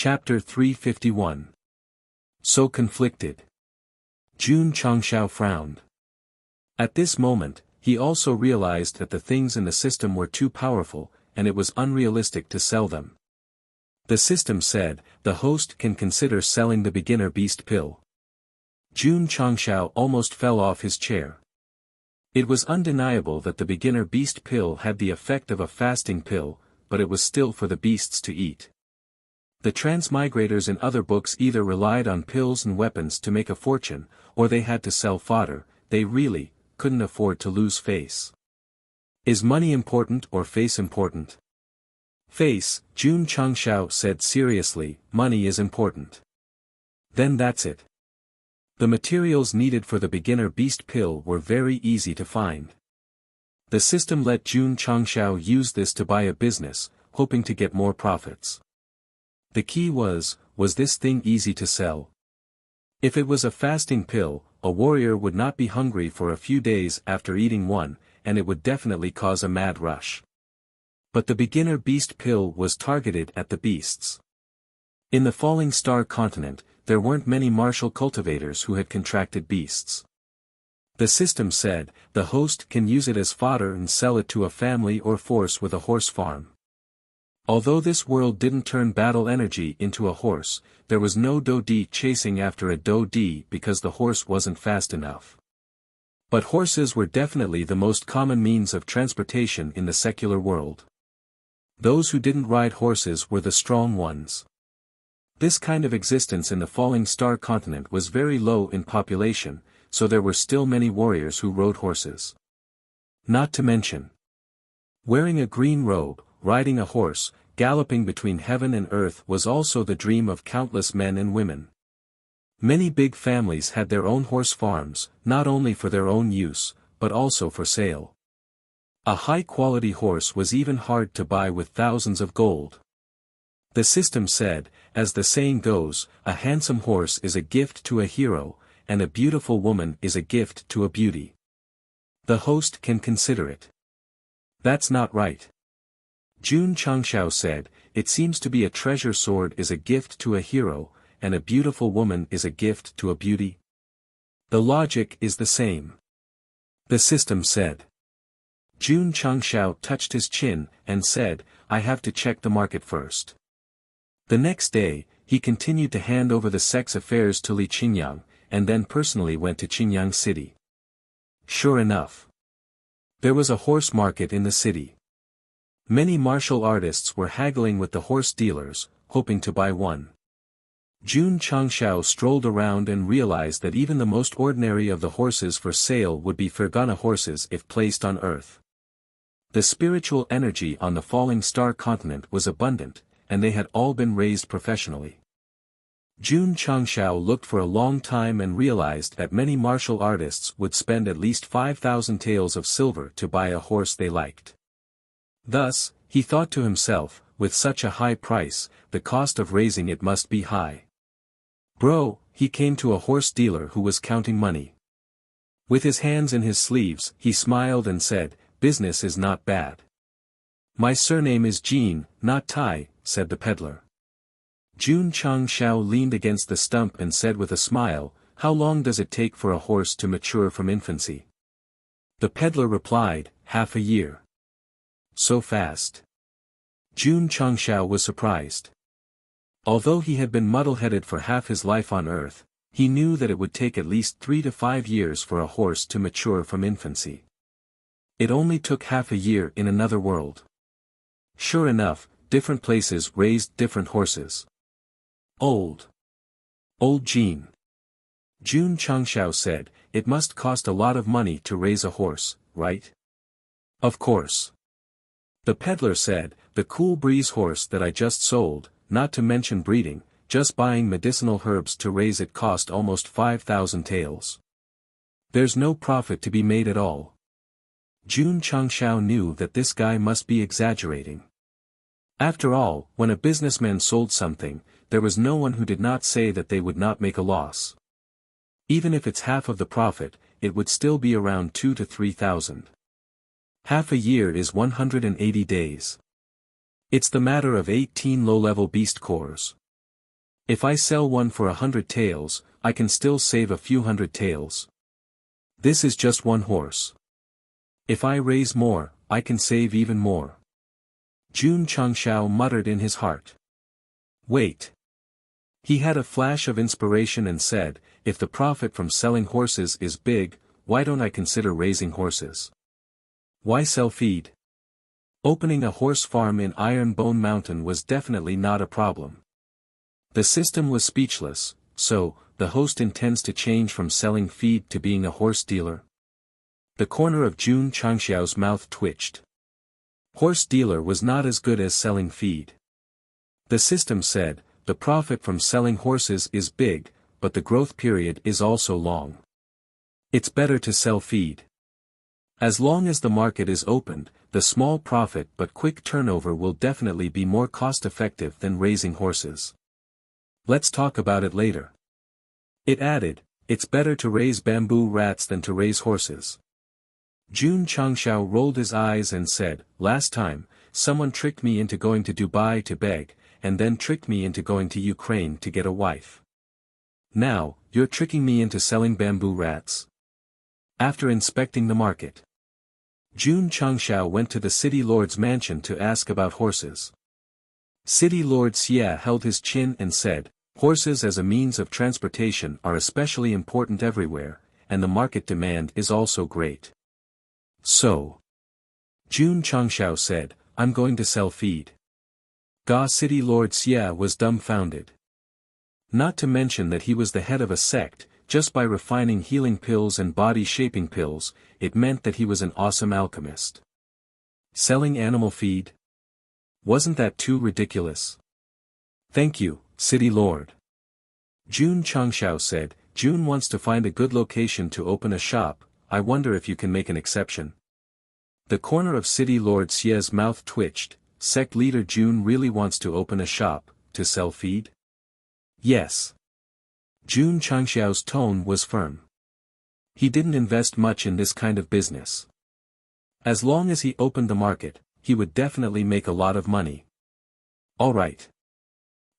Chapter 351. So conflicted. Jun Changshao frowned. At this moment, he also realized that the things in the system were too powerful, and it was unrealistic to sell them. The system said, the host can consider selling the beginner beast pill. Jun Changshao almost fell off his chair. It was undeniable that the beginner beast pill had the effect of a fasting pill, but it was still for the beasts to eat. The transmigrators in other books either relied on pills and weapons to make a fortune, or they had to sell fodder. They really couldn't afford to lose face. Is money important or face important? Face, Jun Changshao said seriously, money is important. Then that's it. The materials needed for the beginner beast pill were very easy to find. The system let Jun Changshao use this to buy a business, hoping to get more profits. The key was this thing easy to sell? If it was a fasting pill, a warrior would not be hungry for a few days after eating one, and it would definitely cause a mad rush. But the beginner beast pill was targeted at the beasts. In the falling star continent, there weren't many martial cultivators who had contracted beasts. The system said, the host can use it as fodder and sell it to a family or force with a horse farm. Although this world didn't turn battle energy into a horse, there was no Do-Di chasing after a Do-Di because the horse wasn't fast enough. But horses were definitely the most common means of transportation in the secular world. Those who didn't ride horses were the strong ones. This kind of existence in the falling star continent was very low in population, so there were still many warriors who rode horses. Not to mention wearing a green robe, riding a horse, galloping between heaven and earth was also the dream of countless men and women. Many big families had their own horse farms, not only for their own use, but also for sale. A high-quality horse was even hard to buy with thousands of gold. The system said, as the saying goes, a handsome horse is a gift to a hero, and a beautiful woman is a gift to a beauty. The host can consider it. That's not right. Jun Changshao said, it seems to be a treasure sword is a gift to a hero, and a beautiful woman is a gift to a beauty. The logic is the same. The system said. Jun Changshao touched his chin, and said, I have to check the market first. The next day, he continued to hand over the Sect's affairs to Li Qingyang, and then personally went to Qingyang City. Sure enough, there was a horse market in the city. Many martial artists were haggling with the horse dealers, hoping to buy one. Jun Changshao strolled around and realized that even the most ordinary of the horses for sale would be Fergana horses if placed on Earth. The spiritual energy on the falling star continent was abundant, and they had all been raised professionally. Jun Changshao looked for a long time and realized that many martial artists would spend at least 5,000 taels of silver to buy a horse they liked. Thus, he thought to himself, with such a high price, the cost of raising it must be high. Bro, he came to a horse dealer who was counting money. With his hands in his sleeves, he smiled and said, business is not bad. My surname is Jean, not Tai, said the peddler. Jun Changshao leaned against the stump and said with a smile, how long does it take for a horse to mature from infancy? The peddler replied, half a year. So fast. Jun Changshao was surprised. Although he had been muddle-headed for half his life on Earth, he knew that it would take at least 3 to 5 years for a horse to mature from infancy. It only took half a year in another world. Sure enough, different places raised different horses. Old Jean. Jun Changshao said, it must cost a lot of money to raise a horse, right? Of course. The peddler said, the cool breeze horse that I just sold, not to mention breeding, just buying medicinal herbs to raise it cost almost 5,000 taels. There's no profit to be made at all. Jun Changshao knew that this guy must be exaggerating. After all, when a businessman sold something, there was no one who did not say that they would not make a loss. Even if it's half of the profit, it would still be around 2 to 3,000. Half a year is 180 days. It's the matter of 18 low-level beast cores. If I sell one for 100 taels, I can still save a few hundred taels. This is just one horse. If I raise more, I can save even more. Jun Changshao muttered in his heart. Wait. He had a flash of inspiration and said, if the profit from selling horses is big, why don't I consider raising horses? Why sell feed? Opening a horse farm in Iron Bone Mountain was definitely not a problem. The system was speechless, so, the host intends to change from selling feed to being a horse dealer? The corner of Jun Changxiao's mouth twitched. Horse dealer was not as good as selling feed. The system said, the profit from selling horses is big, but the growth period is also long. It's better to sell feed. As long as the market is opened, the small profit but quick turnover will definitely be more cost-effective than raising horses. Let's talk about it later. It added, it's better to raise bamboo rats than to raise horses. Jun Changshao rolled his eyes and said, last time, someone tricked me into going to Dubai to beg, and then tricked me into going to Ukraine to get a wife. Now, you're tricking me into selling bamboo rats? After inspecting the market, Jun Changshao went to the city lord's mansion to ask about horses. City Lord Xie held his chin and said, horses as a means of transportation are especially important everywhere, and the market demand is also great. So, Jun Changshao said, I'm going to sell feed. Ga City Lord Xie was dumbfounded. Not to mention that he was the head of a sect, just by refining healing pills and body-shaping pills, it meant that he was an awesome alchemist. Selling animal feed? Wasn't that too ridiculous? Thank you, City Lord. Jun Changshao said, Jun wants to find a good location to open a shop, I wonder if you can make an exception. The corner of City Lord Xie's mouth twitched, Sect leader Jun really wants to open a shop, to sell feed? Yes. Jun Changxiao's tone was firm. He didn't invest much in this kind of business. As long as he opened the market, he would definitely make a lot of money. All right.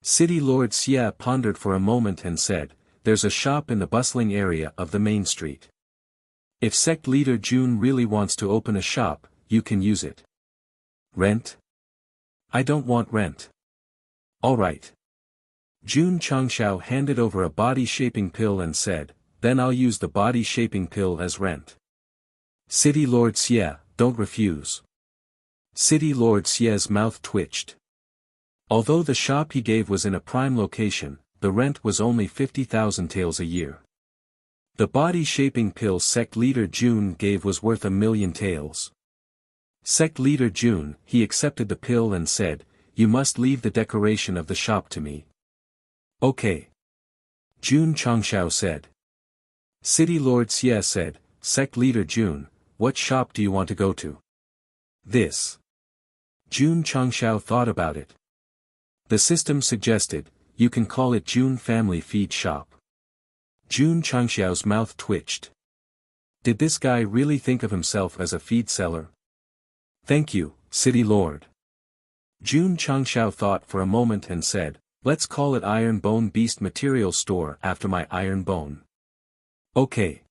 City Lord Xie pondered for a moment and said, there's a shop in the bustling area of the main street. If sect leader Jun really wants to open a shop, you can use it. Rent? I don't want rent. All right. Jun Changshao handed over a body-shaping pill and said, then I'll use the body-shaping pill as rent. City Lord Xie, don't refuse. City Lord Xie's mouth twitched. Although the shop he gave was in a prime location, the rent was only 50,000 taels a year. The body-shaping pill sect leader Jun gave was worth 1,000,000 taels. Sect leader Jun, he accepted the pill and said, you must leave the decoration of the shop to me. Okay. Jun Changshao said. City Lord Xie said, Sect leader Jun, what shop do you want to go to? This. Jun Changshao thought about it. The system suggested, you can call it Jun Family Feed Shop. Jun Changxiao's mouth twitched. Did this guy really think of himself as a feed seller? Thank you, City Lord. Jun Changxiao thought for a moment and said, let's call it Iron Bone Beast Material Store after my iron bone. Okay.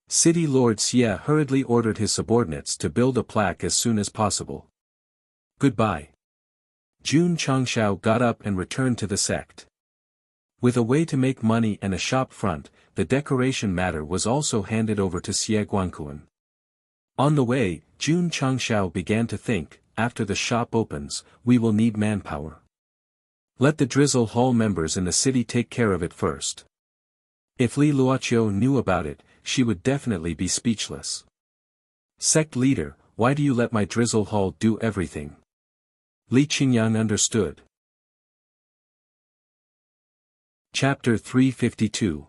City Lord Xie hurriedly ordered his subordinates to build a plaque as soon as possible. Goodbye. Jun Changshao got up and returned to the sect. With a way to make money and a shop front, the decoration matter was also handed over to Xie Guangquan. On the way, Jun Changshao began to think, after the shop opens, we will need manpower. Let the Drizzle Hall members in the city take care of it first. If Li Luoqiu knew about it, she would definitely be speechless. Sect leader, why do you let my Drizzle Hall do everything? Li Qingyang understood. Chapter 352.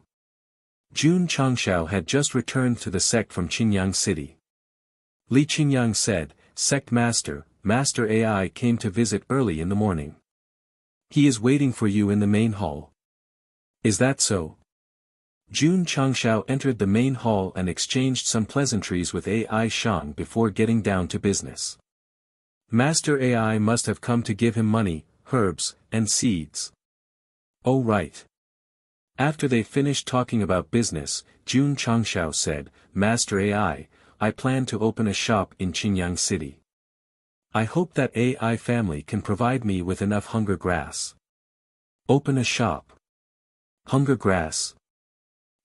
Jun Changshao had just returned to the sect from Qingyang City. Li Qingyang said, Sect Master, Master AI came to visit early in the morning. He is waiting for you in the main hall. Is that so? Jun Changshao entered the main hall and exchanged some pleasantries with AI Shang before getting down to business. Master AI must have come to give him money, herbs, and seeds. Oh right. After they finished talking about business, Jun Changshao said, Master I plan to open a shop in Qingyang City. I hope that AI family can provide me with enough hunger grass. Open a shop. Hunger grass.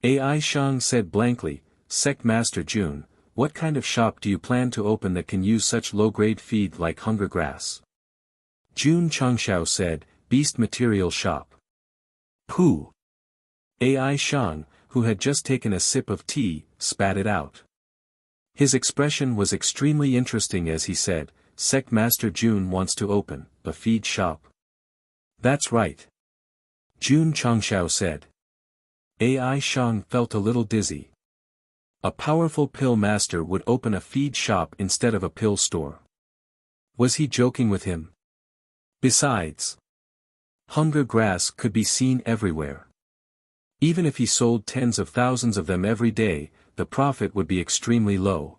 AI Shang said blankly, Sect Master Jun, what kind of shop do you plan to open that can use such low-grade feed like hunger grass? Jun Changshao said, Beast Material Shop. Pooh! AI Shang, who had just taken a sip of tea, spat it out. His expression was extremely interesting as he said, Sect Master Jun wants to open a feed shop. That's right. Jun Changshao said. AI Shang felt a little dizzy. A powerful pill master would open a feed shop instead of a pill store. Was he joking with him? Besides, hunger grass could be seen everywhere. Even if he sold tens of thousands of them every day, the profit would be extremely low.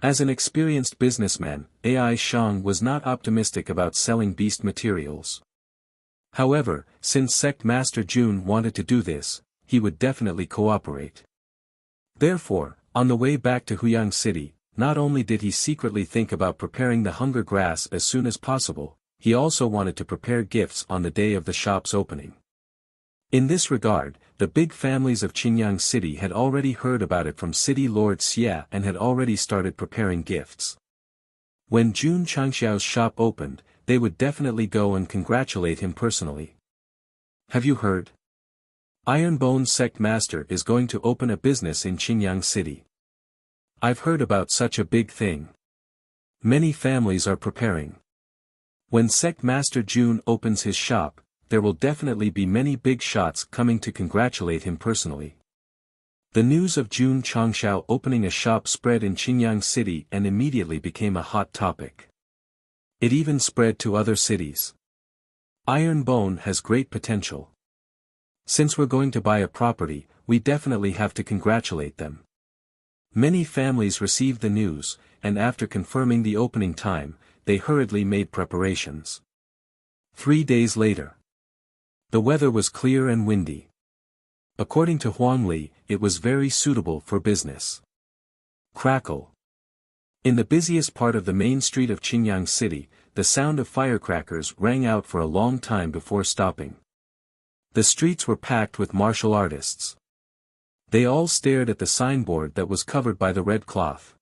As an experienced businessman, AI Shang was not optimistic about selling beast materials. However, since Sect Master Jun wanted to do this, he would definitely cooperate. Therefore, on the way back to Huyang City, not only did he secretly think about preparing the hunger grass as soon as possible, he also wanted to prepare gifts on the day of the shop's opening. In this regard, the big families of Qingyang City had already heard about it from City Lord Xia and had already started preparing gifts. When Jun Changxiao's shop opened, they would definitely go and congratulate him personally. Have you heard? Ironbone Sect Master is going to open a business in Qingyang City. I've heard about such a big thing. Many families are preparing. When Sect Master Jun opens his shop, there will definitely be many big shots coming to congratulate him personally. The news of Jun Changxiao opening a shop spread in Qingyang City and immediately became a hot topic. It even spread to other cities. Iron Bone has great potential. Since we're going to buy a property, we definitely have to congratulate them. Many families received the news, and after confirming the opening time, they hurriedly made preparations. 3 days later. The weather was clear and windy. According to Huang Li, it was very suitable for business. Crackle. In the busiest part of the main street of Qingyang City, the sound of firecrackers rang out for a long time before stopping. The streets were packed with martial artists. They all stared at the signboard that was covered by the red cloth.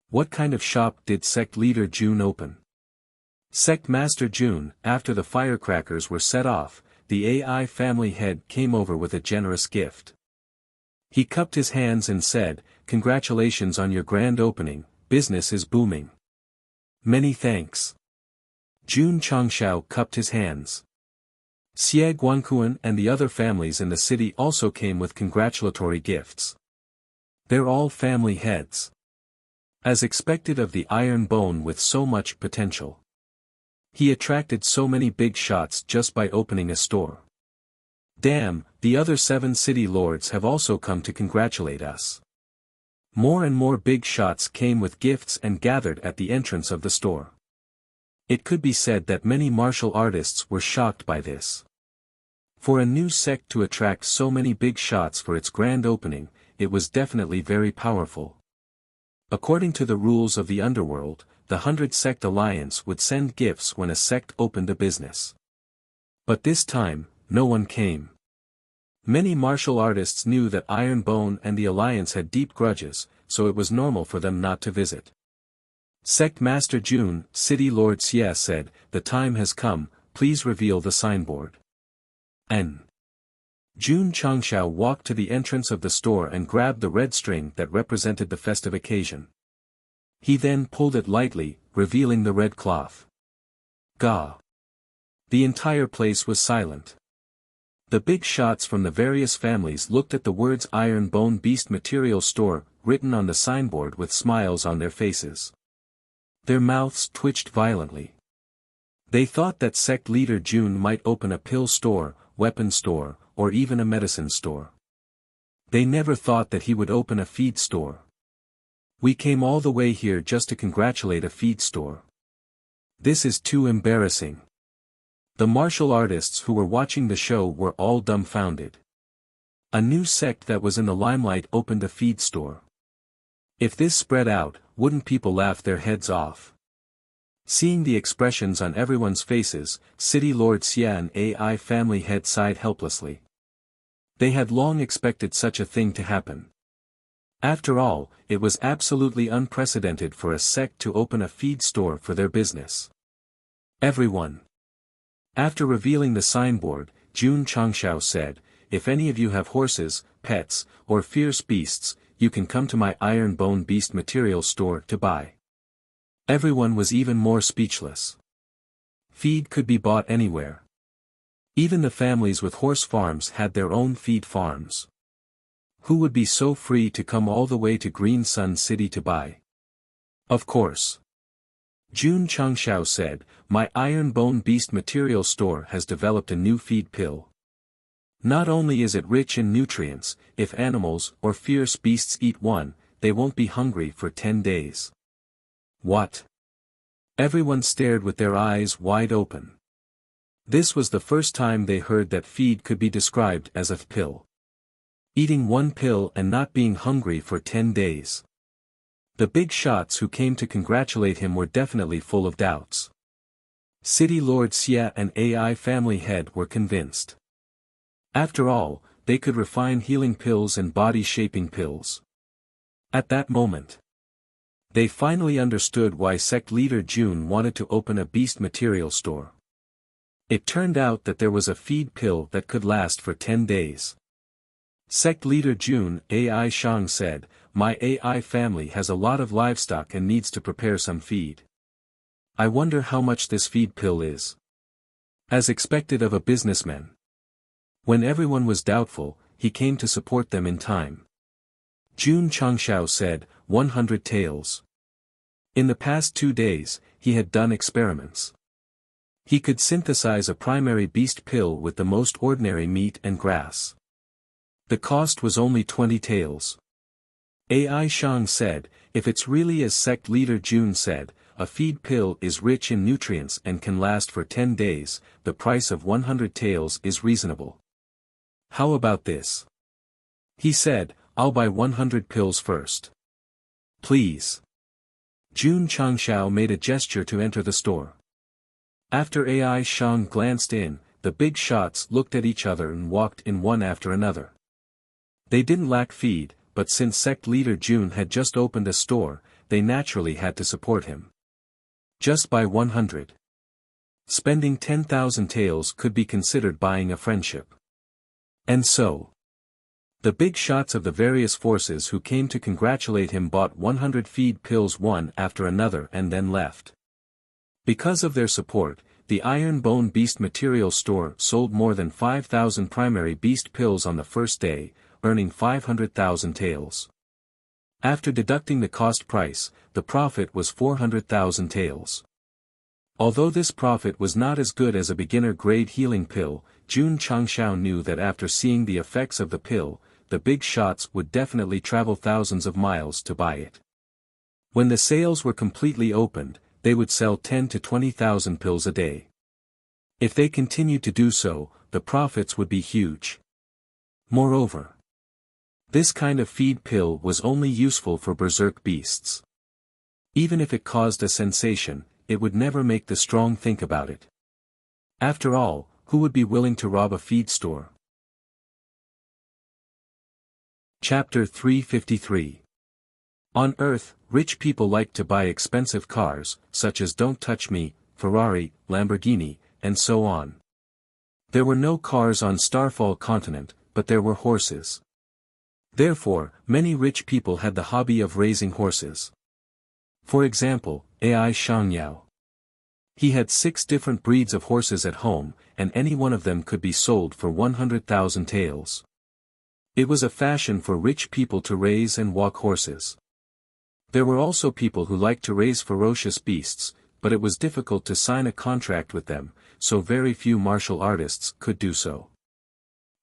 What kind of shop did Sect Leader Jun open? Sect Master Jun, after the firecrackers were set off, the AI family head came over with a generous gift. He cupped his hands and said, Congratulations on your grand opening, business is booming. Many thanks. Jun Changxiao cupped his hands. Xie Guankuan and the other families in the city also came with congratulatory gifts. They're all family heads. As expected of the Iron Bone with so much potential. He attracted so many big shots just by opening a store. Damn, the other 7 city lords have also come to congratulate us. More and more big shots came with gifts and gathered at the entrance of the store. It could be said that many martial artists were shocked by this. For a new sect to attract so many big shots for its grand opening, it was definitely very powerful. According to the rules of the underworld, the 100-sect alliance would send gifts when a sect opened a business. But this time, no one came. Many martial artists knew that Iron Bone and the alliance had deep grudges, so it was normal for them not to visit. Sect Master Jun, City Lord Xie said, The time has come, please reveal the signboard. N. Jun Changxiao walked to the entrance of the store and grabbed the red string that represented the festive occasion. He then pulled it lightly, revealing the red cloth. Gah! The entire place was silent. The big shots from the various families looked at the words Iron Bone Beast Material Store, written on the signboard with smiles on their faces. Their mouths twitched violently. They thought that sect leader Jun might open a pill store, weapon store, or even a medicine store. They never thought that he would open a feed store. We came all the way here just to congratulate a feed store. This is too embarrassing. The martial artists who were watching the show were all dumbfounded. A new sect that was in the limelight opened a feed store. If this spread out, wouldn't people laugh their heads off? Seeing the expressions on everyone's faces, City Lord Xia and AI family head sighed helplessly. They had long expected such a thing to happen. After all, it was absolutely unprecedented for a sect to open a feed store for their business. Everyone. After revealing the signboard, Jun Changshao said, "If any of you have horses, pets, or fierce beasts, you can come to my Iron Bone Beast material store to buy." Everyone was even more speechless. Feed could be bought anywhere. Even the families with horse farms had their own feed farms. Who would be so free to come all the way to Green Sun City to buy? Of course. Jun Changshao said, "My Iron Bone Beast material store has developed a new feed pill. Not only is it rich in nutrients, if animals or fierce beasts eat one, they won't be hungry for 10 days. What? Everyone stared with their eyes wide open. This was the first time they heard that feed could be described as a pill. Eating one pill and not being hungry for 10 days. The big shots who came to congratulate him were definitely full of doubts. City Lord Xia and AI family head were convinced. After all, they could refine healing pills and body-shaping pills. At that moment, they finally understood why sect leader Jun wanted to open a beast material store. It turned out that there was a feed pill that could last for 10 days. Sect leader Jun AI Shang said, "My AI family has a lot of livestock and needs to prepare some feed. I wonder how much this feed pill is." As expected of a businessman. When everyone was doubtful, he came to support them in time. Jun Changshao said, 100 taels. In the past 2 days, he had done experiments. He could synthesize a primary beast pill with the most ordinary meat and grass. The cost was only 20 taels. AI Shang said, "If it's really as sect leader Jun said, a feed pill is rich in nutrients and can last for 10 days, the price of 100 taels is reasonable. How about this?" He said, "I'll buy 100 pills first. Please." Jun Changshao made a gesture to enter the store. After AI Shang glanced in, the big shots looked at each other and walked in one after another. They didn't lack feed, but since sect leader Jun had just opened a store, they naturally had to support him. Just buy 100. Spending 10,000 taels could be considered buying a friendship. And so, the big shots of the various forces who came to congratulate him bought 100 feed pills one after another and then left. Because of their support, the Iron Bone Beast material store sold more than 5,000 primary beast pills on the first day, earning 500,000 taels. After deducting the cost price, the profit was 400,000 taels. Although this profit was not as good as a beginner-grade healing pill, Jun Changshao knew that after seeing the effects of the pill, the big shots would definitely travel thousands of miles to buy it. When the sales were completely opened, they would sell 10 to 20,000 pills a day. If they continued to do so, the profits would be huge. Moreover, this kind of feed pill was only useful for berserk beasts. Even if it caused a sensation, it would never make the strong think about it. After all, who would be willing to rob a feed store? Chapter 353. On Earth, rich people like to buy expensive cars, such as Don't Touch Me, Ferrari, Lamborghini, and so on. There were no cars on Starfall continent, but there were horses. Therefore, many rich people had the hobby of raising horses. For example, AI Shangyao. He had 6 different breeds of horses at home, and any one of them could be sold for 100,000 taels. It was a fashion for rich people to raise and walk horses. There were also people who liked to raise ferocious beasts, but it was difficult to sign a contract with them, so very few martial artists could do so.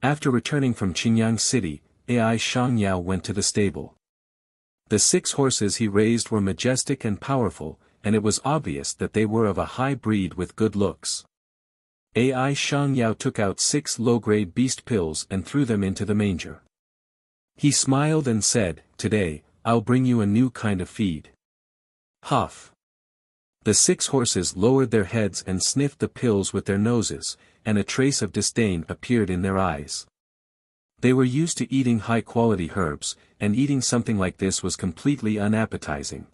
After returning from Qingyang City, AI Shangyao went to the stable. The 6 horses he raised were majestic and powerful, and it was obvious that they were of a high breed with good looks. AI Shang Yao took out 6 low-grade beast pills and threw them into the manger. He smiled and said, "Today, I'll bring you a new kind of feed." Huff. The 6 horses lowered their heads and sniffed the pills with their noses, and a trace of disdain appeared in their eyes. They were used to eating high-quality herbs, and eating something like this was completely unappetizing.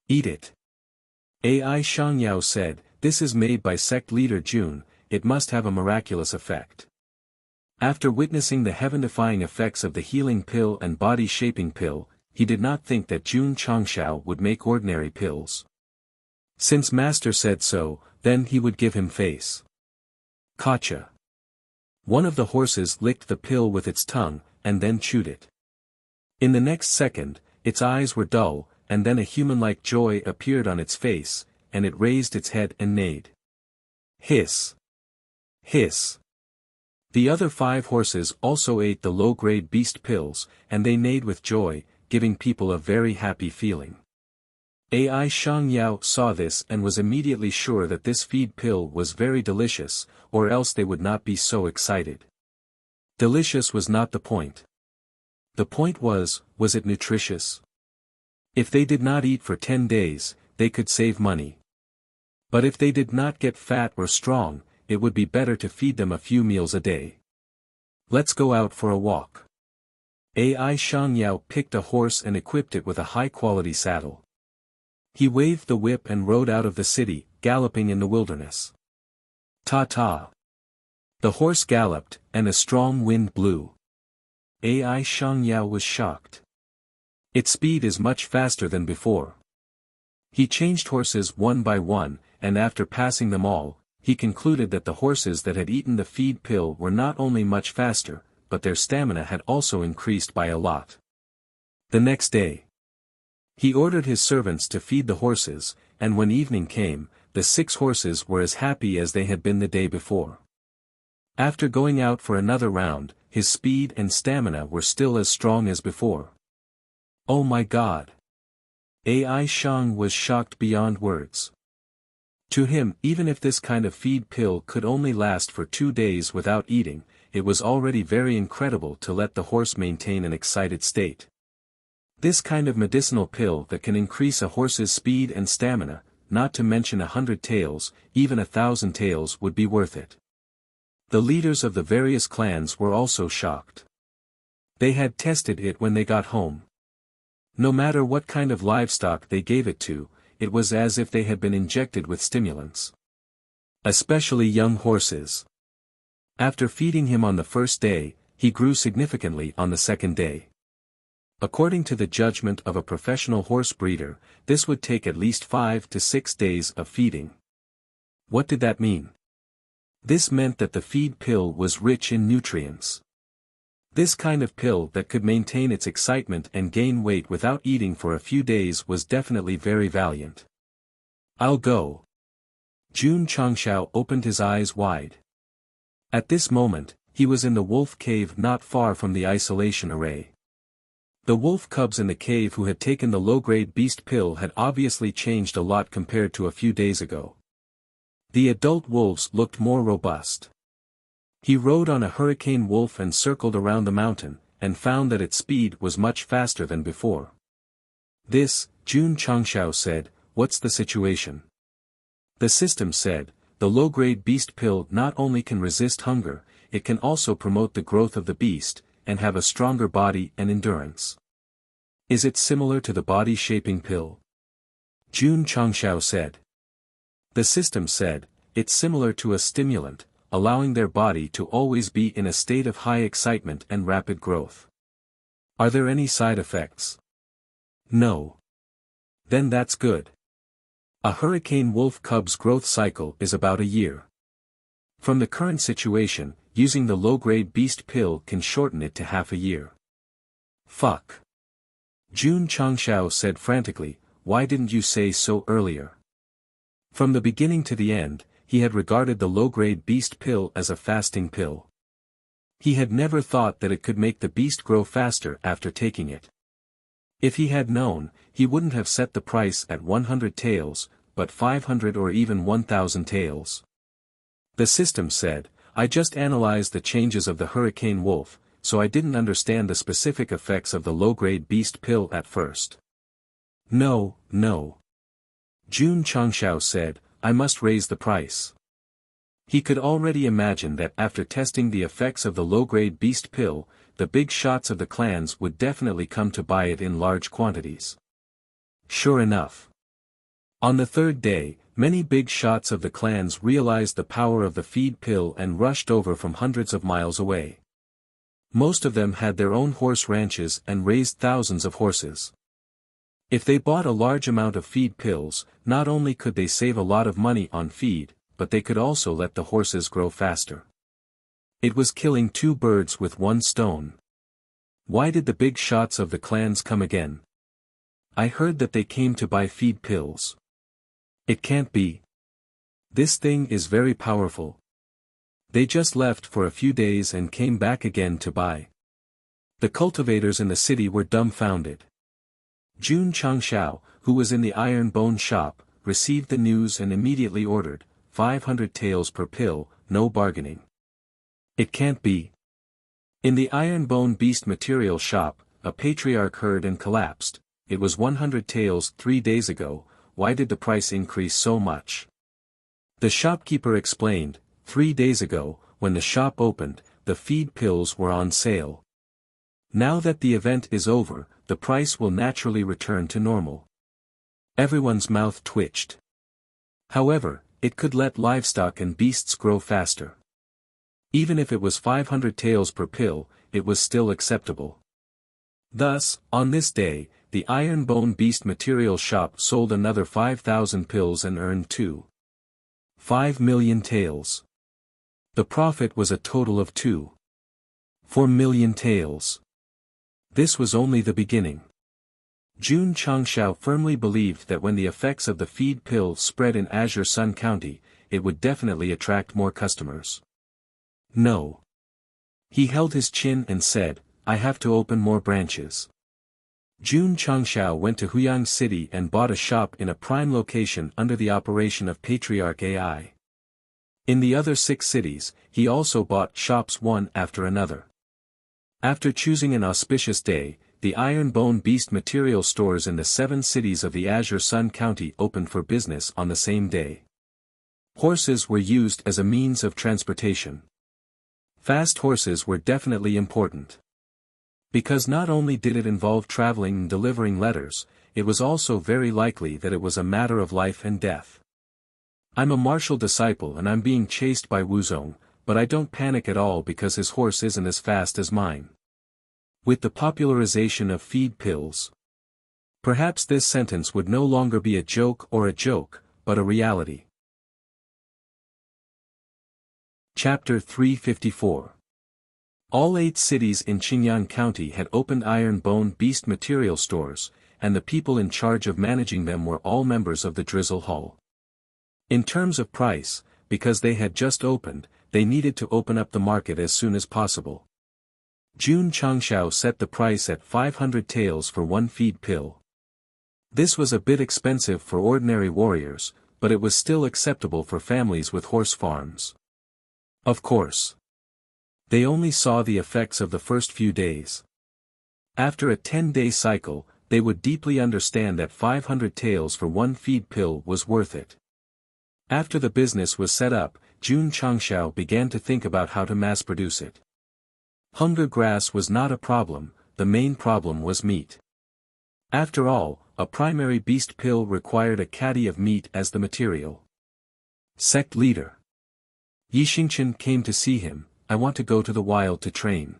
"Eat it." AI Shang Yao said, "This is made by Sect leader Jun, it must have a miraculous effect." After witnessing the heaven-defying effects of the healing pill and body-shaping pill, he did not think that Jun Changshao would make ordinary pills. Since Master said so, then he would give him face. Gotcha. One of the horses licked the pill with its tongue, and then chewed it. In the next second, its eyes were dull, and then a human-like joy appeared on its face, and it raised its head and neighed. Hiss. Hiss. The other 5 horses also ate the low-grade beast pills, and they neighed with joy, giving people a very happy feeling. AI Shang Yao saw this and was immediately sure that this feed pill was very delicious, or else they would not be so excited. Delicious was not the point. The point was it nutritious? If they did not eat for 10 days, they could save money. But if they did not get fat or strong, it would be better to feed them a few meals a day. Let's go out for a walk. AI Shang Yao picked a horse and equipped it with a high-quality saddle. He waved the whip and rode out of the city, galloping in the wilderness. Ta-ta. The horse galloped, and a strong wind blew. AI Shang Yao was shocked. Its speed is much faster than before. He changed horses one by one, and after passing them all, he concluded that the horses that had eaten the feed pill were not only much faster, but their stamina had also increased by a lot. The next day, he ordered his servants to feed the horses, and when evening came, the 6 horses were as happy as they had been the day before. After going out for another round, his speed and stamina were still as strong as before. Oh my God! AI Shang was shocked beyond words. To him, even if this kind of feed pill could only last for 2 days without eating, it was already very incredible to let the horse maintain an excited state. This kind of medicinal pill that can increase a horse's speed and stamina, not to mention 100 taels, even 1,000 taels would be worth it. The leaders of the various clans were also shocked. They had tested it when they got home. No matter what kind of livestock they gave it to, it was as if they had been injected with stimulants. Especially young horses. After feeding him on the first day, he grew significantly on the second day. According to the judgment of a professional horse breeder, this would take at least 5 to 6 days of feeding. What did that mean? This meant that the feed pill was rich in nutrients. This kind of pill that could maintain its excitement and gain weight without eating for a few days was definitely very valiant. I'll go. Jun Changshao opened his eyes wide. At this moment, he was in the wolf cave not far from the isolation array. The wolf cubs in the cave who had taken the low-grade beast pill had obviously changed a lot compared to a few days ago. The adult wolves looked more robust. He rode on a hurricane wolf and circled around the mountain, and found that its speed was much faster than before. This, Jun Changshao said, "What's the situation?" The system said, "The low-grade beast pill not only can resist hunger, it can also promote the growth of the beast, and have a stronger body and endurance." Is it similar to the body-shaping pill? Jun Changshao said. The system said, it's similar to a stimulant, allowing their body to always be in a state of high excitement and rapid growth. Are there any side effects? No. Then that's good. A hurricane wolf cub's growth cycle is about a year. From the current situation, using the low-grade beast pill can shorten it to half a year. Fuck. Jun Changshao said frantically, why didn't you say so earlier? From the beginning to the end, he had regarded the low-grade beast pill as a fasting pill. He had never thought that it could make the beast grow faster after taking it. If he had known, he wouldn't have set the price at 100 taels, but 500 or even 1,000 taels. The system said, I just analyzed the changes of the hurricane wolf, so I didn't understand the specific effects of the low-grade beast pill at first. No. Jun Changshao said, I must raise the price. He could already imagine that after testing the effects of the low-grade beast pill, the big shots of the clans would definitely come to buy it in large quantities. Sure enough. On the third day, many big shots of the clans realized the power of the feed pill and rushed over from hundreds of miles away. Most of them had their own horse ranches and raised thousands of horses. If they bought a large amount of feed pills, not only could they save a lot of money on feed, but they could also let the horses grow faster. It was killing two birds with one stone. Why did the big shots of the clans come again? I heard that they came to buy feed pills. It can't be. This thing is very powerful. They just left for a few days and came back again to buy. The cultivators in the city were dumbfounded. Jun Changshao, who was in the iron bone shop, received the news and immediately ordered, 500 taels per pill, no bargaining. It can't be. In the iron bone beast material shop, a patriarch heard and collapsed. It was 100 taels 3 days ago, why did the price increase so much? The shopkeeper explained, 3 days ago, when the shop opened, the feed pills were on sale. Now that the event is over, the price will naturally return to normal. Everyone's mouth twitched. However, it could let livestock and beasts grow faster. Even if it was 500 taels per pill, it was still acceptable. Thus, on this day, the iron bone beast material shop sold another 5,000 pills and earned 2.5 million taels. The profit was a total of 2.4 million taels. This was only the beginning. Jun Changshao firmly believed that when the effects of the feed pill spread in Azure Sun County, it would definitely attract more customers. No. He held his chin and said, I have to open more branches. Jun Changshao went to Huyang City and bought a shop in a prime location under the operation of Patriarch AI. In the other 6 cities, he also bought shops one after another. After choosing an auspicious day, the Iron Bone Beast material stores in the 7 cities of the Azure Sun County opened for business on the same day. Horses were used as a means of transportation. Fast horses were definitely important. Because not only did it involve traveling and delivering letters, it was also very likely that it was a matter of life and death. I'm a martial disciple and I'm being chased by Wuzong, but I don't panic at all because his horse isn't as fast as mine. With the popularization of feed pills, perhaps this sentence would no longer be a joke, but a reality. Chapter 354. All 8 cities in Qingyang County had opened Iron Bone Beast material stores, and the people in charge of managing them were all members of the Drizzle Hall. In terms of price, because they had just opened, they needed to open up the market as soon as possible. Jun Changshao set the price at 500 taels for one feed pill. This was a bit expensive for ordinary warriors, but it was still acceptable for families with horse farms. Of course. They only saw the effects of the first few days. After a 10-day cycle, they would deeply understand that 500 taels for one feed pill was worth it. After the business was set up, Jun Changshao began to think about how to mass-produce it. Hunger grass was not a problem, the main problem was meat. After all, a primary beast pill required a caddy of meat as the material. Sect leader Yixingchen came to see him. I want to go to the wild to train.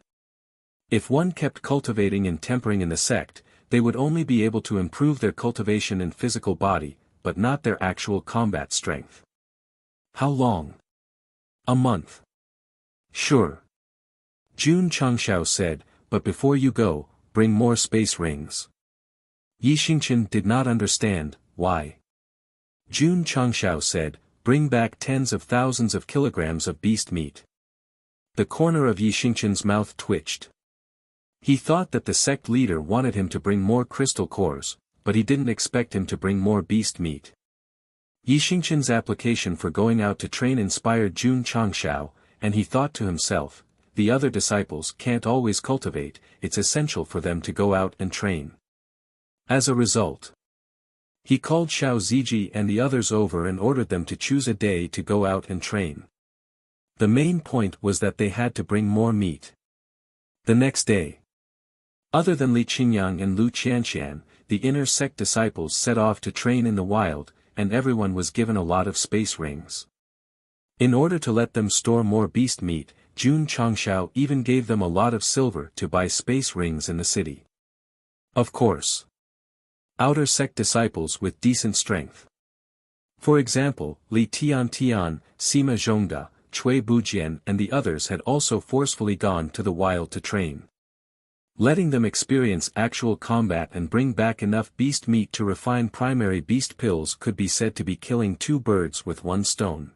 If one kept cultivating and tempering in the sect, they would only be able to improve their cultivation and physical body, but not their actual combat strength. How long? A month. Sure. Jun Changshao said, but before you go, bring more space rings. Yixingchen did not understand, why. Jun Changshao said, bring back tens of thousands of kilograms of beast meat. The corner of Yixingchen's mouth twitched. He thought that the sect leader wanted him to bring more crystal cores, but he didn't expect him to bring more beast meat. Yi Xingqian's application for going out to train inspired Jun Changshao, and he thought to himself, the other disciples can't always cultivate, it's essential for them to go out and train. As a result, he called Xiao Ziji and the others over and ordered them to choose a day to go out and train. The main point was that they had to bring more meat. The next day, other than Li Qingyang and Lu Qianxian, the inner sect disciples set off to train in the wild, and everyone was given a lot of space rings. In order to let them store more beast meat, Jun Changshao even gave them a lot of silver to buy space rings in the city. Of course, outer sect disciples with decent strength. For example, Li Tiantian, Sima Zhongda, Cui Bujian and the others had also forcefully gone to the wild to train. Letting them experience actual combat and bring back enough beast meat to refine primary beast pills could be said to be killing two birds with one stone.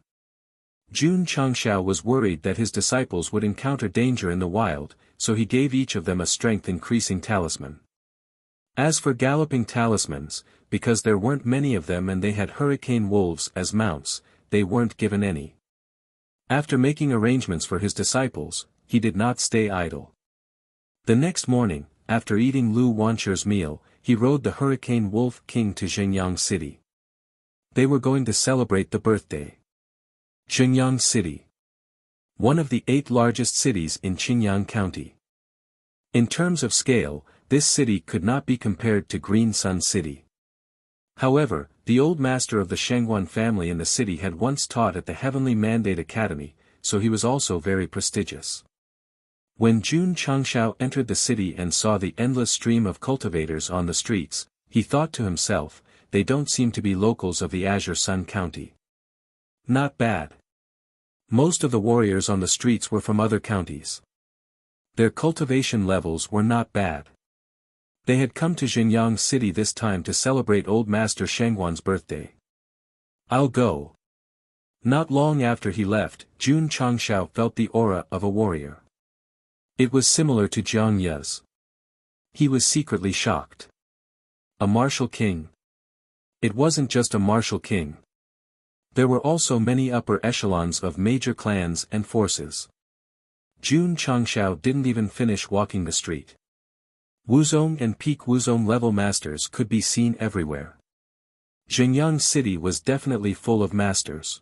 Jun Changshao was worried that his disciples would encounter danger in the wild, so he gave each of them a strength-increasing talisman. As for galloping talismans, because there weren't many of them and they had hurricane wolves as mounts, they weren't given any. After making arrangements for his disciples, he did not stay idle. The next morning, after eating Lu Wanchu's meal, he rode the Hurricane Wolf King to Xingyang City. They were going to celebrate the birthday. Xingyang City, one of the 8 largest cities in Qingyang County. In terms of scale, this city could not be compared to Green Sun City. However, the old master of the Shangguan family in the city had once taught at the Heavenly Mandate Academy, so he was also very prestigious. When Jun Changshao entered the city and saw the endless stream of cultivators on the streets, he thought to himself, they don't seem to be locals of the Azure Sun County. Not bad. Most of the warriors on the streets were from other counties. Their cultivation levels were not bad. They had come to Xingyang City this time to celebrate Old Master Shangguan's birthday. I'll go. Not long after he left, Jun Changshao felt the aura of a warrior. It was similar to Jiang Ye's. He was secretly shocked. A martial king. It wasn't just a martial king. There were also many upper echelons of major clans and forces. Jun Changshao didn't even finish walking the street. Wuzong and peak Wuzong level masters could be seen everywhere. Xingyang City was definitely full of masters.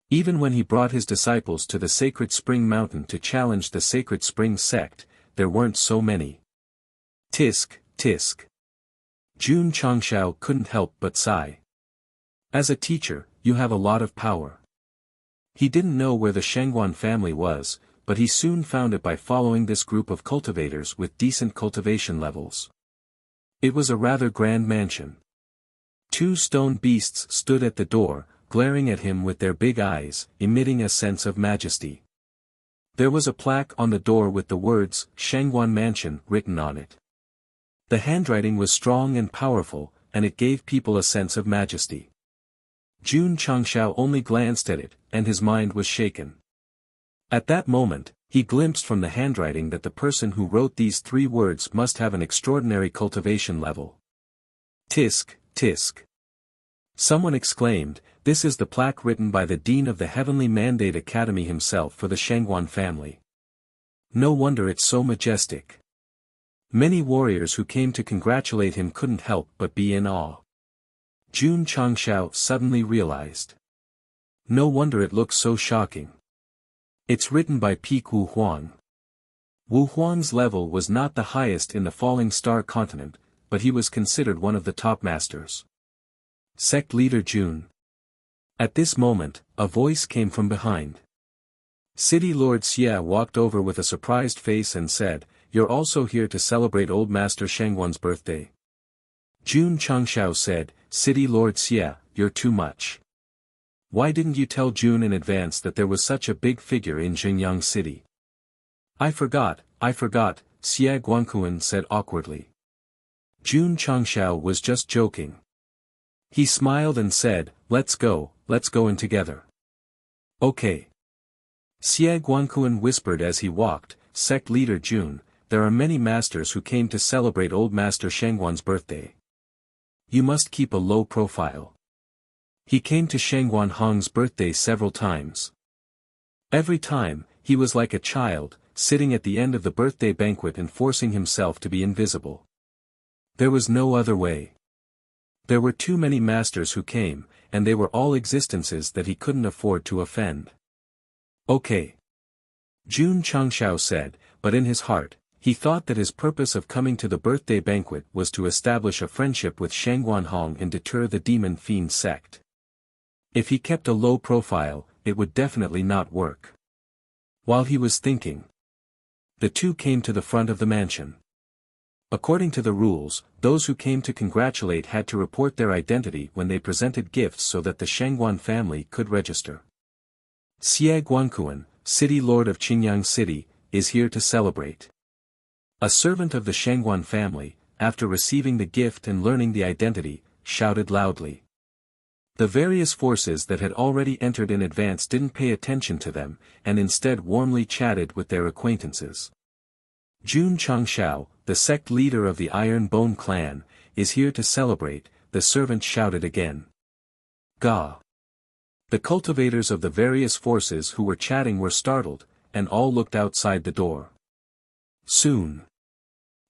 Even when he brought his disciples to the Sacred Spring Mountain to challenge the Sacred Spring Sect, there weren't so many. Tisk, tisk. Jun Changshao couldn't help but sigh. As a teacher, you have a lot of power. He didn't know where the Shangguan family was, but he soon found it by following this group of cultivators with decent cultivation levels. It was a rather grand mansion. 2 stone beasts stood at the door, glaring at him with their big eyes, emitting a sense of majesty. There was a plaque on the door with the words, Shangguan Mansion, written on it. The handwriting was strong and powerful, and it gave people a sense of majesty. Jun Changshao only glanced at it, and his mind was shaken. At that moment, he glimpsed from the handwriting that the person who wrote these 3 words must have an extraordinary cultivation level. Tisk, tisk. Someone exclaimed, this is the plaque written by the Dean of the Heavenly Mandate Academy himself for the Shangguan family. No wonder it's so majestic. Many warriors who came to congratulate him couldn't help but be in awe. Jun Changshao suddenly realized. No wonder it looks so shocking. It's written by Peak Wu Huang. Wu Huang's level was not the highest in the Falling Star continent, but he was considered one of the top masters. Sect leader Jun. At this moment, a voice came from behind. City Lord Xia walked over with a surprised face and said, "You're also here to celebrate Old Master Shangguan's birthday." Jun Changshao said, "City Lord Xia, you're too much. Why didn't you tell Jun in advance that there was such a big figure in Xingyang City?" I forgot, Xia Guangkuan said awkwardly. Jun Changshao was just joking. He smiled and said, let's go in together. Okay. Xia Guangkuan whispered as he walked, Sect leader Jun, there are many masters who came to celebrate Old Master Shangguan's birthday. You must keep a low profile. He came to Shangguan Hong's birthday several times. Every time, he was like a child, sitting at the end of the birthday banquet and forcing himself to be invisible. There was no other way. There were too many masters who came, and they were all existences that he couldn't afford to offend. Okay. Jun Changshao said, but in his heart, he thought that his purpose of coming to the birthday banquet was to establish a friendship with Shangguan Hong and deter the demon fiend sect. If he kept a low profile, it would definitely not work. While he was thinking, the two came to the front of the mansion. According to the rules, those who came to congratulate had to report their identity when they presented gifts so that the Shangguan family could register. Xie Guankuan, city lord of Qingyang City, is here to celebrate. A servant of the Shangguan family, after receiving the gift and learning the identity, shouted loudly. The various forces that had already entered in advance didn't pay attention to them, and instead warmly chatted with their acquaintances. Jun Changshao, the sect leader of the Iron Bone clan, is here to celebrate, the servant shouted again. Ga. The cultivators of the various forces who were chatting were startled, and all looked outside the door. Soon,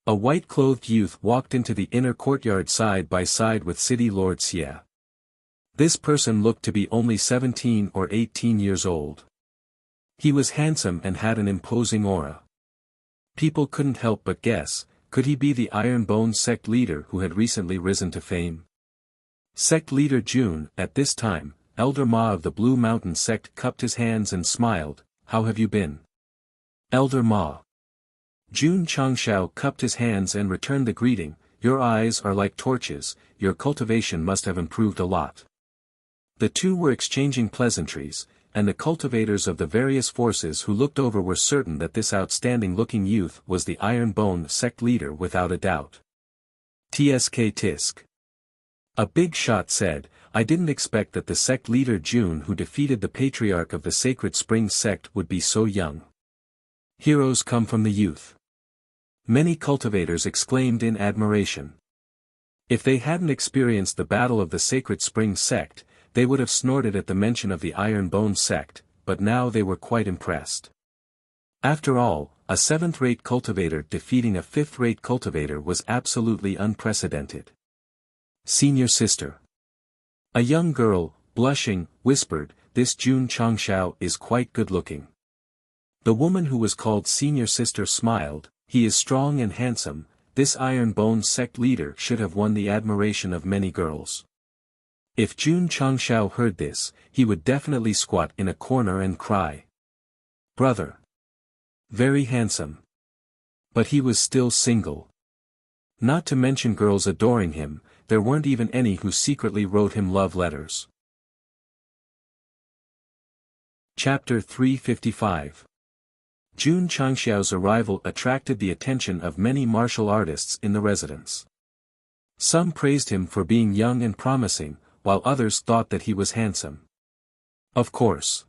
a white-clothed youth walked into the inner courtyard side by side with City Lord Xie. This person looked to be only 17 or 18 years old. He was handsome and had an imposing aura. People couldn't help but guess, could he be the Iron Bone sect leader who had recently risen to fame? Sect leader Jun, at this time, Elder Ma of the Blue Mountain sect cupped his hands and smiled, how have you been? Elder Ma. Jun Changshao cupped his hands and returned the greeting, your eyes are like torches, your cultivation must have improved a lot. The two were exchanging pleasantries, and the cultivators of the various forces who looked over were certain that this outstanding-looking youth was the Iron Bone sect leader without a doubt. Tsk Tisk. A big shot said, I didn't expect that the sect leader Jun who defeated the patriarch of the Sacred Spring sect would be so young. Heroes come from the youth. Many cultivators exclaimed in admiration. If they hadn't experienced the battle of the Sacred Spring sect, they would have snorted at the mention of the Iron Bone sect, but now they were quite impressed. After all, a seventh-rate cultivator defeating a fifth-rate cultivator was absolutely unprecedented. Senior sister. A young girl, blushing, whispered, this Jun Changshao is quite good-looking. The woman who was called senior sister smiled, he is strong and handsome, this Iron Bone sect leader should have won the admiration of many girls. If Jun Changshao heard this, he would definitely squat in a corner and cry. Brother. Very handsome. But he was still single. Not to mention girls adoring him, there weren't even any who secretly wrote him love letters. Chapter 355. Jun Changshao's arrival attracted the attention of many martial artists in the residence. Some praised him for being young and promising, while others thought that he was handsome. Of course.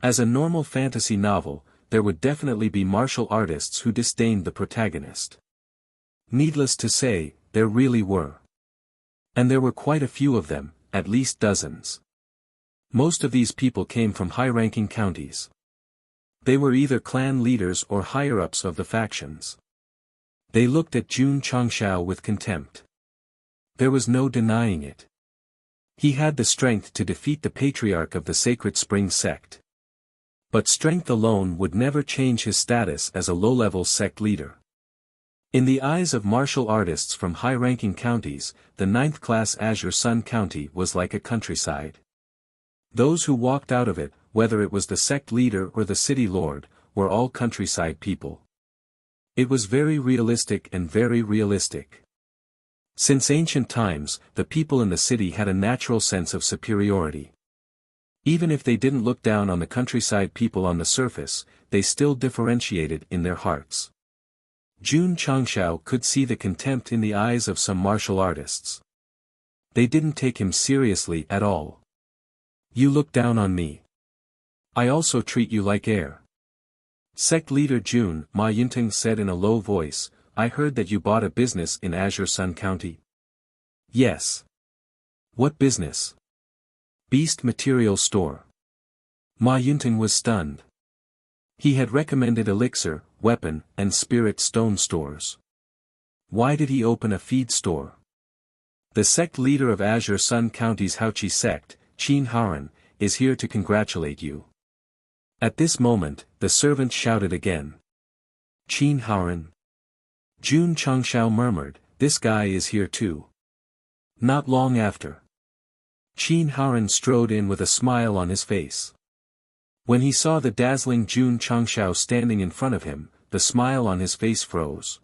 As a normal fantasy novel, there would definitely be martial artists who disdained the protagonist. Needless to say, there really were. And there were quite a few of them, at least dozens. Most of these people came from high-ranking counties. They were either clan leaders or higher-ups of the factions. They looked at Jun Changshao with contempt. There was no denying it. He had the strength to defeat the patriarch of the Sacred Spring sect. But strength alone would never change his status as a low-level sect leader. In the eyes of martial artists from high-ranking counties, the 9th-class Azure Sun County was like a countryside. Those who walked out of it, whether it was the sect leader or the city lord, were all countryside people. It was very realistic and very realistic. Since ancient times, the people in the city had a natural sense of superiority. Even if they didn't look down on the countryside people on the surface, they still differentiated in their hearts. Jun Changshao could see the contempt in the eyes of some martial artists. They didn't take him seriously at all. You look down on me. I also treat you like air. Sect leader Jun Ma Yinting said in a low voice, I heard that you bought a business in Azure Sun County. Yes. What business? Beast Material Store. Ma Yunting was stunned. He had recommended elixir, weapon, and spirit stone stores. Why did he open a feed store? The sect leader of Azure Sun County's Haoqi sect, Qin Haran, is here to congratulate you. At this moment, the servant shouted again. Qin Haran? Jun Changshao murmured, this guy is here too. Not long after. Qin Haran strode in with a smile on his face. When he saw the dazzling Jun Changshao standing in front of him, the smile on his face froze.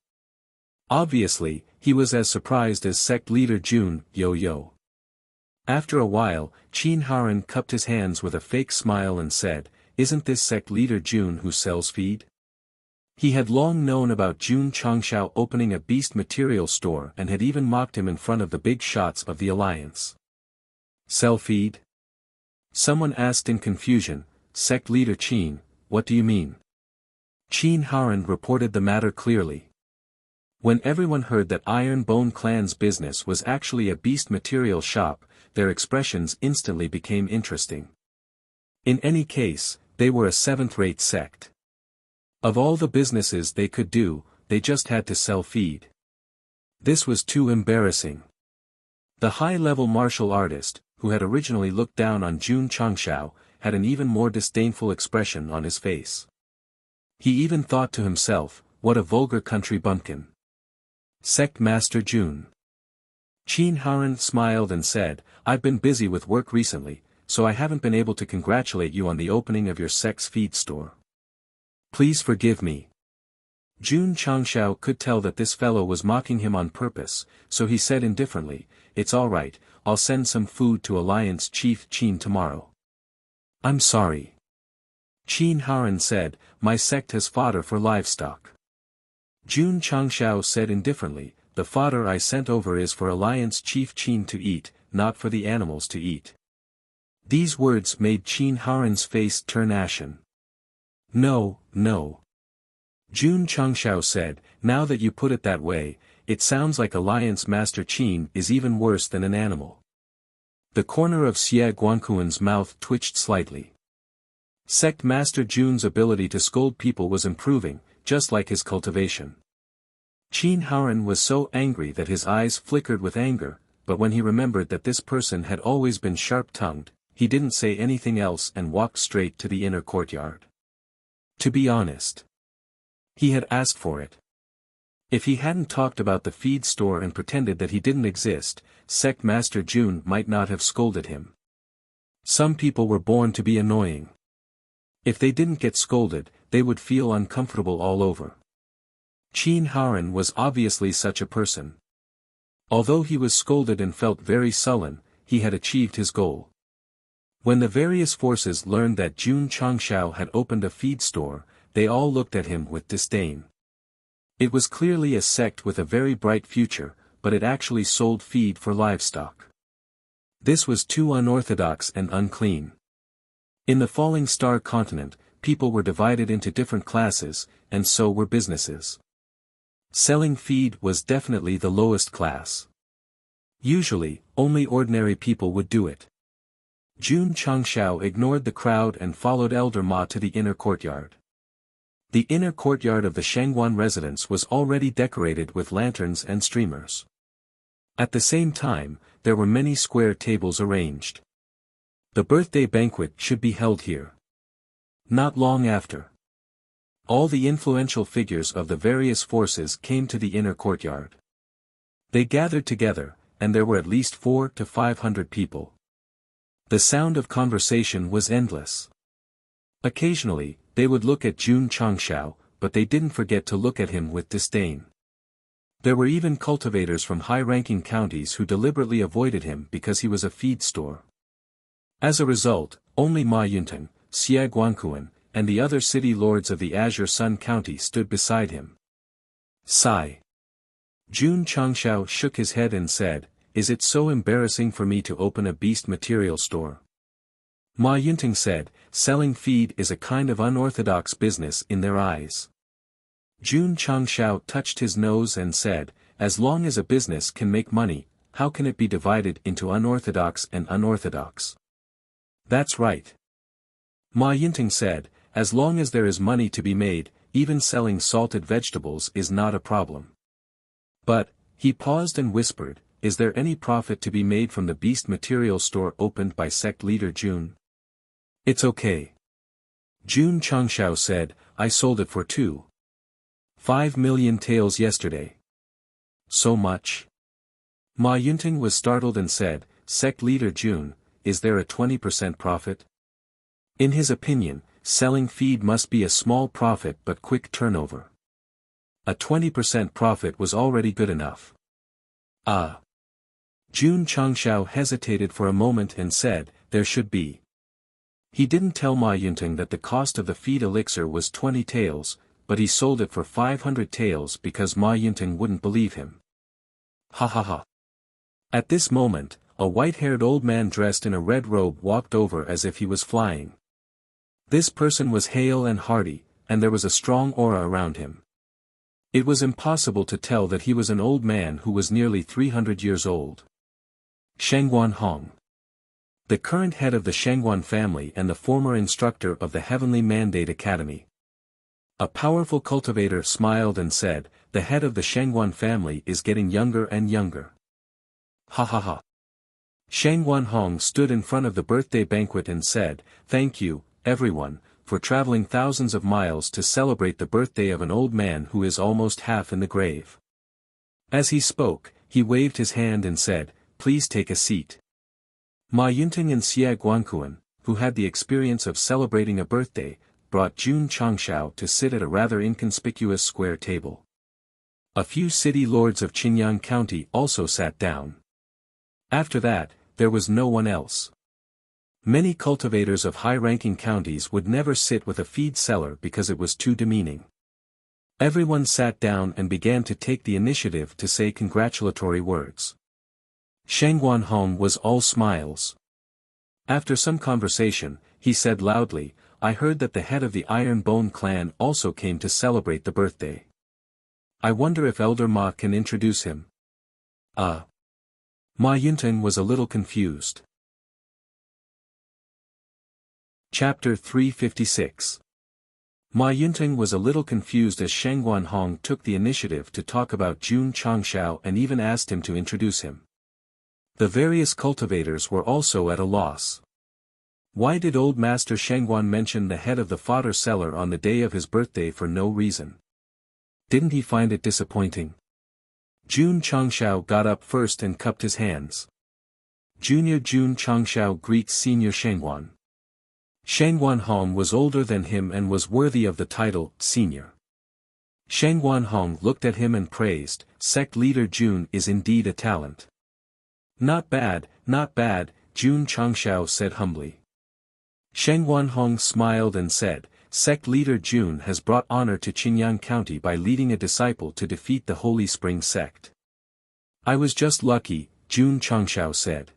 Obviously, he was as surprised as sect leader Jun Yo-Yo. After a while, Qin Haran cupped his hands with a fake smile and said, isn't this sect leader Jun who sells feed? He had long known about Jun Changshao opening a beast material store and had even mocked him in front of the big shots of the alliance. Sell feed? Someone asked in confusion, sect leader Qin, what do you mean? Qin Haran reported the matter clearly. When everyone heard that Iron Bone Clan's business was actually a beast material shop, their expressions instantly became interesting. In any case, they were a seventh-rate sect. Of all the businesses they could do, they just had to sell feed. This was too embarrassing. The high-level martial artist, who had originally looked down on Jun Changshao, had an even more disdainful expression on his face. He even thought to himself, what a vulgar country bumpkin. Sect Master Jun. Qin Haran smiled and said, I've been busy with work recently, so I haven't been able to congratulate you on the opening of your sect's feed store. Please forgive me. Jun Changshao could tell that this fellow was mocking him on purpose, so he said indifferently, it's all right, I'll send some food to Alliance Chief Qin tomorrow. I'm sorry. Qin Haran said, my sect has fodder for livestock. Jun Changshao said indifferently, the fodder I sent over is for Alliance Chief Qin to eat, not for the animals to eat. These words made Qin Haran's face turn ashen. No, no. Jun Changshao said, now that you put it that way, it sounds like Alliance Master Qin is even worse than an animal. The corner of Xie Guanquan's mouth twitched slightly. Sect Master Jun's ability to scold people was improving, just like his cultivation. Qin Haran was so angry that his eyes flickered with anger, but when he remembered that this person had always been sharp-tongued, he didn't say anything else and walked straight to the inner courtyard. To be honest, he had asked for it. If he hadn't talked about the feed store and pretended that he didn't exist, Sect Master Jun might not have scolded him. Some people were born to be annoying. If they didn't get scolded, they would feel uncomfortable all over. Qin Haran was obviously such a person. Although he was scolded and felt very sullen, he had achieved his goal. When the various forces learned that Jun Changshao had opened a feed store, they all looked at him with disdain. It was clearly a sect with a very bright future, but it actually sold feed for livestock. This was too unorthodox and unclean. In the Falling Star continent, people were divided into different classes, and so were businesses. Selling feed was definitely the lowest class. Usually, only ordinary people would do it. Jun Changshao ignored the crowd and followed Elder Ma to the inner courtyard. The inner courtyard of the Shangguan residence was already decorated with lanterns and streamers. At the same time, there were many square tables arranged. The birthday banquet should be held here. Not long after. All the influential figures of the various forces came to the inner courtyard. They gathered together, and there were at least 400 to 500 people. The sound of conversation was endless. Occasionally, they would look at Jun Changshao, but they didn't forget to look at him with disdain. There were even cultivators from high-ranking counties who deliberately avoided him because he was a feed store. As a result, only Ma Yunting, Xie Guanquan, and the other city lords of the Azure Sun County stood beside him. Sigh. Jun Changshao shook his head and said, is it so embarrassing for me to open a beast material store? Ma Yunting said, selling feed is a kind of unorthodox business in their eyes. Jun Changshao touched his nose and said, as long as a business can make money, how can it be divided into unorthodox and unorthodox? That's right. Ma Yinting said, as long as there is money to be made, even selling salted vegetables is not a problem. But, he paused and whispered, is there any profit to be made from the beast material store opened by sect leader Jun? It's okay. Jun Changshao said, I sold it for 2.5 million taels yesterday. So much? Ma Yunting was startled and said, sect leader Jun, is there a 20% profit? In his opinion, selling feed must be a small profit but quick turnover. A 20% profit was already good enough. Ah. Jun Changshao hesitated for a moment and said, there should be. He didn't tell Ma Yunting that the cost of the feed elixir was 20 taels, but he sold it for 500 taels because Ma Yunting wouldn't believe him. Ha ha ha. At this moment, a white-haired old man dressed in a red robe walked over as if he was flying. This person was hale and hearty, and there was a strong aura around him. It was impossible to tell that he was an old man who was nearly 300 years old. Shengguan Hong. The current head of the Shengguan family and the former instructor of the Heavenly Mandate Academy. A powerful cultivator smiled and said, the head of the Shengguan family is getting younger and younger. Ha ha ha. Shengguan Hong stood in front of the birthday banquet and said, thank you, everyone, for traveling thousands of miles to celebrate the birthday of an old man who is almost half in the grave. As he spoke, he waved his hand and said, please take a seat. Ma Yunting and Xie Guanquan, who had the experience of celebrating a birthday, brought Jun Changshao to sit at a rather inconspicuous square table. A few city lords of Qinyang County also sat down. After that, there was no one else. Many cultivators of high-ranking counties would never sit with a feed seller because it was too demeaning. Everyone sat down and began to take the initiative to say congratulatory words. Shengguan Hong was all smiles. After some conversation, he said loudly, I heard that the head of the Iron Bone clan also came to celebrate the birthday. I wonder if Elder Ma can introduce him. Ma Yunting was a little confused. Chapter 356. Ma Yunting was a little confused as Shengguan Hong took the initiative to talk about Jun Changshao and even asked him to introduce him. The various cultivators were also at a loss. Why did old Master Shengguan mention the head of the fodder seller on the day of his birthday for no reason? Didn't he find it disappointing? Jun Changshao got up first and cupped his hands. Junior Jun Changshao greets Senior Shengguan. Shengguan Hong was older than him and was worthy of the title, Senior. Shengguan Hong looked at him and praised, Sect leader Jun is indeed a talent. Not bad, Jun Changshao said humbly. Shengguan Hong smiled and said, Sect leader Jun has brought honor to Qinyang County by leading a disciple to defeat the Holy Spring sect. I was just lucky, Jun Changshao said.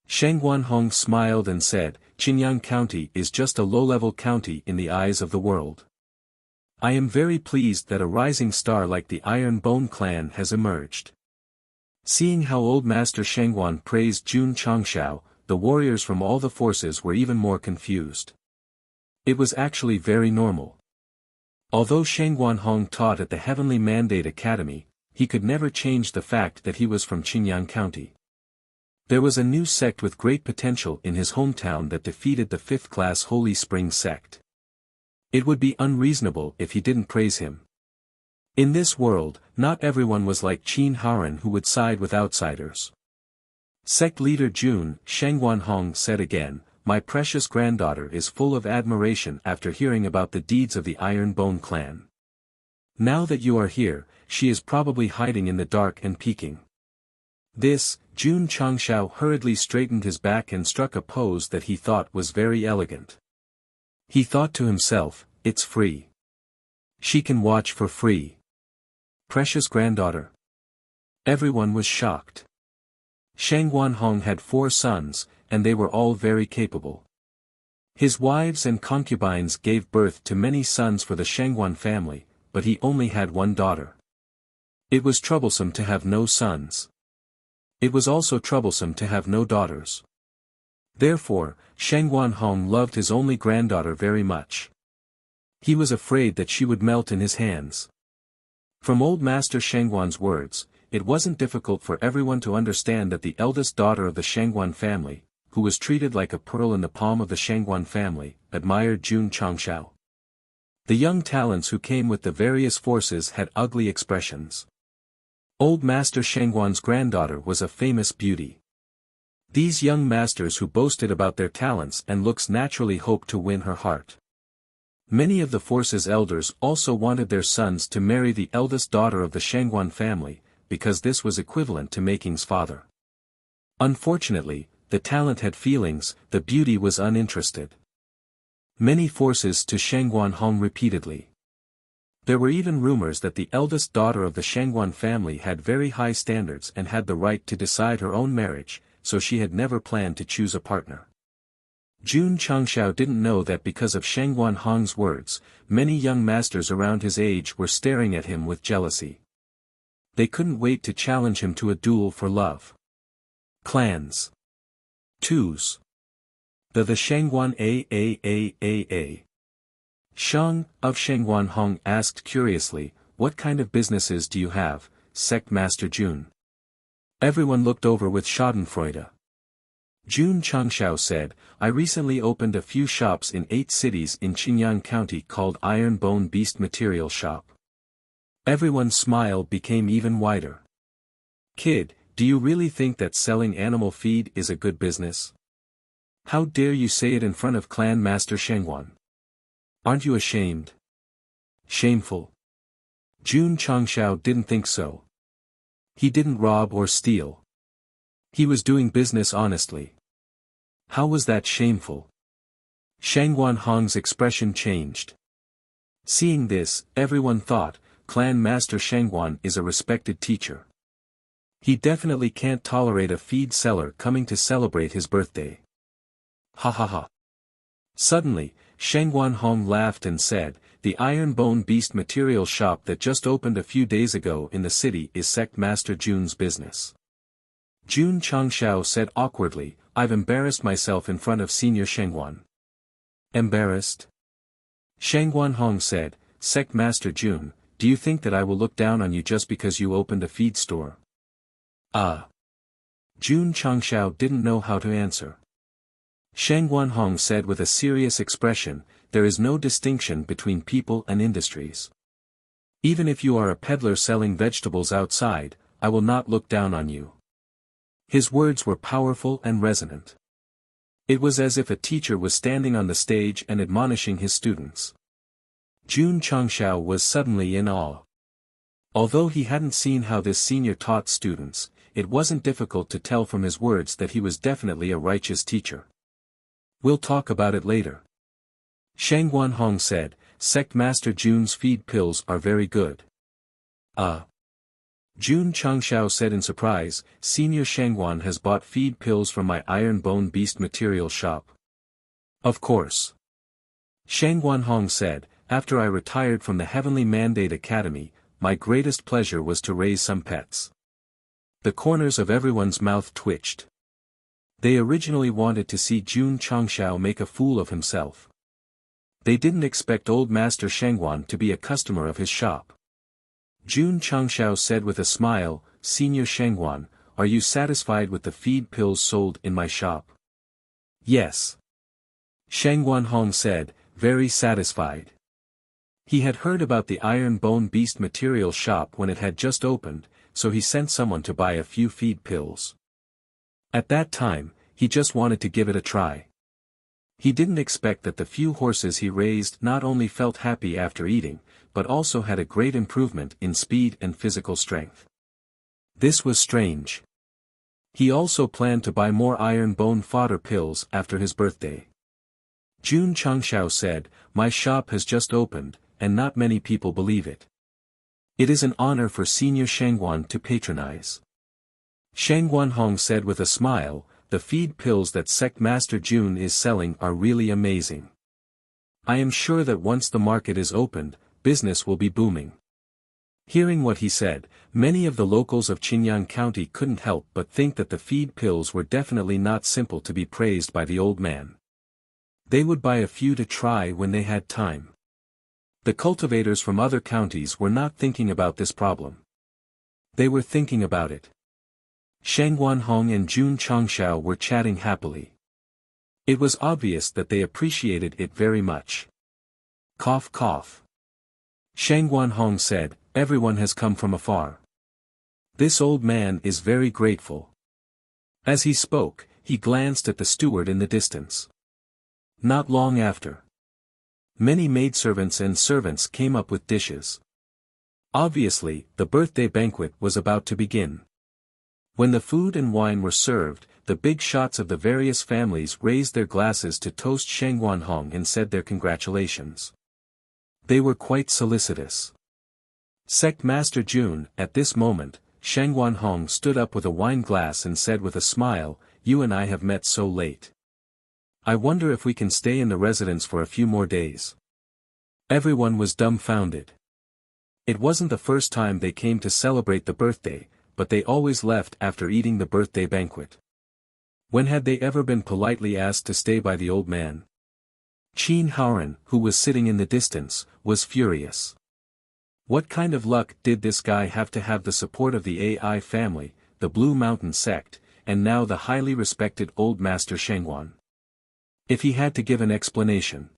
Shengguan Hong smiled and said, Qinyang County is just a low-level county in the eyes of the world. I am very pleased that a rising star like the Iron Bone clan has emerged. Seeing how old Master Shengguan praised Jun Changshao, the warriors from all the forces were even more confused. It was actually very normal. Although Shengguan Hong taught at the Heavenly Mandate Academy, he could never change the fact that he was from Qinyang County. There was a new sect with great potential in his hometown that defeated the 5th-class Holy Spring sect. It would be unreasonable if he didn't praise him. In this world, not everyone was like Qin Haran who would side with outsiders. Sect leader Jun, Shengguan Hong said again, my precious granddaughter is full of admiration after hearing about the deeds of the Iron Bone clan. Now that you are here, she is probably hiding in the dark and peeking. This, Jun Changshao hurriedly straightened his back and struck a pose that he thought was very elegant. He thought to himself, it's free. She can watch for free. Precious granddaughter. Everyone was shocked. Shengguan Hong had 4 sons, and they were all very capable. His wives and concubines gave birth to many sons for the Shengguan family, but he only had 1 daughter. It was troublesome to have no sons. It was also troublesome to have no daughters. Therefore, Sheng Guanhong loved his only granddaughter very much. He was afraid that she would melt in his hands. From old Master Shengguan's words, it wasn't difficult for everyone to understand that the eldest daughter of the Shengguan family, who was treated like a pearl in the palm of the Shengguan family, admired Jun Changshao. The young talents who came with the various forces had ugly expressions. Old Master Shengguan's granddaughter was a famous beauty. These young masters who boasted about their talents and looks naturally hoped to win her heart. Many of the force's elders also wanted their sons to marry the eldest daughter of the Shengguan family, because this was equivalent to making's father. Unfortunately, the talent had feelings, the beauty was uninterested. Many forces to Shengguan Hong repeatedly. There were even rumors that the eldest daughter of the Shengguan family had very high standards and had the right to decide her own marriage, so she had never planned to choose a partner. Jun Changshao didn't know that because of Shengguan Hong's words, many young masters around his age were staring at him with jealousy. They couldn't wait to challenge him to a duel for love. Clans. 2s. The Shengguan A. Sheng, of Shengguan Hong asked curiously, "What kind of businesses do you have, Sect Master Jun?" Everyone looked over with schadenfreude. Jun Changshao said, "I recently opened a few shops in 8 cities in Qingyang County called Iron Bone Beast Material Shop." Everyone's smile became even wider. "Kid, do you really think that selling animal feed is a good business? How dare you say it in front of Clan Master Shengguan? Aren't you ashamed?" Shameful. Jun Changshao didn't think so. He didn't rob or steal. He was doing business honestly. How was that shameful? Shengguan Hong's expression changed. Seeing this, everyone thought, Clan Master Shengguan is a respected teacher. He definitely can't tolerate a feed seller coming to celebrate his birthday. Ha ha ha. Suddenly, Shengguan Hong laughed and said, "The Iron Bone Beast Material Shop that just opened a few days ago in the city is Sect Master Jun's business." Jun Changshao said awkwardly, "I've embarrassed myself in front of Senior Shengguan." Embarrassed? Shengguan Hong said, "Sect Master Jun, do you think that I will look down on you just because you opened a feed store?" Jun Changshao didn't know how to answer. Shengguan Hong said with a serious expression, "There is no distinction between people and industries. Even if you are a peddler selling vegetables outside, I will not look down on you." His words were powerful and resonant. It was as if a teacher was standing on the stage and admonishing his students. Jun Changshao was suddenly in awe. Although he hadn't seen how this senior taught students, it wasn't difficult to tell from his words that he was definitely a righteous teacher. "We'll talk about it later." Shengguan Hong said, "Sect Master Jun's feed pills are very good." Jun Changshao said in surprise, "Senior Shengguan has bought feed pills from my Iron Bone Beast Material Shop." "Of course." Shengguan Hong said, "After I retired from the Heavenly Mandate Academy, my greatest pleasure was to raise some pets." The corners of everyone's mouth twitched. They originally wanted to see Jun Changshao make a fool of himself. They didn't expect old Master Shengguan to be a customer of his shop. Jun Changshao said with a smile, "Senior Shengguan, are you satisfied with the feed pills sold in my shop?" "Yes." Shengguan Hong said, "Very satisfied." He had heard about the Iron Bone Beast Material Shop when it had just opened, so he sent someone to buy a few feed pills. At that time, he just wanted to give it a try. He didn't expect that the few horses he raised not only felt happy after eating, but also had a great improvement in speed and physical strength. This was strange. He also planned to buy more iron bone fodder pills after his birthday. Jun Changshao said, "My shop has just opened, and not many people believe it. It is an honor for Senior Shengguan to patronize." Shengguan Hong said with a smile, "The feed pills that Sect Master Jun is selling are really amazing. I am sure that once the market is opened, business will be booming." Hearing what he said, many of the locals of Qinyang County couldn't help but think that the feed pills were definitely not simple to be praised by the old man. They would buy a few to try when they had time. The cultivators from other counties were not thinking about this problem. They were thinking about it. Shang Guanhong and Jun Changshao were chatting happily. It was obvious that they appreciated it very much. Cough cough. Shang Guanhong said, "Everyone has come from afar. This old man is very grateful." As he spoke, he glanced at the steward in the distance. Not long after, many maidservants and servants came up with dishes. Obviously, the birthday banquet was about to begin. When the food and wine were served, the big shots of the various families raised their glasses to toast Shang Guanhong and said their congratulations. They were quite solicitous. Sect Master Jun, at this moment, Shang Guanhong stood up with a wine glass and said with a smile, "You and I have met so late. I wonder if we can stay in the residence for a few more days." Everyone was dumbfounded. It wasn't the first time they came to celebrate the birthday, but they always left after eating the birthday banquet. When had they ever been politely asked to stay by the old man? Qin Haoran, who was sitting in the distance, was furious. What kind of luck did this guy have to have the support of the AI family, the Blue Mountain Sect, and now the highly respected old master Shangguan? If he had to give an explanation,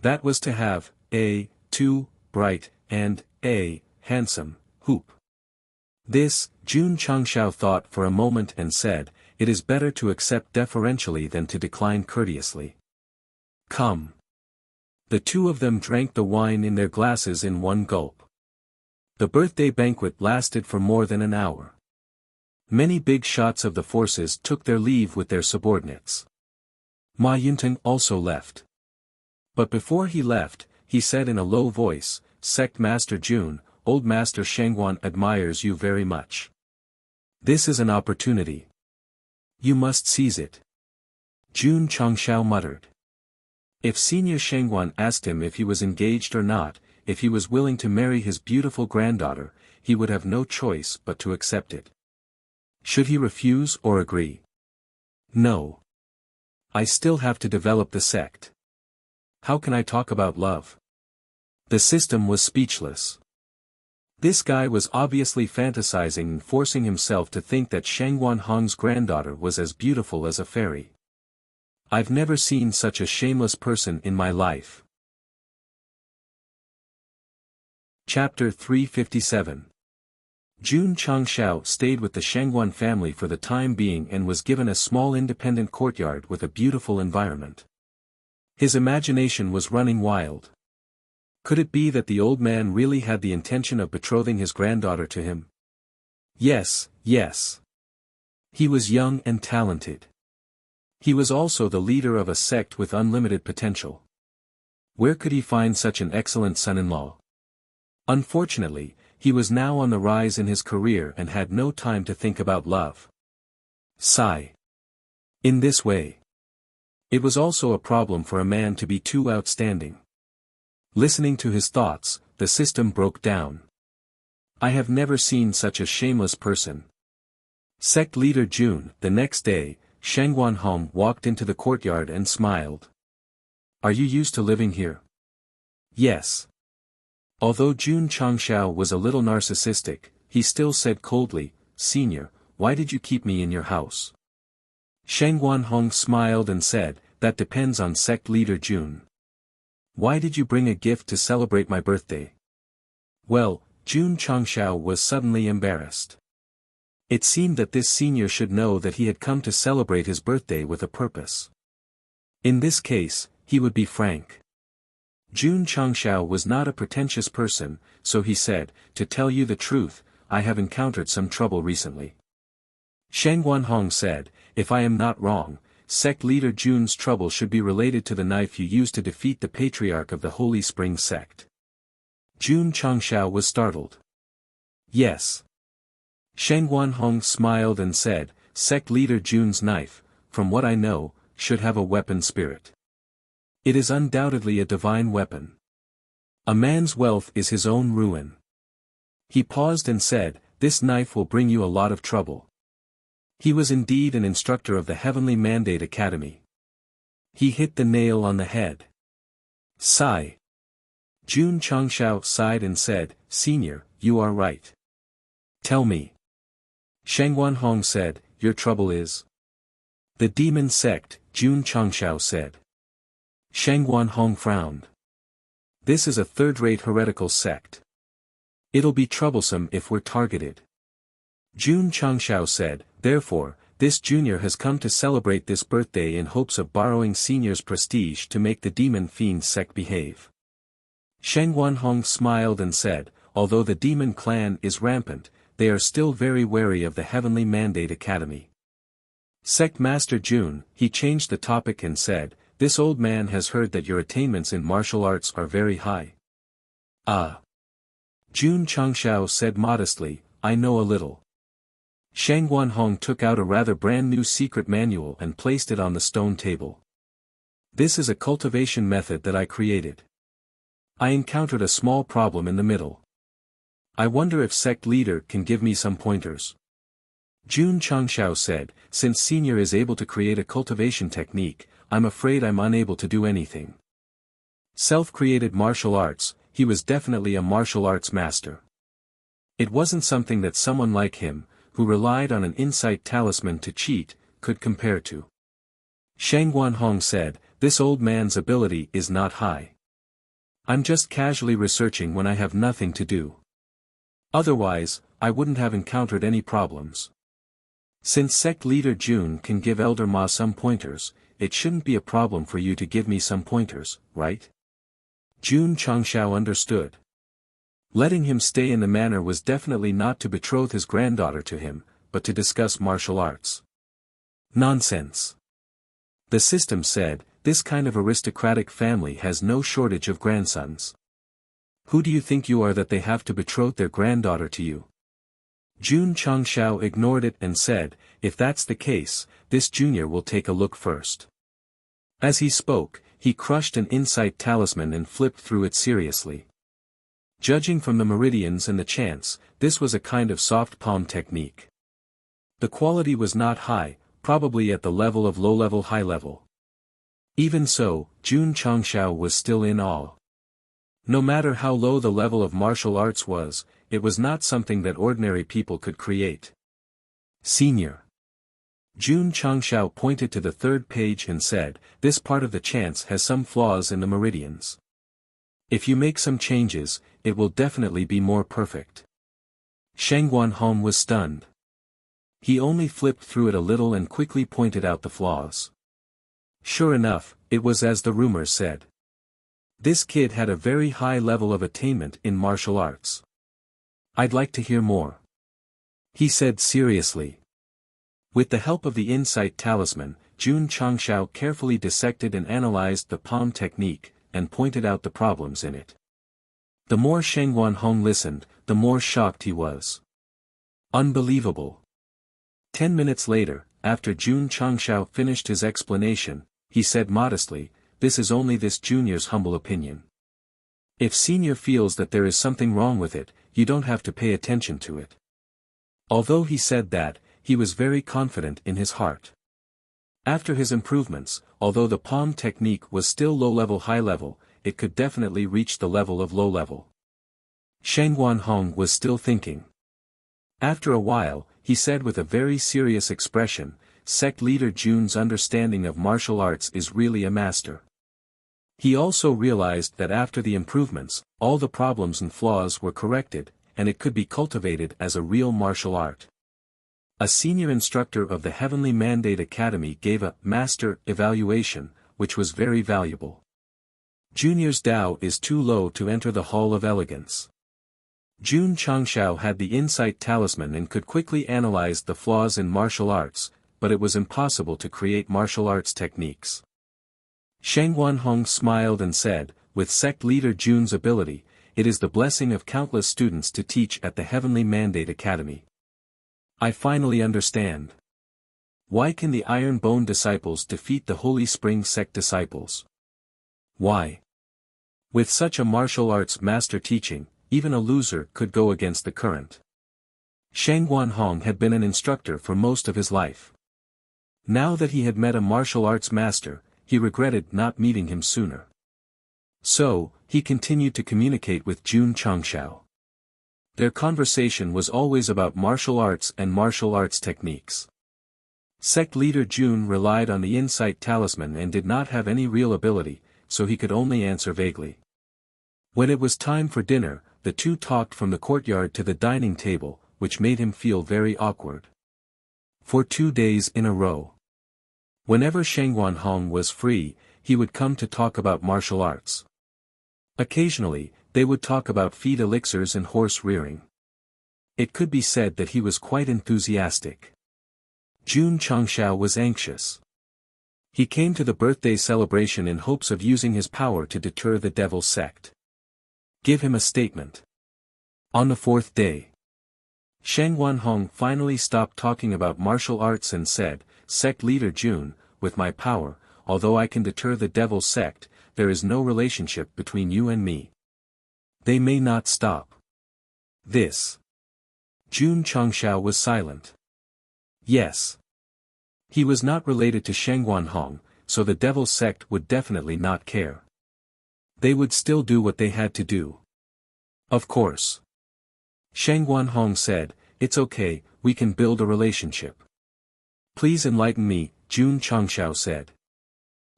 that was to have a too bright and a handsome hoop. This, Jun Changshao thought for a moment and said, "It is better to accept deferentially than to decline courteously. Come." The two of them drank the wine in their glasses in one gulp. The birthday banquet lasted for more than an hour. Many big shots of the forces took their leave with their subordinates. Ma Yunting also left. But before he left, he said in a low voice, "Sect Master Jun, old Master Shangguan admires you very much. This is an opportunity. You must seize it." Jun Changshao muttered. If Senior Shangguan asked him if he was engaged or not, if he was willing to marry his beautiful granddaughter, he would have no choice but to accept it. Should he refuse or agree? No. I still have to develop the sect. How can I talk about love? The system was speechless. This guy was obviously fantasizing and forcing himself to think that Shangguan Hong's granddaughter was as beautiful as a fairy. I've never seen such a shameless person in my life. Chapter 357. Jun Changshao stayed with the Shangguan family for the time being and was given a small independent courtyard with a beautiful environment. His imagination was running wild. Could it be that the old man really had the intention of betrothing his granddaughter to him? Yes, yes. He was young and talented. He was also the leader of a sect with unlimited potential. Where could he find such an excellent son-in-law? Unfortunately, he was now on the rise in his career and had no time to think about love. Sigh. In this way, it was also a problem for a man to be too outstanding. Listening to his thoughts, the system broke down. I have never seen such a shameless person. Sect leader Jun. The next day, Shangguan Hong walked into the courtyard and smiled. Are you used to living here? Yes. Although Jun Changshao was a little narcissistic, he still said coldly, Senior, why did you keep me in your house? Shangguan Hong smiled and said, That depends on sect leader Jun. Why did you bring a gift to celebrate my birthday? Well, Jun Changshao was suddenly embarrassed. It seemed that this senior should know that he had come to celebrate his birthday with a purpose. In this case, he would be frank. Jun Changshao was not a pretentious person, so he said, To tell you the truth, I have encountered some trouble recently. Shangguan Hong said, If I am not wrong, sect leader Jun's trouble should be related to the knife you used to defeat the patriarch of the Holy Spring sect. Jun Changshao was startled. Yes. Shangguan Hong smiled and said, Sect leader Jun's knife, from what I know, should have a weapon spirit. It is undoubtedly a divine weapon. A man's wealth is his own ruin. He paused and said, "This knife will bring you a lot of trouble." He was indeed an instructor of the Heavenly Mandate Academy. He hit the nail on the head. Sigh. Jun Changshao sighed and said, "Senior, you are right. Tell me." Shang Wanhong said, "Your trouble is?" "The demon sect," Jun Changshao said. Shang Wanhong frowned. "This is a third-rate heretical sect. It'll be troublesome if we're targeted." Jun Changshao said, "Therefore, this junior has come to celebrate this birthday in hopes of borrowing senior's prestige to make the demon fiend sect behave." Shang Wanhong smiled and said, "Although the demon clan is rampant, they are still very wary of the Heavenly Mandate Academy." Sect Master Jun, he changed the topic and said, "This old man has heard that your attainments in martial arts are very high." "Ah." Jun Changshao said modestly, "I know a little." Shang Wanhong took out a rather brand new secret manual and placed it on the stone table. "This is a cultivation method that I created. I encountered a small problem in the middle. I wonder if sect leader can give me some pointers." Jun Changshao said, "Since senior is able to create a cultivation technique, I'm afraid I'm unable to do anything." Self-created martial arts, he was definitely a martial arts master. It wasn't something that someone like him, who relied on an insight talisman to cheat, could compare to. Shang Wanhong said, "This old man's ability is not high. I'm just casually researching when I have nothing to do. Otherwise, I wouldn't have encountered any problems. Since sect leader Jun can give Elder Ma some pointers, it shouldn't be a problem for you to give me some pointers, right?" Jun Changshao understood. Letting him stay in the manor was definitely not to betroth his granddaughter to him, but to discuss martial arts. Nonsense. The system said, "This kind of aristocratic family has no shortage of grandsons. Who do you think you are that they have to betroth their granddaughter to you?" Jun Changshao ignored it and said, "If that's the case, this junior will take a look first." As he spoke, he crushed an insight talisman and flipped through it seriously. Judging from the meridians and the chants, this was a kind of soft palm technique. The quality was not high, probably at the level of low-level high-level. Even so, Jun Changshao was still in awe. No matter how low the level of martial arts was, it was not something that ordinary people could create. "Senior." Jun Changshao pointed to the third page and said, "This part of the chants has some flaws in the meridians. If you make some changes, it will definitely be more perfect." Shang Guanhong was stunned. He only flipped through it a little and quickly pointed out the flaws. Sure enough, it was as the rumors said. This kid had a very high level of attainment in martial arts. "I'd like to hear more," he said seriously. With the help of the insight talisman, Jun Changshao carefully dissected and analyzed the palm technique, and pointed out the problems in it. The more Sheng Wanhong listened, the more shocked he was. Unbelievable. 10 minutes later, after Jun Changshao finished his explanation, he said modestly, "This is only this junior's humble opinion. If senior feels that there is something wrong with it, you don't have to pay attention to it." Although he said that, he was very confident in his heart. After his improvements, although the palm technique was still low-level high-level, it could definitely reach the level of low-level. Sheng Wanhong was still thinking. After a while, he said with a very serious expression, "Sect leader Jun's understanding of martial arts is really a master." He also realized that after the improvements, all the problems and flaws were corrected, and it could be cultivated as a real martial art. A senior instructor of the Heavenly Mandate Academy gave a master evaluation, which was very valuable. Junior's Tao is too low to enter the Hall of Elegance. Jun Changshao had the insight talisman and could quickly analyze the flaws in martial arts, but it was impossible to create martial arts techniques. Sheng Wanhong smiled and said, "With sect leader Jun's ability, it is the blessing of countless students to teach at the Heavenly Mandate Academy. I finally understand. Why can the Iron Bone disciples defeat the Holy Spring Sect disciples? Why? With such a martial arts master teaching, even a loser could go against the current. Shang Guanhong had been an instructor for most of his life. Now that he had met a martial arts master, he regretted not meeting him sooner. So, he continued to communicate with Jun Changshao. Their conversation was always about martial arts and martial arts techniques. Sect leader Jun relied on the insight talisman and did not have any real ability, so he could only answer vaguely. When it was time for dinner, the two talked from the courtyard to the dining table, which made him feel very awkward. For 2 days in a row. Whenever Shang Guanhong was free, he would come to talk about martial arts. Occasionally, they would talk about feed elixirs and horse rearing. It could be said that he was quite enthusiastic. Jun Changshao was anxious. He came to the birthday celebration in hopes of using his power to deter the devil sect. Give him a statement. On the 4th day, Shang Guanhong finally stopped talking about martial arts and said, "Sect leader Jun, with my power, although I can deter the devil sect, there is no relationship between you and me. They may not stop this." Jun Changshao was silent. Yes. He was not related to Shang Guanhong, so the devil sect would definitely not care. They would still do what they had to do. Of course. Shang Guanhong said, "It's okay, we can build a relationship." "Please enlighten me," Jun Changshao said.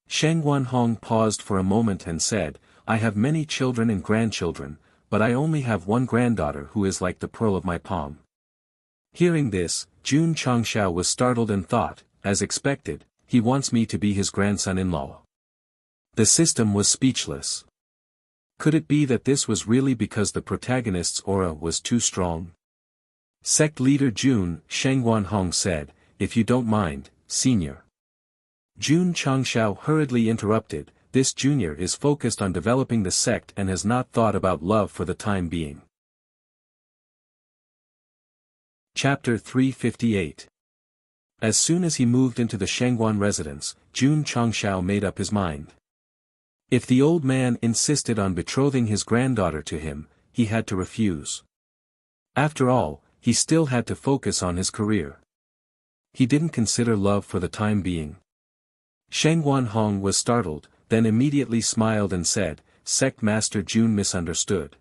Shang Guanhong paused for a moment and said, "I have many children and grandchildren, but I only have one granddaughter who is like the pearl of my palm." Hearing this, Jun Changshao was startled and thought, as expected, he wants me to be his grandson-in-law. The system was speechless. Could it be that this was really because the protagonist's aura was too strong? Sect leader Jun, Shang Guanhong said, "If you don't mind, senior." Jun Changshao hurriedly interrupted, "This junior is focused on developing the sect and has not thought about love for the time being." Chapter 358. As soon as he moved into the Shangguan residence, Jun Changshao made up his mind. If the old man insisted on betrothing his granddaughter to him, he had to refuse. After all, he still had to focus on his career. He didn't consider love for the time being. Shang Guanhong was startled, then immediately smiled and said, "Sect Master Jun misunderstood.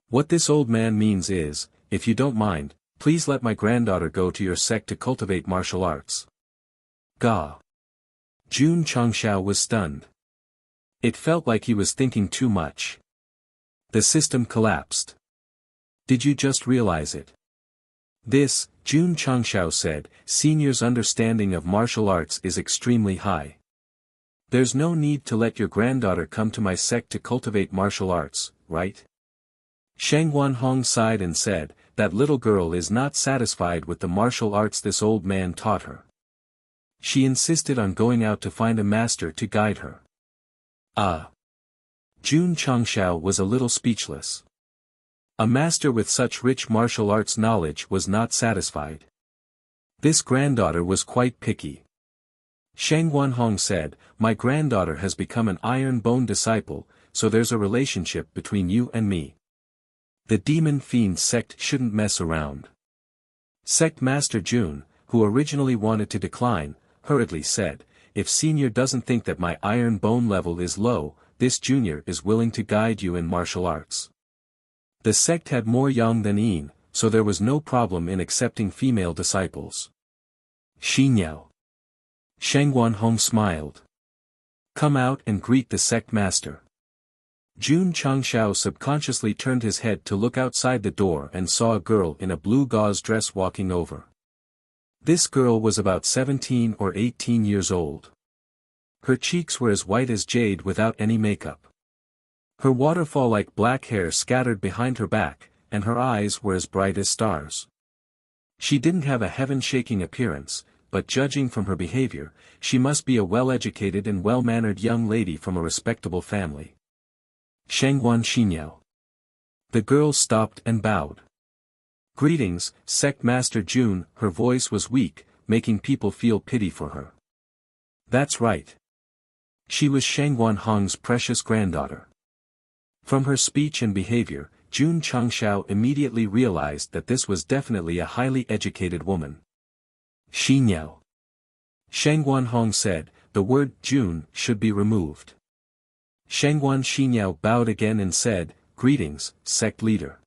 What this old man means is, if you don't mind, please let my granddaughter go to your sect to cultivate martial arts." Ga. Jun Changshao was stunned. It felt like he was thinking too much. The system collapsed. "Did you just realize it?" This, Jun Changshao said, "Senior's understanding of martial arts is extremely high. There's no need to let your granddaughter come to my sect to cultivate martial arts, right?" Shang Guanhong sighed and said, "That little girl is not satisfied with the martial arts this old man taught her. She insisted on going out to find a master to guide her." Jun Changshao was a little speechless. A master with such rich martial arts knowledge was not satisfied. This granddaughter was quite picky. Shang Guanhong said, "My granddaughter has become an iron bone disciple, so there's a relationship between you and me. The demon fiend sect shouldn't mess around." Sect Master Jun, who originally wanted to decline, hurriedly said, "If senior doesn't think that my iron bone level is low, this junior is willing to guide you in martial arts." The sect had more yang than yin, so there was no problem in accepting female disciples. Xinyao. Shang Guanhong smiled. "Come out and greet the sect master." Jun Changshao subconsciously turned his head to look outside the door and saw a girl in a blue gauze dress walking over. This girl was about 17 or 18 years old. Her cheeks were as white as jade without any makeup. Her waterfall-like black hair scattered behind her back, and her eyes were as bright as stars. She didn't have a heaven-shaking appearance, but judging from her behavior, she must be a well-educated and well-mannered young lady from a respectable family. Shangguan Xinyao. The girl stopped and bowed. "Greetings, Sect Master Jun." Her voice was weak, making people feel pity for her. That's right. She was Shang Guanhong's precious granddaughter. From her speech and behavior, Jun Changshao immediately realized that this was definitely a highly educated woman. Xinyao. Shangguan Hong said, the word Jun should be removed. Shangguan Xinyao bowed again and said, greetings, sect leader.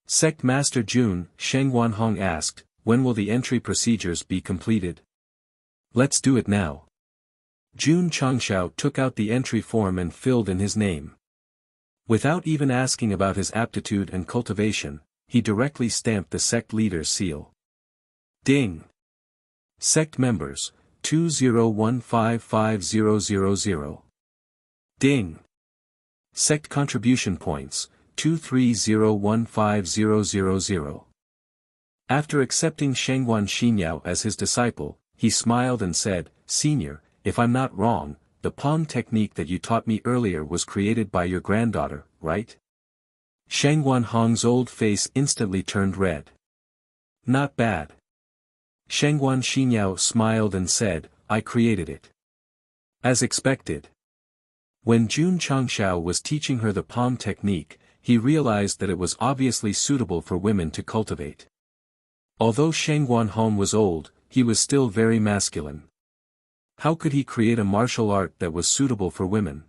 Sect Master Jun, Shangguan Hong asked, when will the entry procedures be completed? Let's do it now. Jun Changshao took out the entry form and filled in his name. Without even asking about his aptitude and cultivation, he directly stamped the sect leader's seal. Ding! Sect members, 2015500. Ding! Sect contribution points, 2301500. After accepting Shangguan Xinyao as his disciple, he smiled and said, Senior, if I'm not wrong, the palm technique that you taught me earlier was created by your granddaughter, right? Shangguan Hong's old face instantly turned red. Not bad. Shangguan Xinyao smiled and said, I created it. As expected. When Jun Changshao was teaching her the palm technique, he realized that it was obviously suitable for women to cultivate. Although Shangguan Hong was old, he was still very masculine. How could he create a martial art that was suitable for women?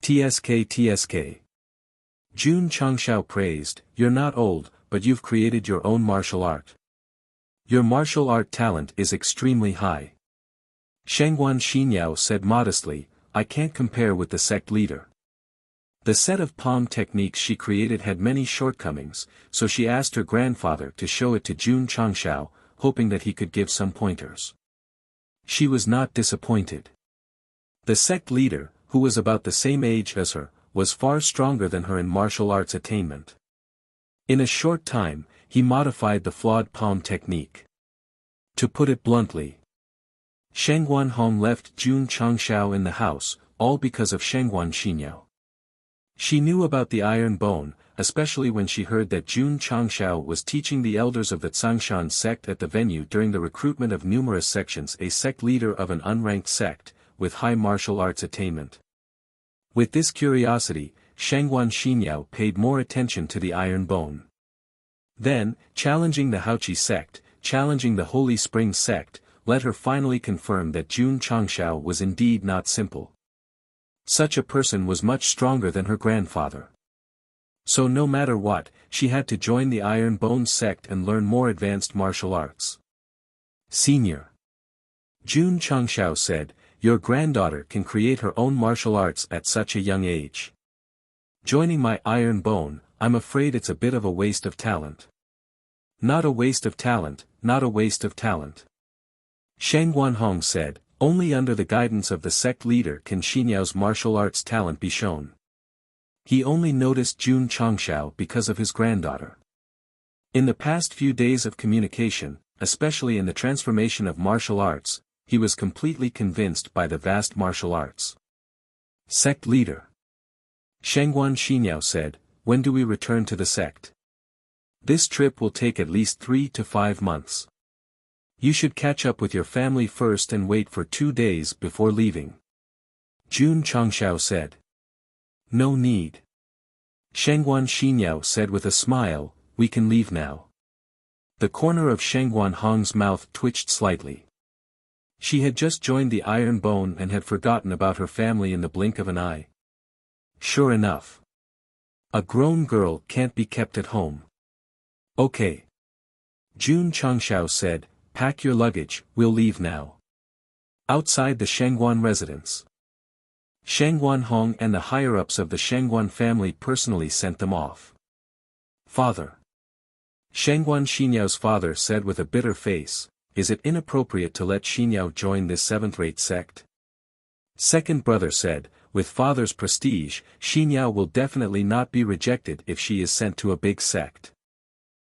TSK. Jun Changshao praised, you're not old, but you've created your own martial art. Your martial art talent is extremely high. Shangguan Xinyao said modestly, I can't compare with the sect leader. The set of palm techniques she created had many shortcomings, so she asked her grandfather to show it to Jun Changshao, hoping that he could give some pointers. She was not disappointed. The sect leader, who was about the same age as her, was far stronger than her in martial arts attainment. In a short time, he modified the flawed palm technique. To put it bluntly, Shangguan Hong left Jun Changshao in the house, all because of Shangguan Xinyao. She knew about the iron bone, especially when she heard that Jun Changshao was teaching the elders of the Tsangshan sect at the venue during the recruitment of numerous sections, a sect leader of an unranked sect, with high martial arts attainment. With this curiosity, Shangguan Xinyao paid more attention to the iron bone. Then, challenging the Haoqi sect, challenging the Holy Spring sect, let her finally confirm that Jun Changshao was indeed not simple. Such a person was much stronger than her grandfather. So no matter what, she had to join the Iron Bone sect and learn more advanced martial arts. Senior. Jun Changshao said, your granddaughter can create her own martial arts at such a young age. Joining my Iron Bone, I'm afraid it's a bit of a waste of talent. Not a waste of talent, not a waste of talent. Shangguan Hong said, only under the guidance of the sect leader can Xinyao's martial arts talent be shown. He only noticed Jun Changshao because of his granddaughter. In the past few days of communication, especially in the transformation of martial arts, he was completely convinced by the vast martial arts. Sect leader. Shangguan Xinyao said, when do we return to the sect? This trip will take at least 3 to 5 months. You should catch up with your family first and wait for 2 days before leaving. Jun Changshao said. No need. Shangguan Xinyao said with a smile, we can leave now. The corner of Shangguan Hong's mouth twitched slightly. She had just joined the Iron Bone and had forgotten about her family in the blink of an eye. Sure enough. A grown girl can't be kept at home. Okay. Jun Changshao said, pack your luggage, we'll leave now. Outside the Shangguan residence. Shangguan Hong and the higher-ups of the Shangguan family personally sent them off. Father. Shangguan Xinyao's father said with a bitter face, is it inappropriate to let Xinyao join this seventh-rate sect? Second brother said, with father's prestige, Xinyao will definitely not be rejected if she is sent to a big sect.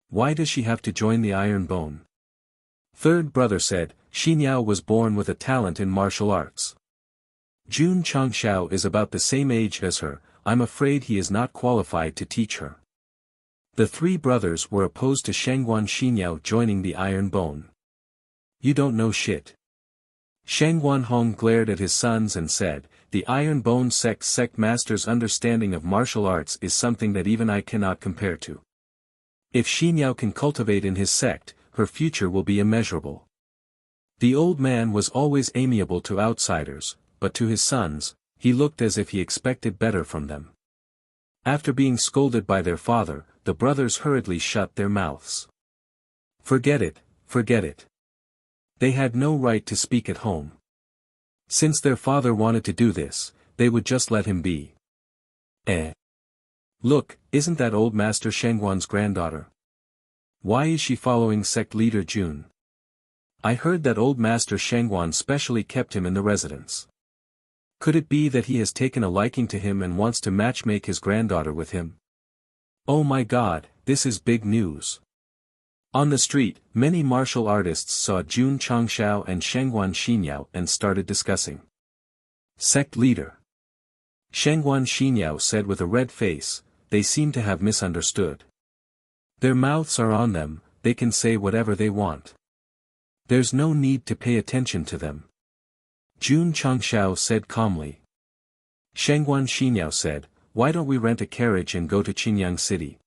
Why does she have to join the Iron Bone? Third brother said, Xinyao was born with a talent in martial arts. Jun Changshao is about the same age as her, I'm afraid he is not qualified to teach her. The three brothers were opposed to Shangguan Xinyao joining the Iron Bone. You don't know shit. Shangguan Hong glared at his sons and said, the Iron Bone Sect master's understanding of martial arts is something that even I cannot compare to. If Xinyao can cultivate in his sect, her future will be immeasurable. The old man was always amiable to outsiders, but to his sons, he looked as if he expected better from them. After being scolded by their father, the brothers hurriedly shut their mouths. Forget it, forget it. They had no right to speak at home. Since their father wanted to do this, they would just let him be. Look, isn't that old Master Shengguan's granddaughter? Why is she following sect leader Jun? I heard that old Master Shengguan specially kept him in the residence. Could it be that he has taken a liking to him and wants to matchmake his granddaughter with him? Oh my God, this is big news. On the street, many martial artists saw Jun Changshao and Shengguan Xinyao and started discussing. Sect leader. Shengguan Xinyao said with a red face, they seem to have misunderstood. Their mouths are on them, they can say whatever they want. There's no need to pay attention to them. Jun Changshao said calmly. Shengguan Xinyao said, why don't we rent a carriage and go to Qinyang City?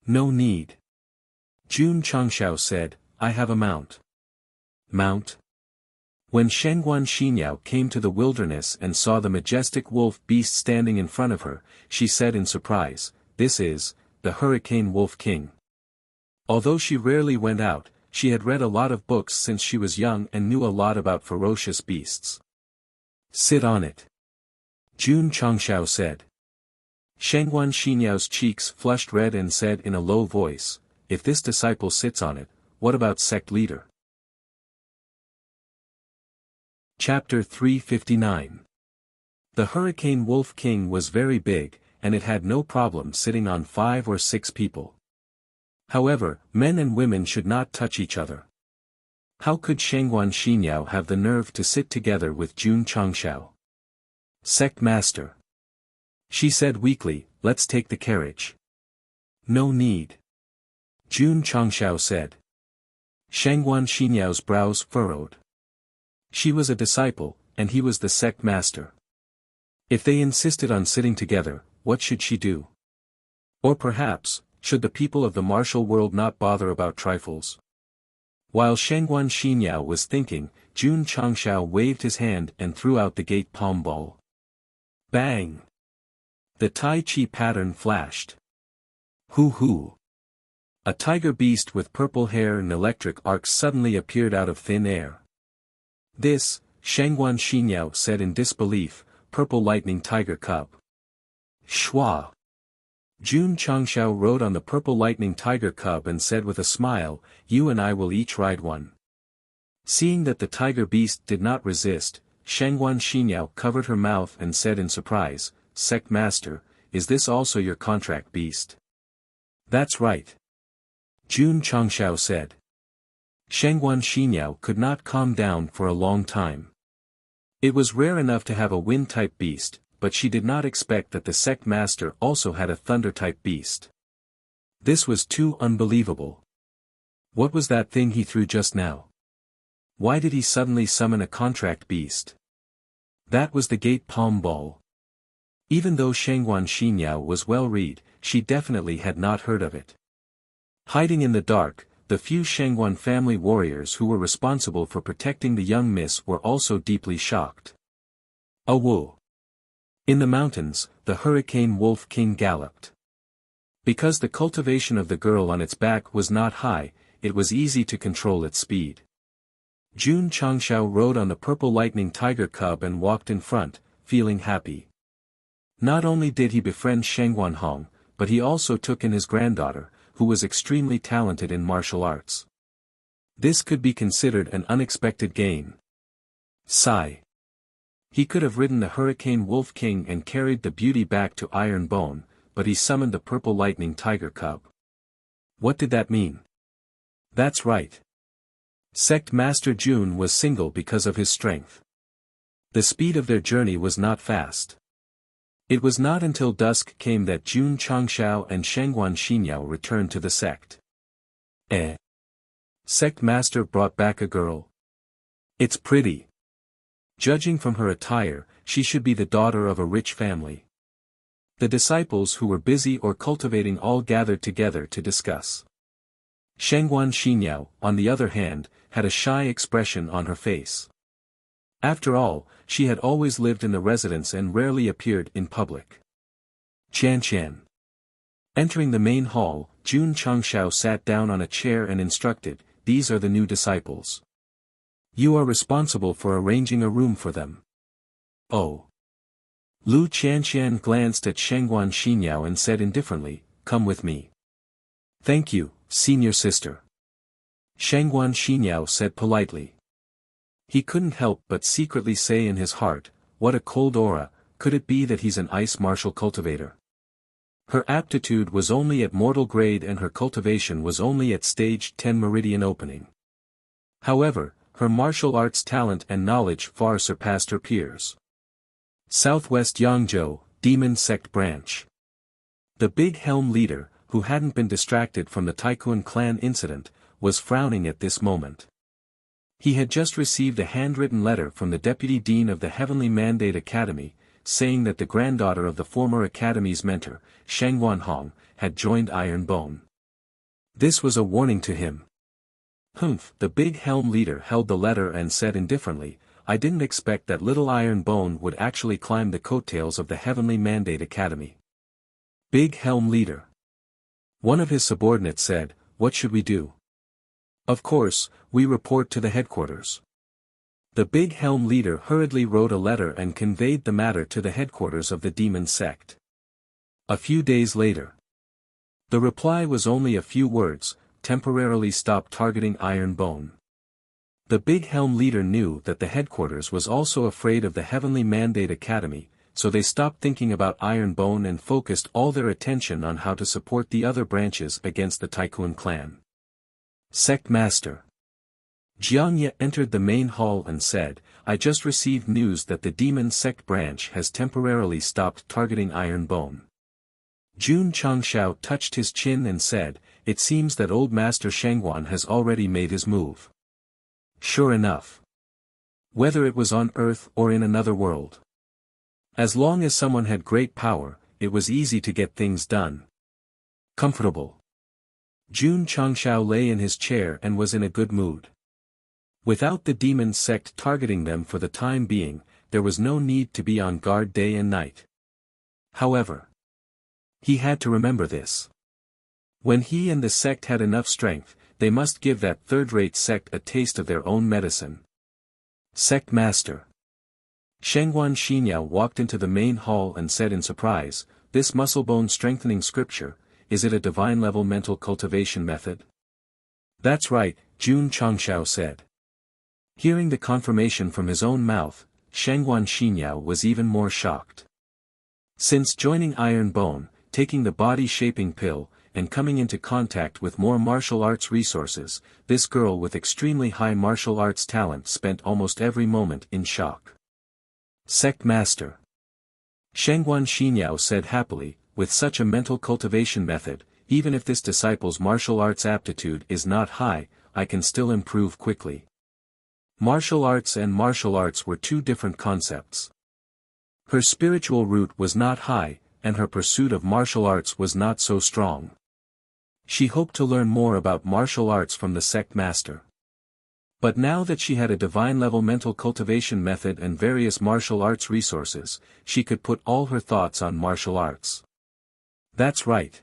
No need. Jun Changshao said, I have a mount. Mount? When Shengguan Xinyao came to the wilderness and saw the majestic wolf beast standing in front of her, she said in surprise, this is, the Hurricane Wolf King. Although she rarely went out, she had read a lot of books since she was young and knew a lot about ferocious beasts. Sit on it. Jun Changshao said. Shengguan Xinyao's cheeks flushed red and said in a low voice, if this disciple sits on it, what about sect leader? Chapter 359. The Hurricane Wolf King was very big, and it had no problem sitting on 5 or 6 people. However, men and women should not touch each other. How could Shengguan Xinyao have the nerve to sit together with Jun Changshao? Sect master. She said weakly, let's take the carriage. No need. Jun Changshao said. Shengguan Xinyao's brows furrowed. She was a disciple, and he was the sect master. If they insisted on sitting together, what should she do? Or perhaps, should the people of the martial world not bother about trifles? While Shengguan Xinyao was thinking, Jun Changshao waved his hand and threw out the gate palm ball. Bang! The Tai Chi pattern flashed. Hoo-hoo! A tiger beast with purple hair and electric arcs suddenly appeared out of thin air. This, Shengguan Xinyao said in disbelief, purple lightning tiger cub. Shwa! Jun Changshao rode on the purple lightning tiger cub and said with a smile, you and I will each ride one. Seeing that the tiger beast did not resist, Shengguan Xinyao covered her mouth and said in surprise, Sect master, is this also your contract beast? That's right. Jun Changshao said. Shengguan Xinyao could not calm down for a long time. It was rare enough to have a wind-type beast, but she did not expect that the sect master also had a thunder-type beast. This was too unbelievable. What was that thing he threw just now? Why did he suddenly summon a contract beast? That was the gate palm ball. Even though Shengguan Xinyao was well-read, she definitely had not heard of it. Hiding in the dark, the few Shengguan family warriors who were responsible for protecting the young miss were also deeply shocked. Whoa! In the mountains, the Hurricane Wolf King galloped. Because the cultivation of the girl on its back was not high, it was easy to control its speed. Jun Changshao rode on the purple lightning tiger cub and walked in front, feeling happy. Not only did he befriend Shengguan Hong, but he also took in his granddaughter, who was extremely talented in martial arts. This could be considered an unexpected gain. Sigh. He could have ridden the Hurricane Wolf King and carried the beauty back to Iron Bone, but he summoned the purple lightning tiger cub. What did that mean? That's right. Sect Master Jun was single because of his strength. The speed of their journey was not fast. It was not until dusk came that Jun Changshao and Shengguan Xinyao returned to the sect. Sect Master brought back a girl. It's pretty. Judging from her attire, she should be the daughter of a rich family. The disciples who were busy or cultivating all gathered together to discuss. Shengguan Xinyao, on the other hand, had a shy expression on her face. After all, she had always lived in the residence and rarely appeared in public. Qian. Entering the main hall, Jun Changshao sat down on a chair and instructed, "These are the new disciples. You are responsible for arranging a room for them." "Oh." Lu Qianqian glanced at Shengguan Xinyao and said indifferently, "Come with me." "Thank you, senior sister." Shengguan Xinyao said politely. He couldn't help but secretly say in his heart, "What a cold aura, could it be that he's an ice martial cultivator?" Her aptitude was only at mortal grade and her cultivation was only at stage 10 meridian opening. However, her martial arts talent and knowledge far surpassed her peers. Southwest Yangzhou, Demon Sect Branch. The big helm leader, who hadn't been distracted from the Tycoon clan incident, was frowning at this moment. He had just received a handwritten letter from the Deputy Dean of the Heavenly Mandate Academy, saying that the granddaughter of the former Academy's mentor, Shangguan Hong, had joined Iron Bone. This was a warning to him. "Humph," the big helm leader held the letter and said indifferently, "I didn't expect that little Iron Bone would actually climb the coattails of the Heavenly Mandate Academy." Big helm leader. One of his subordinates said, "What should we do?" "Of course, we report to the headquarters." The big helm leader hurriedly wrote a letter and conveyed the matter to the headquarters of the demon sect. A few days later. The reply was only a few words: "Temporarily stop targeting Iron Bone." The big helm leader knew that the headquarters was also afraid of the Heavenly Mandate Academy, so they stopped thinking about Iron Bone and focused all their attention on how to support the other branches against the Tycoon clan. Sect Master Jiang Ye entered the main hall and said, "I just received news that the Demon Sect branch has temporarily stopped targeting Iron Bone." Jun Changshao touched his chin and said, "It seems that old Master Shengguan has already made his move." Sure enough. Whether it was on Earth or in another world. As long as someone had great power, it was easy to get things done. Comfortable. Jun Changshao lay in his chair and was in a good mood. Without the demon sect targeting them for the time being, there was no need to be on guard day and night. However, he had to remember this. When he and the sect had enough strength, they must give that third-rate sect a taste of their own medicine. Sect Master Shengguan Xinyao walked into the main hall and said in surprise, "This muscle-bone strengthening scripture, is it a divine-level mental cultivation method?" "That's right," Jun Changshao said. Hearing the confirmation from his own mouth, Shengguan Xinyao was even more shocked. Since joining Iron Bone, taking the body-shaping pill, and coming into contact with more martial arts resources, this girl with extremely high martial arts talent spent almost every moment in shock. Sect Master Shengguan Xinyao said happily, "With such a mental cultivation method, even if this disciple's martial arts aptitude is not high, I can still improve quickly." Martial arts and martial arts were two different concepts. Her spiritual root was not high, and her pursuit of martial arts was not so strong. She hoped to learn more about martial arts from the sect master. But now that she had a divine-level mental cultivation method and various martial arts resources, she could put all her thoughts on martial arts. That's right.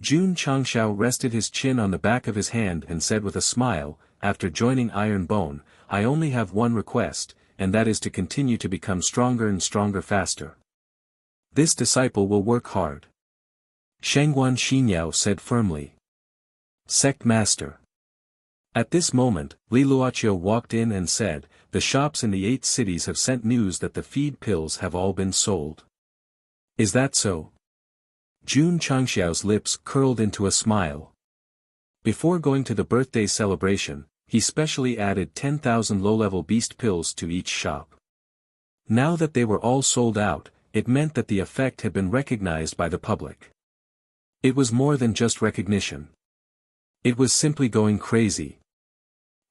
Jun Changshao rested his chin on the back of his hand and said with a smile, "After joining Iron Bone, I only have one request, and that is to continue to become stronger and stronger faster. This disciple will work hard." Shengguan Xinyao said firmly. Sect Master. At this moment, Li Luoqiu walked in and said, "The shops in the 8 cities have sent news that the feed pills have all been sold." "Is that so?" Jun Changxiao's lips curled into a smile. Before going to the birthday celebration, he specially added 10,000 low-level beast pills to each shop. Now that they were all sold out, it meant that the effect had been recognized by the public. It was more than just recognition. It was simply going crazy.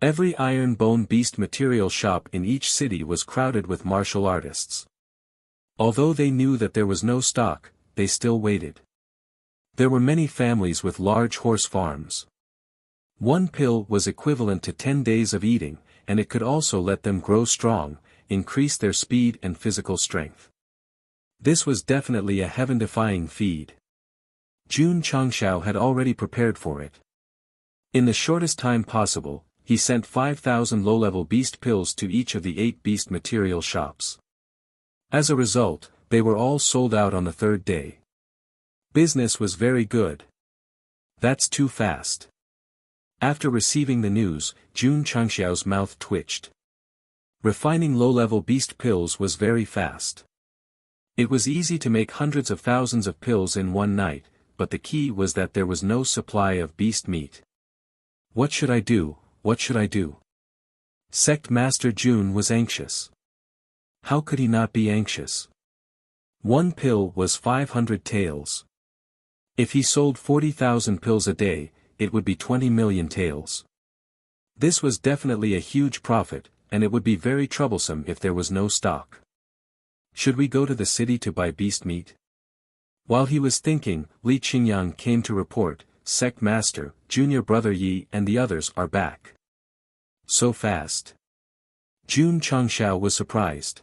Every Iron Bone beast material shop in each city was crowded with martial artists. Although they knew that there was no stock, they still waited. There were many families with large horse farms. One pill was equivalent to 10 days of eating, and it could also let them grow strong, increase their speed and physical strength. This was definitely a heaven-defying feed. Jun Changshao had already prepared for it. In the shortest time possible, he sent 5,000 low-level beast pills to each of the 8 beast material shops. As a result, they were all sold out on the 3rd day. Business was very good. That's too fast. After receiving the news, Jun Changxiao's mouth twitched. Refining low-level beast pills was very fast. It was easy to make hundreds of thousands of pills in one night, but the key was that there was no supply of beast meat. What should I do? What should I do? Sect Master Jun was anxious. How could he not be anxious? One pill was 500 taels. If he sold 40,000 pills a day, it would be 20 million taels. This was definitely a huge profit, and it would be very troublesome if there was no stock. Should we go to the city to buy beast meat? While he was thinking, Li Qingyang came to report, Sect Master, Junior Brother Yi and the others are back. So fast. Jun Changshao was surprised.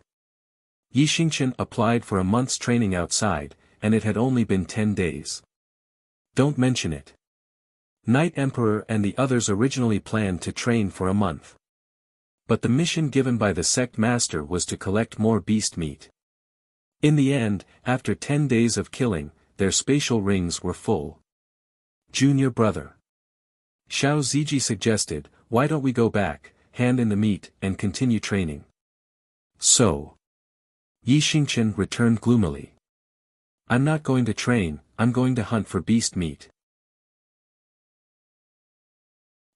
Yi Xingchen applied for a month's training outside, and it had only been 10 days. Don't mention it. Night Emperor and the others originally planned to train for a month. But the mission given by the Sect Master was to collect more beast meat. In the end, after 10 days of killing, their spatial rings were full. Junior Brother Xiao Ziji suggested, why don't we go back, hand in the meat, and continue training? So. Yi Xingchen returned gloomily. I'm not going to train, I'm going to hunt for beast meat.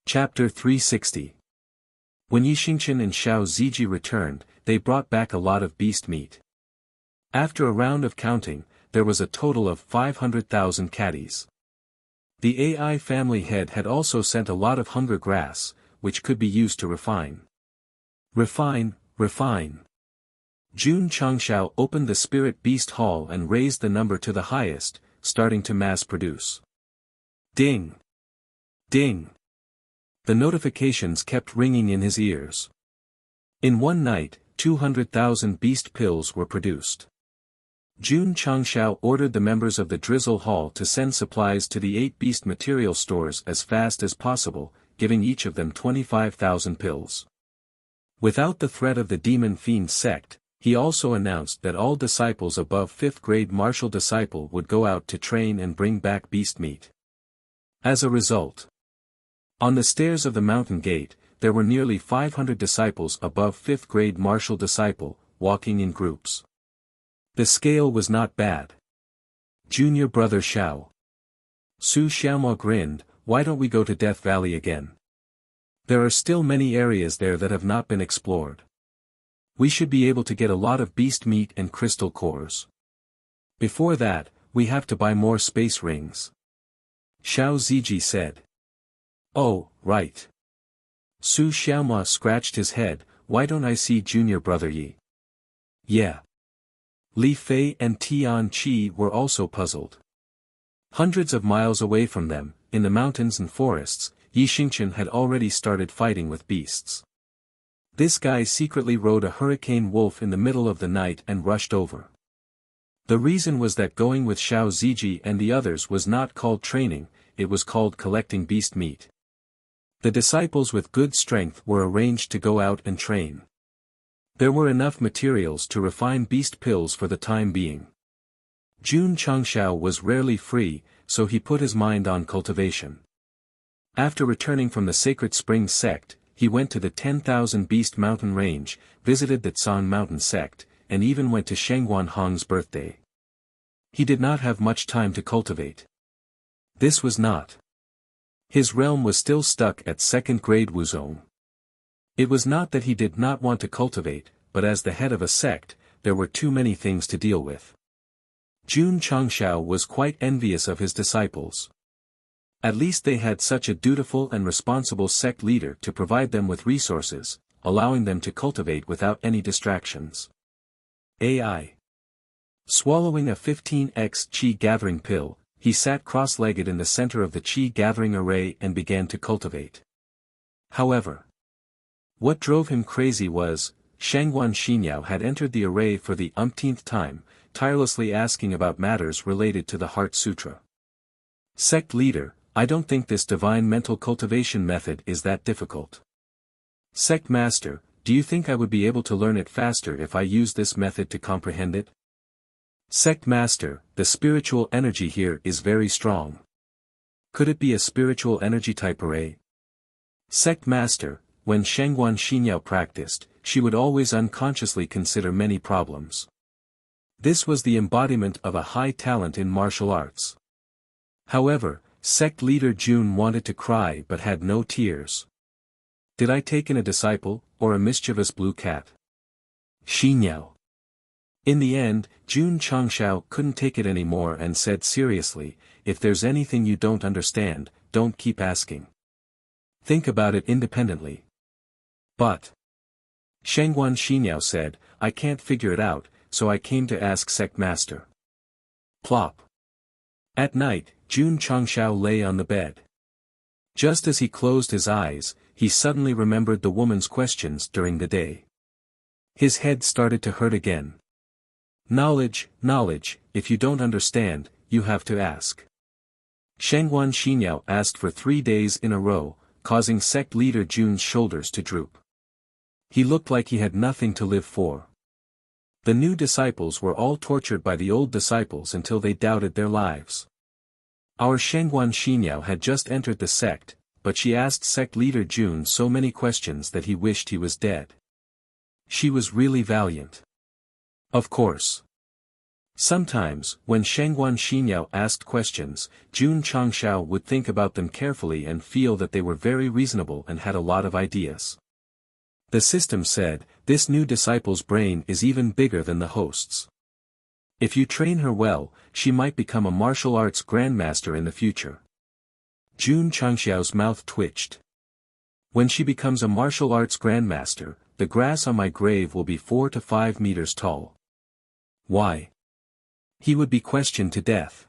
Chapter 360. When Yi Xingchen and Xiao Ziji returned, they brought back a lot of beast meat. After a round of counting, there was a total of 500,000 caddies. The AI family head had also sent a lot of hunger grass, which could be used to refine. Refine. Jun Changshao opened the Spirit Beast Hall and raised the number to the highest, starting to mass produce. Ding! Ding! The notifications kept ringing in his ears. In one night, 200,000 beast pills were produced. Jun Changshao ordered the members of the Drizzle Hall to send supplies to the 8 beast material stores as fast as possible, giving each of them 25,000 pills. Without the threat of the Demon Fiend sect, he also announced that all disciples above 5th grade martial disciple would go out to train and bring back beast meat. As a result, on the stairs of the mountain gate, there were nearly 500 disciples above 5th grade martial disciple, walking in groups. The scale was not bad. Junior Brother Xiao. Su Xiaomao grinned, why don't we go to Death Valley again? There are still many areas there that have not been explored. We should be able to get a lot of beast meat and crystal cores. Before that, we have to buy more space rings. Xiao Ziji said. Oh, right. Su Xiaomao scratched his head, why don't I see Junior Brother Yi? Yeah. Li Fei and Tian Qi were also puzzled. Hundreds of miles away from them, in the mountains and forests, Yi Xingchen had already started fighting with beasts. This guy secretly rode a hurricane wolf in the middle of the night and rushed over. The reason was that going with Xiao Ziji and the others was not called training, it was called collecting beast meat. The disciples with good strength were arranged to go out and train. There were enough materials to refine beast pills for the time being. Jun Changshao was rarely free, so he put his mind on cultivation. After returning from the Sacred Springs sect, he went to the 10,000 Beast Mountain Range, visited the Tsang Mountain sect, and even went to Shengguan Hong's birthday. He did not have much time to cultivate. This was not. His realm was still stuck at 2nd grade Wuzong. It was not that he did not want to cultivate, but as the head of a sect, there were too many things to deal with. Jun Changshao was quite envious of his disciples. At least they had such a dutiful and responsible sect leader to provide them with resources, allowing them to cultivate without any distractions. AI. Swallowing a 15x qi gathering pill, he sat cross-legged in the center of the qi gathering array and began to cultivate. However, what drove him crazy was, Shangguan Xinyao had entered the array for the umpteenth time, tirelessly asking about matters related to the Heart Sutra. Sect leader, I don't think this divine mental cultivation method is that difficult. Sect master, do you think I would be able to learn it faster if I use this method to comprehend it? Sect master, the spiritual energy here is very strong. Could it be a spiritual energy type array? Sect master, when Shangguan Xinyao practiced, she would always unconsciously consider many problems. This was the embodiment of a high talent in martial arts. However, sect leader Jun wanted to cry but had no tears. Did I take in a disciple, or a mischievous blue cat? Xinyao. In the end, Jun Changshao couldn't take it anymore and said seriously, if there's anything you don't understand, don't keep asking. Think about it independently. But Shangguan Xinyao said, I can't figure it out, so I came to ask sect master. Plop. At night, Jun Changshao lay on the bed. Just as he closed his eyes, he suddenly remembered the woman's questions during the day. His head started to hurt again. Knowledge, if you don't understand, you have to ask. Shangguan Xinyao asked for 3 days in a row, causing sect leader Jun's shoulders to droop. He looked like he had nothing to live for. The new disciples were all tortured by the old disciples until they doubted their lives. Our Shangguan Xinyao had just entered the sect, but she asked sect leader Jun so many questions that he wished he was dead. She was really valiant. Of course. Sometimes, when Shangguan Xinyao asked questions, Jun Changshao would think about them carefully and feel that they were very reasonable and had a lot of ideas. The system said, this new disciple's brain is even bigger than the host's. If you train her well, she might become a martial arts grandmaster in the future. Jun Changshao's mouth twitched. When she becomes a martial arts grandmaster, the grass on my grave will be 4 to 5 meters tall. Why? He would be questioned to death.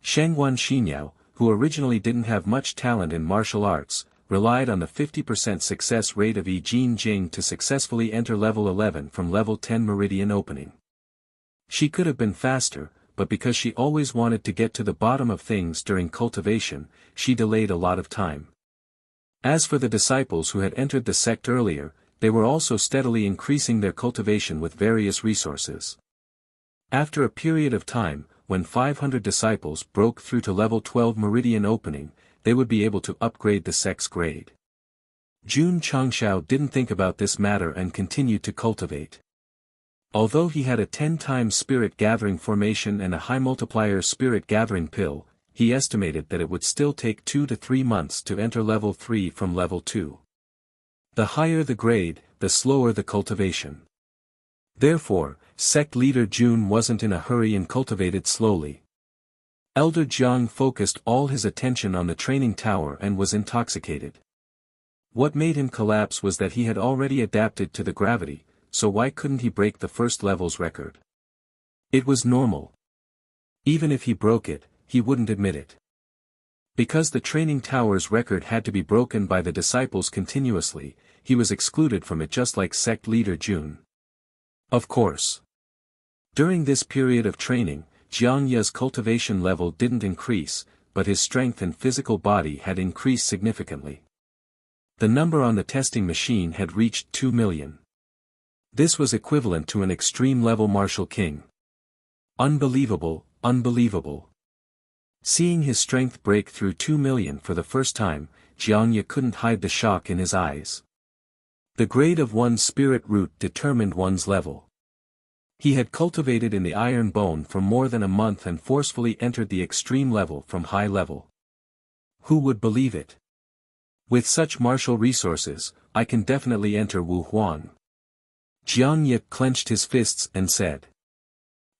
Shangguan Xinyao, who originally didn't have much talent in martial arts, relied on the 50% success rate of Yi Jin Jing to successfully enter level 11 from level 10 meridian opening. She could have been faster, but because she always wanted to get to the bottom of things during cultivation, she delayed a lot of time. As for the disciples who had entered the sect earlier, they were also steadily increasing their cultivation with various resources. After a period of time, when 500 disciples broke through to level 12 meridian opening, they would be able to upgrade the sect's grade. Jun Changshao didn't think about this matter and continued to cultivate. Although he had a 10-time spirit gathering formation and a high multiplier spirit gathering pill, he estimated that it would still take 2 to 3 months to enter level 3 from level 2. The higher the grade, the slower the cultivation. Therefore, sect leader Jun wasn't in a hurry and cultivated slowly. Elder Jiang focused all his attention on the training tower and was intoxicated. What made him collapse was that he had already adapted to the gravity, so why couldn't he break the first level's record? It was normal. Even if he broke it, he wouldn't admit it. Because the training tower's record had to be broken by the disciples continuously, he was excluded from it just like sect leader Jun. Of course. During this period of training, Jiang Ye's cultivation level didn't increase, but his strength and physical body had increased significantly. The number on the testing machine had reached 2 million. This was equivalent to an extreme-level martial king. Unbelievable, unbelievable. Seeing his strength break through 2 million for the first time, Jiang Ye couldn't hide the shock in his eyes. The grade of one's spirit root determined one's level. He had cultivated in the iron bone for more than a month and forcefully entered the extreme level from high level. Who would believe it? With such martial resources, I can definitely enter Wu Huang. Jiang Ye clenched his fists and said.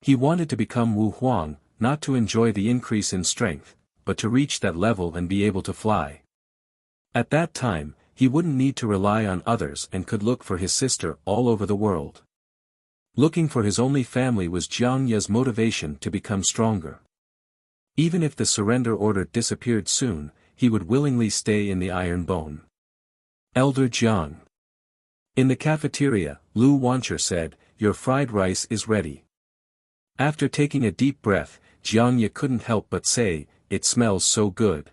He wanted to become Wu Huang, not to enjoy the increase in strength, but to reach that level and be able to fly. At that time, he wouldn't need to rely on others and could look for his sister all over the world. Looking for his only family was Jiang Ye's motivation to become stronger. Even if the surrender order disappeared soon, he would willingly stay in the Iron Bone. Elder Jiang. In the cafeteria, Lu Wancher said, "Your fried rice is ready." After taking a deep breath, Jiang Ye couldn't help but say, "It smells so good."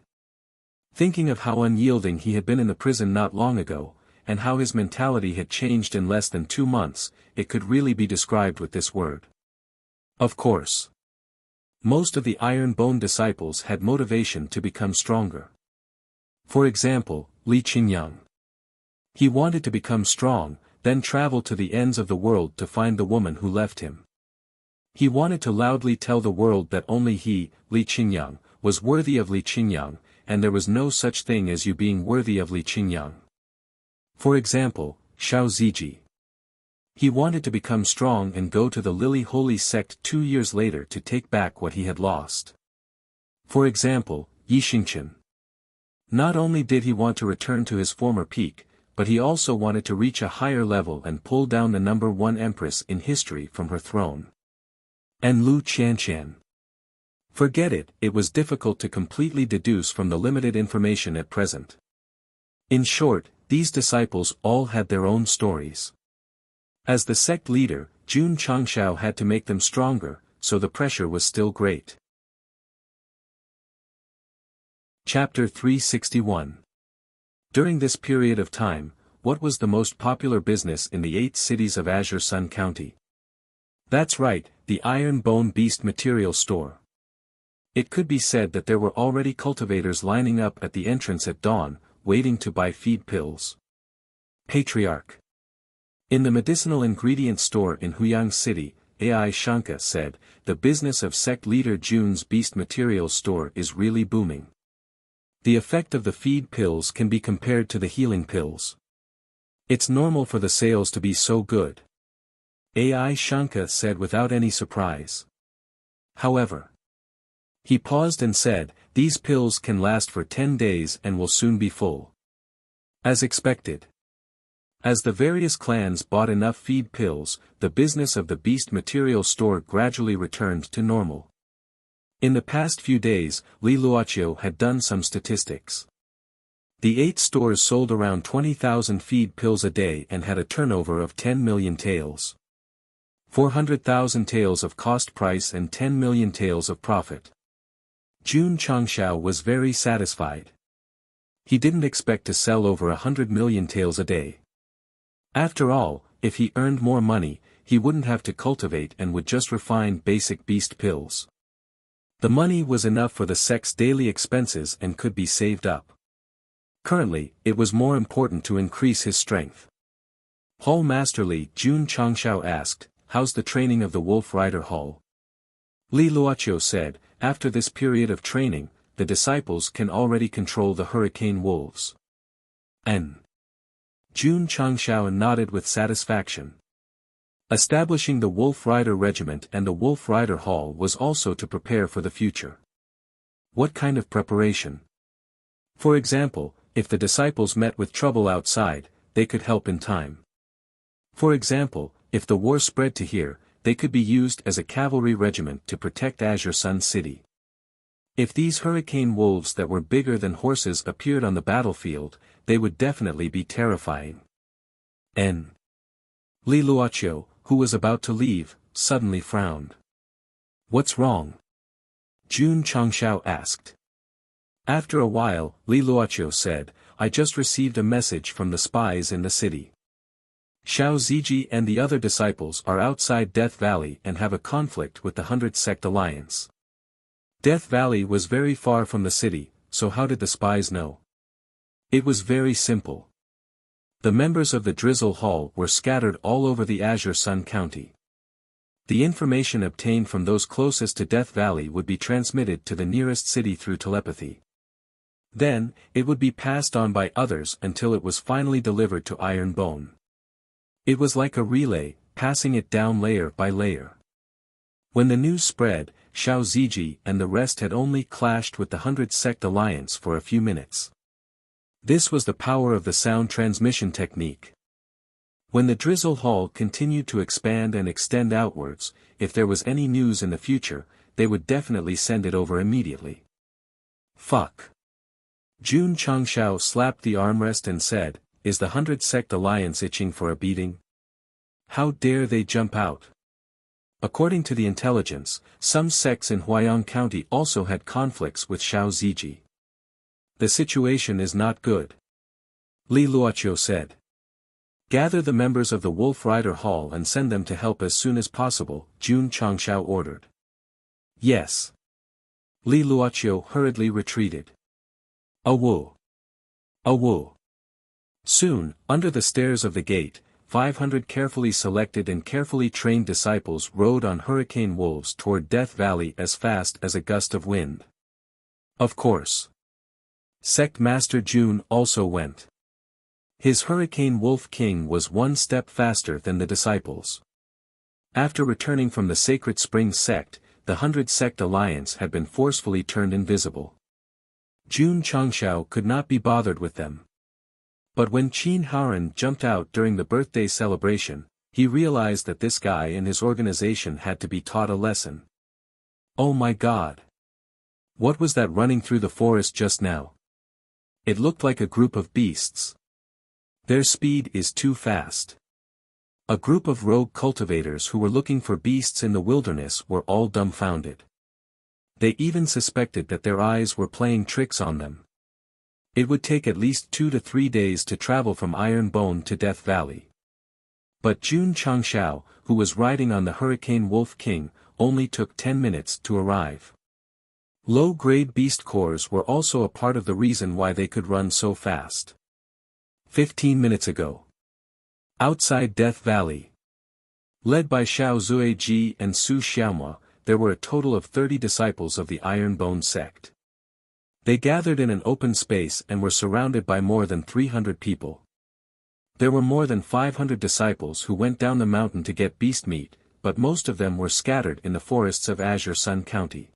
Thinking of how unyielding he had been in the prison not long ago, and how his mentality had changed in less than 2 months, it could really be described with this word. Of course. Most of the Iron Bone disciples had motivation to become stronger. For example, Li Qingyang. He wanted to become strong, then travel to the ends of the world to find the woman who left him. He wanted to loudly tell the world that only he, Li Qingyang, was worthy of Li Qingyang, and there was no such thing as you being worthy of Li Qingyang. For example, Xiao Ziji. He wanted to become strong and go to the Lily Holy Sect 2 years later to take back what he had lost. For example, Yi Xingqian. Not only did he want to return to his former peak, but he also wanted to reach a higher level and pull down the number 1 empress in history from her throne. And Lu Qianqian. Forget it, it was difficult to completely deduce from the limited information at present. In short, these disciples all had their own stories. As the sect leader, Jun Changshao had to make them stronger, so the pressure was still great. Chapter 361. During this period of time, what was the most popular business in the 8 cities of Azure Sun County? That's right, the Iron Bone Beast Material Store. It could be said that there were already cultivators lining up at the entrance at dawn, waiting to buy feed pills. Patriarch. In the medicinal ingredient store in Huyang City, Ai Shanka said, "The business of sect leader Jun's Beast Materials store is really booming. The effect of the feed pills can be compared to the healing pills. It's normal for the sales to be so good." Ai Shanka said without any surprise. However, he paused and said, "These pills can last for 10 days and will soon be full." As expected. As the various clans bought enough feed pills, the business of the Beast Material store gradually returned to normal. In the past few days, Li Luoqiu had done some statistics. The 8 stores sold around 20,000 feed pills a day and had a turnover of 10 million taels. 400,000 taels of cost price and 10 million taels of profit. Jun Changshao was very satisfied. He didn't expect to sell over 100 million taels a day. After all, if he earned more money, he wouldn't have to cultivate and would just refine basic beast pills. The money was enough for the sect's daily expenses and could be saved up. Currently, it was more important to increase his strength. Hall Master Li Jun Changshao asked, "How's the training of the Wolf Rider Hall?" Li Luoqiu said, "After this period of training, the disciples can already control the hurricane wolves." N. Jun Changshao nodded with satisfaction. Establishing the Wolf Rider Regiment and the Wolf Rider Hall was also to prepare for the future. What kind of preparation? For example, if the disciples met with trouble outside, they could help in time. For example, if the war spread to here, they could be used as a cavalry regiment to protect Azure Sun City. If these hurricane wolves that were bigger than horses appeared on the battlefield, they would definitely be terrifying. N. Li Luoqiu, who was about to leave, suddenly frowned. "What's wrong?" Jun Changshao asked. After a while, Li Luoqiu said, "I just received a message from the spies in the city. Xiao Ziji and the other disciples are outside Death Valley and have a conflict with the 100 Sect Alliance." Death Valley was very far from the city, so how did the spies know? It was very simple. The members of the Drizzle Hall were scattered all over the Azure Sun County. The information obtained from those closest to Death Valley would be transmitted to the nearest city through telepathy. Then, it would be passed on by others until it was finally delivered to Iron Bone. It was like a relay, passing it down layer by layer. When the news spread, Xiao Ziji and the rest had only clashed with the 100 Sect Alliance for a few minutes. This was the power of the sound transmission technique. When the drizzle hall continued to expand and extend outwards, if there was any news in the future, they would definitely send it over immediately. Fuck. Jun Changshao slapped the armrest and said, "Is the 100 Sect Alliance itching for a beating? How dare they jump out?" According to the intelligence, some sects in Huayang County also had conflicts with Xiao Ziji. The situation is not good. Li Luoqiu said. "Gather the members of the Wolf Rider Hall and send them to help as soon as possible," Jun Changshao ordered. "Yes." Li Luoqiu hurriedly retreated. Awu. Awu. Soon, under the stairs of the gate, 500 carefully selected and carefully trained disciples rode on hurricane wolves toward Death Valley as fast as a gust of wind. Of course. Sect Master Jun also went. His Hurricane Wolf King was one step faster than the disciples. After returning from the Sacred Spring Sect, the 100 Sect Alliance had been forcefully turned invisible. Jun Changshao could not be bothered with them. But when Qin Haoran jumped out during the birthday celebration, he realized that this guy and his organization had to be taught a lesson. Oh my god! What was that running through the forest just now? It looked like a group of beasts. Their speed is too fast. A group of rogue cultivators who were looking for beasts in the wilderness were all dumbfounded. They even suspected that their eyes were playing tricks on them. It would take at least 2 to 3 days to travel from Iron Bone to Death Valley. But Jun Changshao, who was riding on the Hurricane Wolf King, only took 10 minutes to arrive. Low-grade beast cores were also a part of the reason why they could run so fast. 15 minutes ago. Outside Death Valley. Led by Xiao Zuiji and Su Xiaomua, there were a total of 30 disciples of the Iron Bone sect. They gathered in an open space and were surrounded by more than 300 people. There were more than 500 disciples who went down the mountain to get beast meat, but most of them were scattered in the forests of Azure Sun County.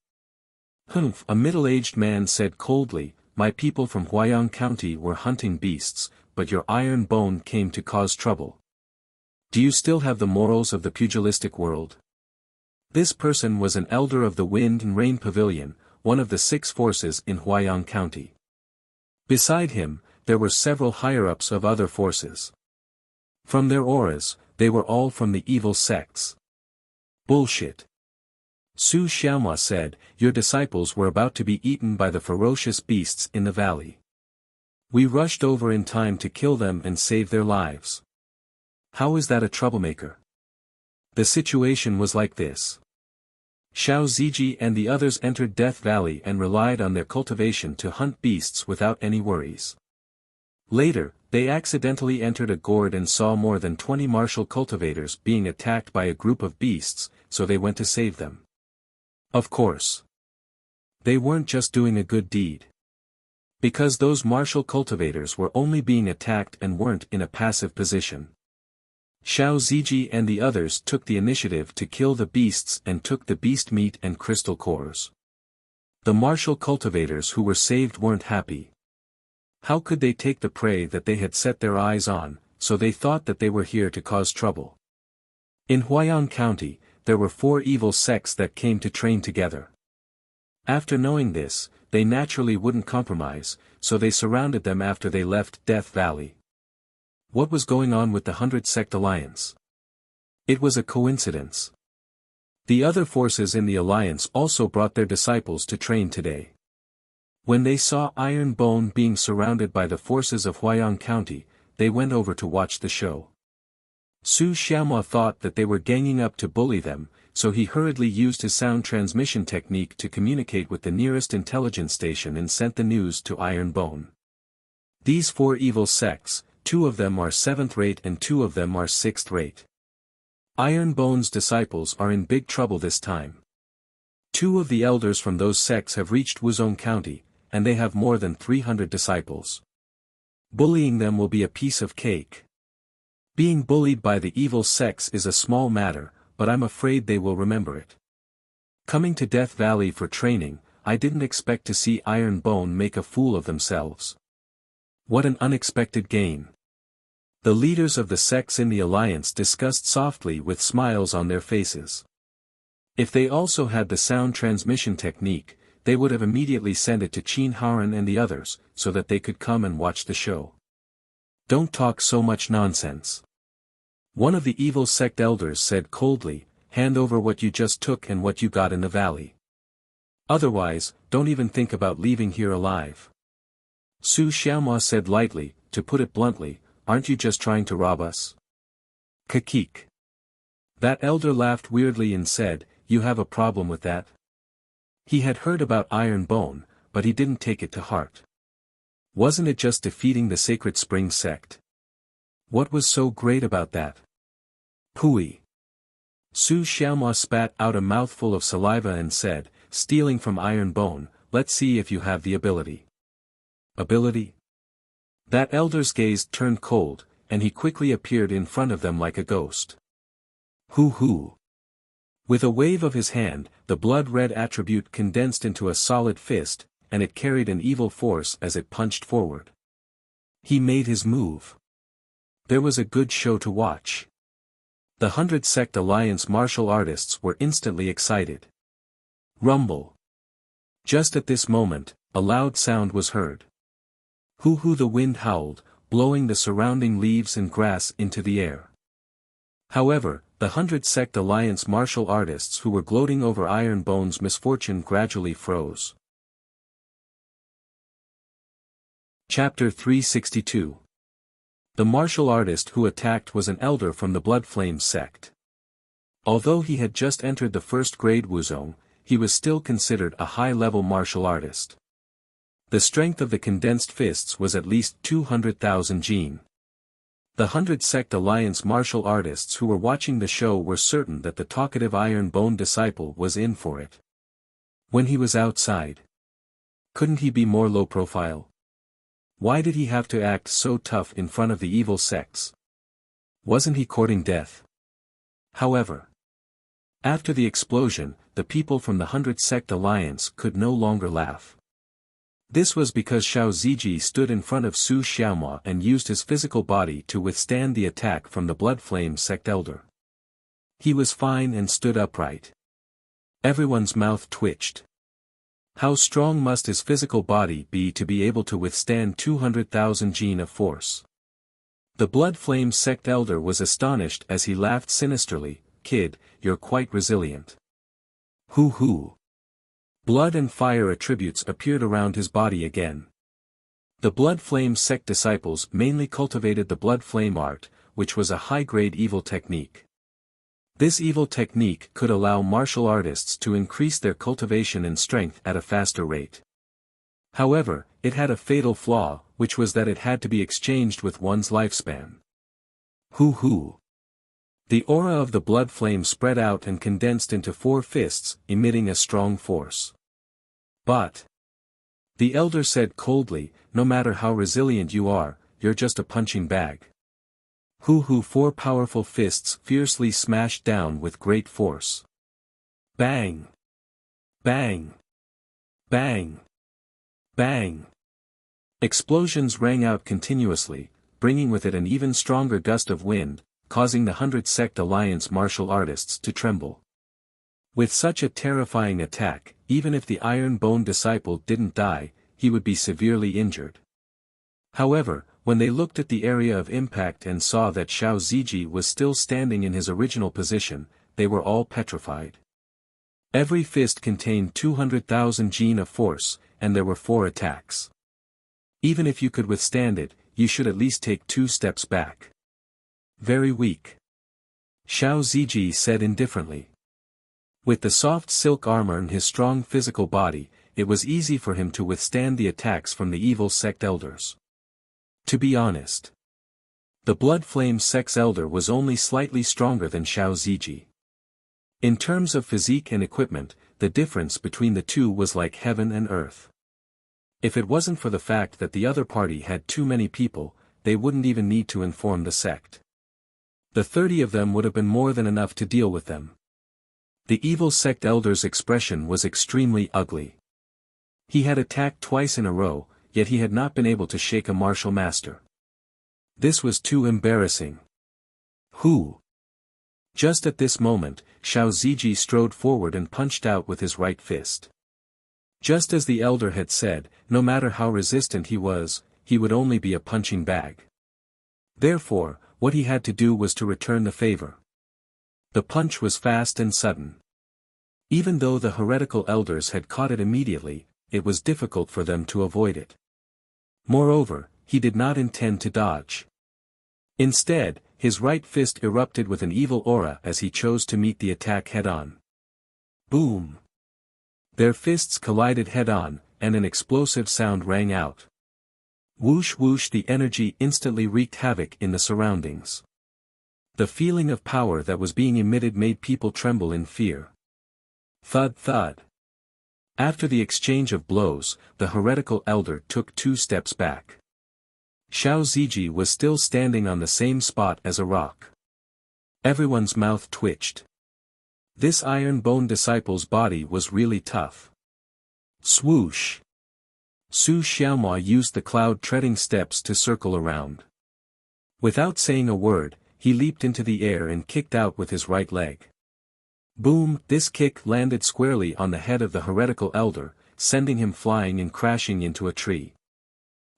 "Humph," a middle-aged man said coldly, "My people from Huayang County were hunting beasts, but your Iron Bone came to cause trouble. Do you still have the morals of the pugilistic world?" This person was an elder of the Wind and Rain Pavilion, one of the 6 forces in Huayang County. Beside him, there were several higher-ups of other forces. From their auras, they were all from the evil sects. Bullshit. Su Xiaomua said, "Your disciples were about to be eaten by the ferocious beasts in the valley. We rushed over in time to kill them and save their lives. How is that a troublemaker?" The situation was like this. Xiao Ziji and the others entered Death Valley and relied on their cultivation to hunt beasts without any worries. Later, they accidentally entered a gourd and saw more than 20 martial cultivators being attacked by a group of beasts, so they went to save them. Of course. They weren't just doing a good deed. Because those martial cultivators were only being attacked and weren't in a passive position. Xiao Ziji and the others took the initiative to kill the beasts and took the beast meat and crystal cores. The martial cultivators who were saved weren't happy. How could they take the prey that they had set their eyes on, so they thought that they were here to cause trouble. In Huayang County, there were 4 evil sects that came to train together. After knowing this, they naturally wouldn't compromise, so they surrounded them after they left Death Valley. What was going on with the 100 Sect Alliance? It was a coincidence. The other forces in the alliance also brought their disciples to train today. When they saw Iron Bone being surrounded by the forces of Huayang County, they went over to watch the show. Su Xiaomua thought that they were ganging up to bully them, so he hurriedly used his sound transmission technique to communicate with the nearest intelligence station and sent the news to Iron Bone. These 4 evil sects, 2 of them are 7th rate and 2 of them are 6th rate. Iron Bone's disciples are in big trouble this time. 2 of the elders from those sects have reached Wuzong County, and they have more than 300 disciples. Bullying them will be a piece of cake. Being bullied by the evil sects is a small matter, but I'm afraid they will remember it. Coming to Death Valley for training, I didn't expect to see Iron Bone make a fool of themselves. What an unexpected gain. The leaders of the sects in the alliance discussed softly with smiles on their faces. If they also had the sound transmission technique, they would have immediately sent it to Qin Haran and the others, so that they could come and watch the show. Don't talk so much nonsense. One of the evil sect elders said coldly, hand over what you just took and what you got in the valley. Otherwise, don't even think about leaving here alive. Su Xiaomua said lightly, to put it bluntly, aren't you just trying to rob us? Kakik. That elder laughed weirdly and said, you have a problem with that? He had heard about Iron Bone, but he didn't take it to heart. Wasn't it just defeating the Sacred Spring sect? What was so great about that? Pooey. Su Xiaomua spat out a mouthful of saliva and said, stealing from Iron Bone, let's see if you have the ability. Ability? That elder's gaze turned cold, and he quickly appeared in front of them like a ghost. Hoo. With a wave of his hand, the blood-red attribute condensed into a solid fist, and it carried an evil force as it punched forward. He made his move. There was a good show to watch. The 100 Sect Alliance martial artists were instantly excited. Rumble. Just at this moment, a loud sound was heard. Hoo, the wind howled, blowing the surrounding leaves and grass into the air. However, the 100 Sect Alliance martial artists who were gloating over Iron Bone's misfortune gradually froze. Chapter 362. The martial artist who attacked was an elder from the Blood Flame sect. Although he had just entered the first-grade Wuzong, he was still considered a high-level martial artist. The strength of the condensed fists was at least 200,000 jin. The 100 Sect Alliance martial artists who were watching the show were certain that the talkative Iron Bone disciple was in for it. When he was outside, couldn't he be more low profile? Why did he have to act so tough in front of the evil sects? Wasn't he courting death? However, after the explosion, the people from the 100 Sect Alliance could no longer laugh. This was because Xiao Ziji stood in front of Su Xiaomua and used his physical body to withstand the attack from the Blood Flame sect elder. He was fine and stood upright. Everyone's mouth twitched. How strong must his physical body be to be able to withstand 200,000 jin of force? The Blood Flame sect elder was astonished as he laughed sinisterly, kid, you're quite resilient. Hoo. Blood and fire attributes appeared around his body again. The Blood Flame sect disciples mainly cultivated the Blood Flame art, which was a high-grade evil technique. This evil technique could allow martial artists to increase their cultivation and strength at a faster rate. However, it had a fatal flaw, which was that it had to be exchanged with one's lifespan. Hoo. The aura of the blood flame spread out and condensed into 4 fists, emitting a strong force. But the elder said coldly, no matter how resilient you are, you're just a punching bag. Hoo 4 powerful fists fiercely smashed down with great force. Bang! Bang! Bang! Bang! Explosions rang out continuously, bringing with it an even stronger gust of wind, causing the 100 Sect Alliance martial artists to tremble. With such a terrifying attack, even if the Iron Bone disciple didn't die, he would be severely injured. However, when they looked at the area of impact and saw that Xiao Ziji was still standing in his original position, they were all petrified. Every fist contained 200,000 jin of force, and there were 4 attacks. Even if you could withstand it, you should at least take 2 steps back. Very weak. Xiao Ziji said indifferently. With the soft silk armor and his strong physical body, it was easy for him to withstand the attacks from the evil sect elders. To be honest, the Blood Flame sect's elder was only slightly stronger than Xiao Ziji. In terms of physique and equipment, the difference between the two was like heaven and earth. If it wasn't for the fact that the other party had too many people, they wouldn't even need to inform the sect. The 30 of them would have been more than enough to deal with them. The evil sect elder's expression was extremely ugly. He had attacked twice in a row, yet he had not been able to shake a martial master. This was too embarrassing. Who? Just at this moment, Xiao Ziji strode forward and punched out with his right fist. Just as the elder had said, no matter how resistant he would only be a punching bag. Therefore, what he had to do was to return the favor. The punch was fast and sudden. Even though the heretical elders had caught it immediately, it was difficult for them to avoid it. Moreover, he did not intend to dodge. Instead, his right fist erupted with an evil aura as he chose to meet the attack head-on. Boom! Their fists collided head-on, and an explosive sound rang out. Whoosh whoosh, the energy instantly wreaked havoc in the surroundings. The feeling of power that was being emitted made people tremble in fear. Thud thud. After the exchange of blows, the heretical elder took 2 steps back. Xiao Ziji was still standing on the same spot as a rock. Everyone's mouth twitched. This iron bone disciple's body was really tough. Swoosh! Su Xiaomua used the cloud-treading steps to circle around. Without saying a word, he leaped into the air and kicked out with his right leg. Boom! This kick landed squarely on the head of the heretical elder, sending him flying and crashing into a tree.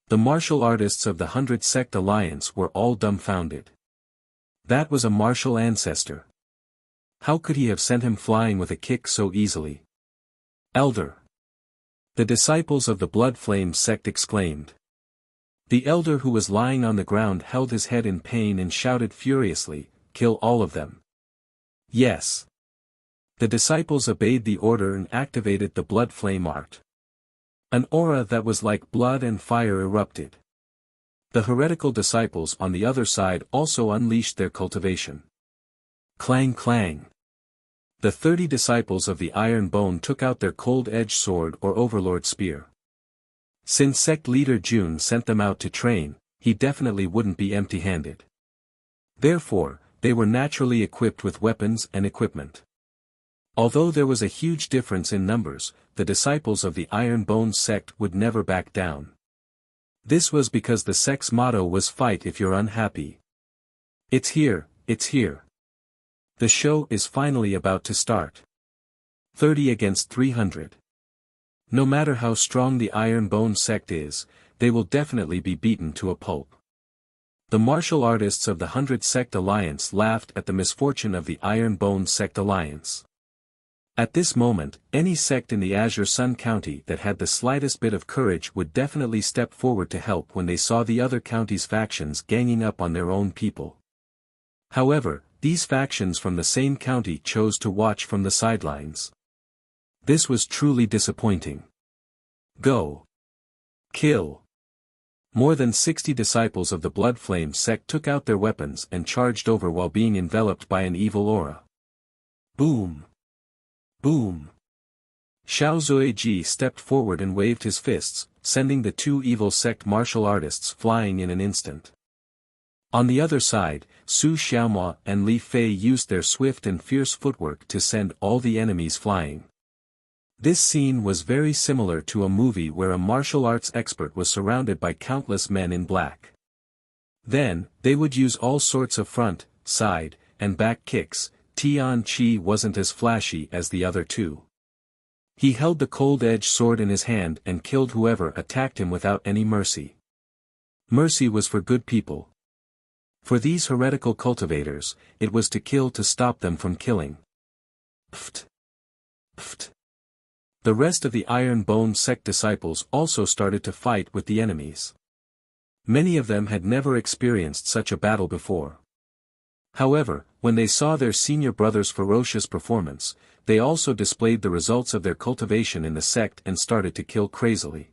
The martial artists of the 100 Sect Alliance were all dumbfounded. That was a martial ancestor. How could he have sent him flying with a kick so easily? Elder! The disciples of the Blood Flame Sect exclaimed. The elder who was lying on the ground held his head in pain and shouted furiously, "Kill all of them." Yes. The disciples obeyed the order and activated the blood flame art. An aura that was like blood and fire erupted. The heretical disciples on the other side also unleashed their cultivation. Clang clang. The 30 disciples of the Iron Bone took out their cold-edged sword or overlord spear. Since sect leader Jun sent them out to train, he definitely wouldn't be empty-handed. Therefore, they were naturally equipped with weapons and equipment. Although there was a huge difference in numbers, the disciples of the Iron Bone sect would never back down. This was because the sect's motto was "Fight if you're unhappy." It's here, it's here. The show is finally about to start. 30 against 300. No matter how strong the Iron Bone sect is, they will definitely be beaten to a pulp. The martial artists of the 100 Sect Alliance laughed at the misfortune of the Iron Bone Sect Alliance. At this moment, any sect in the Azure Sun County that had the slightest bit of courage would definitely step forward to help when they saw the other county's factions ganging up on their own people. However, these factions from the same county chose to watch from the sidelines. This was truly disappointing. Go! Kill! More than 60 disciples of the Blood Flame sect took out their weapons and charged over while being enveloped by an evil aura. Boom! Boom! Xiao Zuiji stepped forward and waved his fists, sending the 2 evil sect martial artists flying in an instant. On the other side, Su Xiaomua and Li Fei used their swift and fierce footwork to send all the enemies flying. This scene was very similar to a movie where a martial arts expert was surrounded by countless men in black. Then, they would use all sorts of front, side, and back kicks. Tian Qi wasn't as flashy as the other 2. He held the cold-edged sword in his hand and killed whoever attacked him without any mercy. Mercy was for good people. For these heretical cultivators, it was to kill to stop them from killing. Pft! Pft! The rest of the Iron Bone sect disciples also started to fight with the enemies. Many of them had never experienced such a battle before. However, when they saw their senior brother's ferocious performance, they also displayed the results of their cultivation in the sect and started to kill crazily.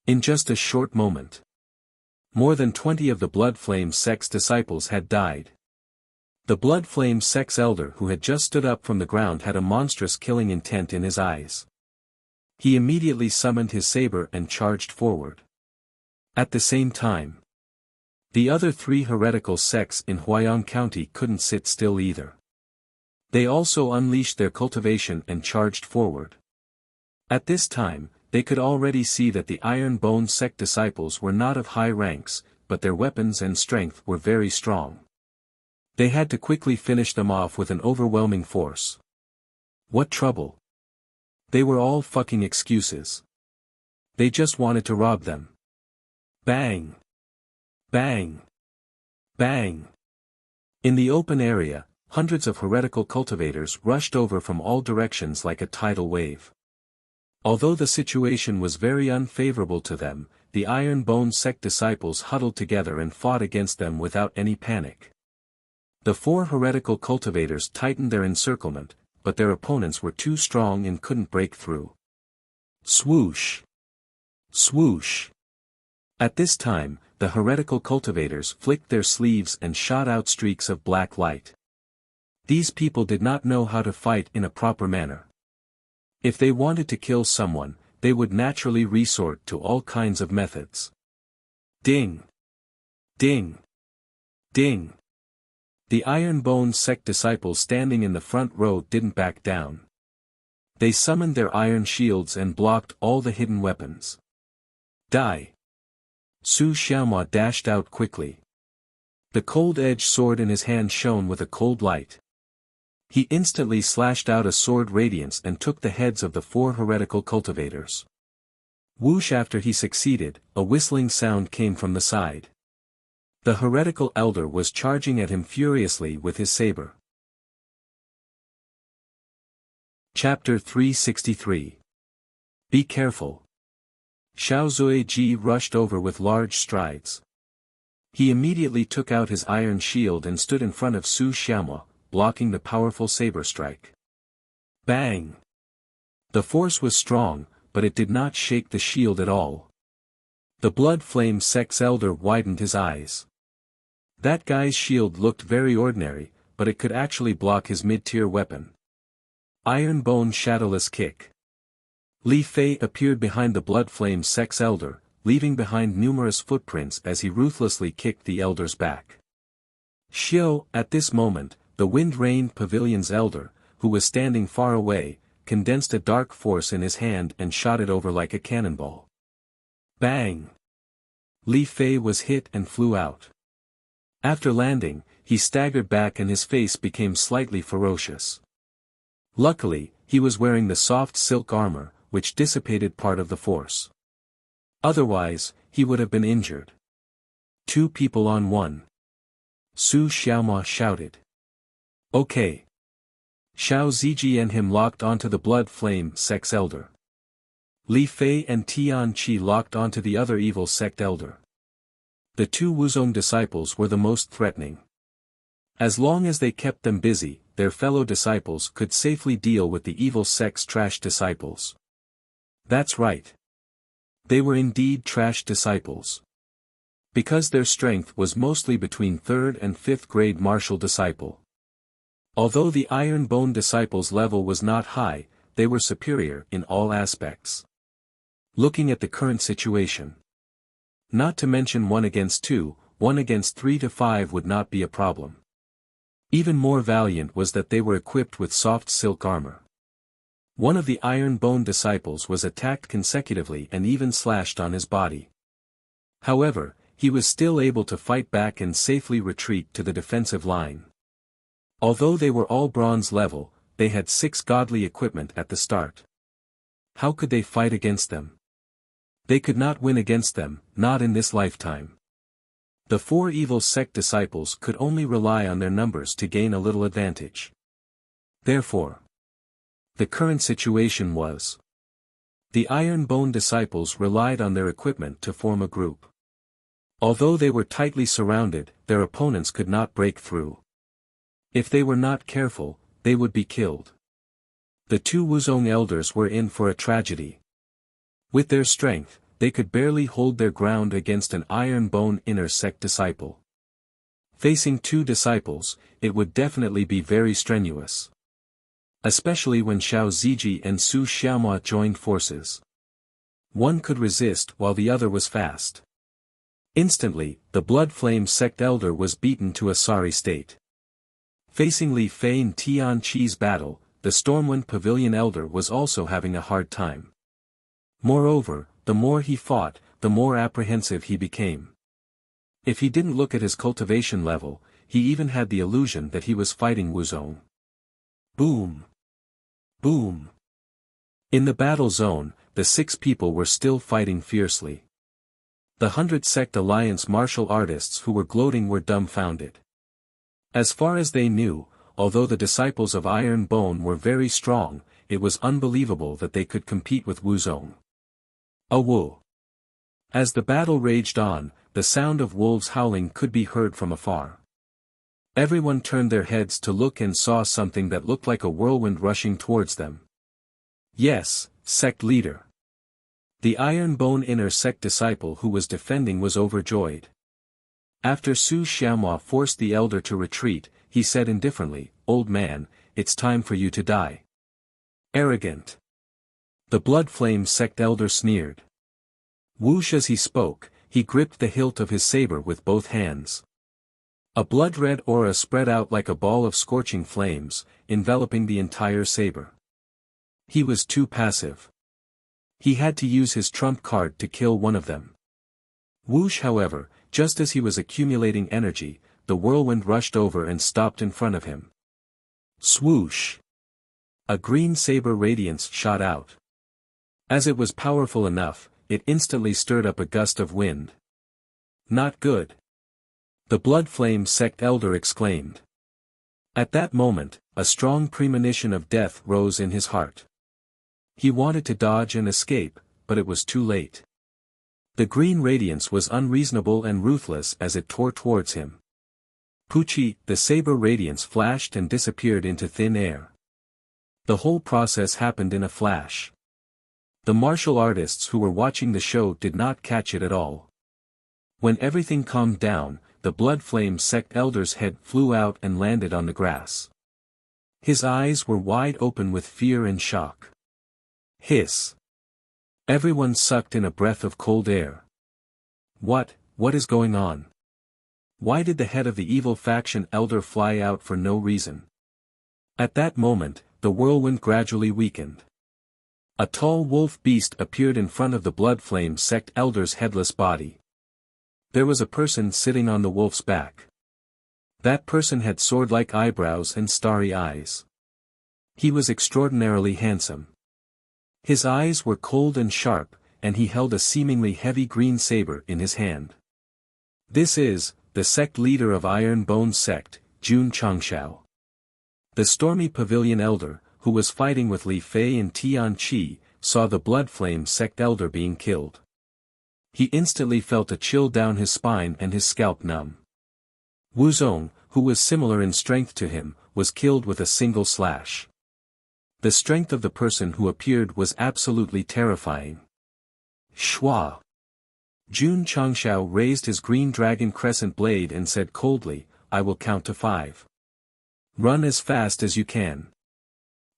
In just a short moment, more than 20 of the Blood Flame sect's disciples had died. The Blood Flame sect's elder who had just stood up from the ground had a monstrous killing intent in his eyes. He immediately summoned his saber and charged forward. At the same time, the other 3 heretical sects in Huayang County couldn't sit still either. They also unleashed their cultivation and charged forward. At this time, they could already see that the Iron Bone sect disciples were not of high ranks, but their weapons and strength were very strong. They had to quickly finish them off with an overwhelming force. What trouble? They were all fucking excuses. They just wanted to rob them. Bang! Bang! Bang! In the open area, hundreds of heretical cultivators rushed over from all directions like a tidal wave. Although the situation was very unfavorable to them, the Iron Bone Sect disciples huddled together and fought against them without any panic. The 4 heretical cultivators tightened their encirclement, but their opponents were too strong and couldn't break through. Swoosh! Swoosh! At this time, the heretical cultivators flicked their sleeves and shot out streaks of black light. These people did not know how to fight in a proper manner. If they wanted to kill someone, they would naturally resort to all kinds of methods. Ding! Ding! Ding! The Iron Bone Sect disciples standing in the front row didn't back down. They summoned their iron shields and blocked all the hidden weapons. Die! Su Xiaomao dashed out quickly. The cold-edged sword in his hand shone with a cold light. He instantly slashed out a sword radiance and took the heads of the 4 heretical cultivators. Whoosh! After he succeeded, a whistling sound came from the side. The heretical elder was charging at him furiously with his saber. Chapter 363. Be careful. Xiao Zuiji rushed over with large strides. He immediately took out his iron shield and stood in front of Su Xiaomao, blocking the powerful saber strike. Bang! The force was strong, but it did not shake the shield at all. The Blood Flame Sect's elder widened his eyes. That guy's shield looked very ordinary, but it could actually block his mid-tier weapon. Iron Bone Shadowless Kick. Li Fei appeared behind the Blood Flame Sect's elder, leaving behind numerous footprints as he ruthlessly kicked the elder's back. Xiao, at this moment, the Wind-Rained Pavilion's elder, who was standing far away, condensed a dark force in his hand and shot it over like a cannonball. Bang! Li Fei was hit and flew out. After landing, he staggered back and his face became slightly ferocious. Luckily, he was wearing the soft silk armor, which dissipated part of the force. Otherwise, he would have been injured. 2 people on 1. Su Xiaomao shouted. Okay. Xiao Ziji and him locked onto the Blood Flame Sect's elder. Li Fei and Tian Qi locked onto the other evil sect elder. The 2 Wuzong disciples were the most threatening. As long as they kept them busy, their fellow disciples could safely deal with the evil sect's trash disciples. That's right. They were indeed trash disciples. Because their strength was mostly between 3rd and 5th grade martial disciple. Although the Iron Bone disciples' level was not high, they were superior in all aspects. Looking at the current situation. Not to mention 1 against 2, 1 against 3 to 5 would not be a problem. Even more valiant was that they were equipped with soft silk armor. One of the Iron Bone disciples was attacked consecutively and even slashed on his body. However, he was still able to fight back and safely retreat to the defensive line. Although they were all bronze level, they had 6 godly equipment at the start. How could they fight against them? They could not win against them, not in this lifetime. The 4 evil sect disciples could only rely on their numbers to gain a little advantage. Therefore, the current situation was: the Iron Bone disciples relied on their equipment to form a group. Although they were tightly surrounded, their opponents could not break through. If they were not careful, they would be killed. The 2 Wuzong elders were in for a tragedy. With their strength, they could barely hold their ground against an Iron Bone inner sect disciple. Facing 2 disciples, it would definitely be very strenuous. Especially when Xiao Ziji and Su Xiaomao joined forces. One could resist while the other was fast. Instantly, the Blood Flame Sect elder was beaten to a sorry state. Facing Li Fei and Tian Qi's battle, the Stormwind Pavilion elder was also having a hard time. Moreover, the more he fought, the more apprehensive he became. If he didn't look at his cultivation level, he even had the illusion that he was fighting Wuzong. Boom! Boom! In the battle zone, the 6 people were still fighting fiercely. The 100 Sect Alliance martial artists who were gloating were dumbfounded. As far as they knew, although the disciples of Iron Bone were very strong, it was unbelievable that they could compete with Wuzong. A woo! As the battle raged on, the sound of wolves howling could be heard from afar. Everyone turned their heads to look and saw something that looked like a whirlwind rushing towards them. Yes, Sect leader. The Iron Bone inner Sect disciple who was defending was overjoyed. After Su Xiaomua forced the elder to retreat, he said indifferently, "Old man, it's time for you to die." Arrogant. The Blood Flame Sect elder sneered. Whoosh as he spoke, he gripped the hilt of his saber with both hands. A blood-red aura spread out like a ball of scorching flames, enveloping the entire saber. He was too passive. He had to use his trump card to kill one of them. Whoosh, however, just as he was accumulating energy, the whirlwind rushed over and stopped in front of him. Swoosh! A green saber radiance shot out. As it was powerful enough, it instantly stirred up a gust of wind. Not good. The Blood Flame Sect elder exclaimed. At that moment, a strong premonition of death rose in his heart. He wanted to dodge and escape, but it was too late. The green radiance was unreasonable and ruthless as it tore towards him. Puchi, the saber radiance flashed and disappeared into thin air. The whole process happened in a flash. The martial artists who were watching the show did not catch it at all. When everything calmed down, the Blood Flame Sect elder's head flew out and landed on the grass. His eyes were wide open with fear and shock. Hiss! Everyone sucked in a breath of cold air. What is going on? Why did the head of the evil faction elder fly out for no reason? At that moment, the whirlwind gradually weakened. A tall wolf beast appeared in front of the Blood Flame Sect elder's headless body. There was a person sitting on the wolf's back. That person had sword-like eyebrows and starry eyes. He was extraordinarily handsome. His eyes were cold and sharp, and he held a seemingly heavy green saber in his hand. This is the sect leader of Iron Bone Sect, Jun Changshao. The Stormy Pavilion elder, who was fighting with Li Fei and Tian Qi, saw the Blood Flame Sect elder being killed. He instantly felt a chill down his spine and his scalp numb. Wuzong, who was similar in strength to him, was killed with a single slash. The strength of the person who appeared was absolutely terrifying. Shua! Jun Changshao raised his green dragon crescent blade and said coldly, "I will count to 5. Run as fast as you can.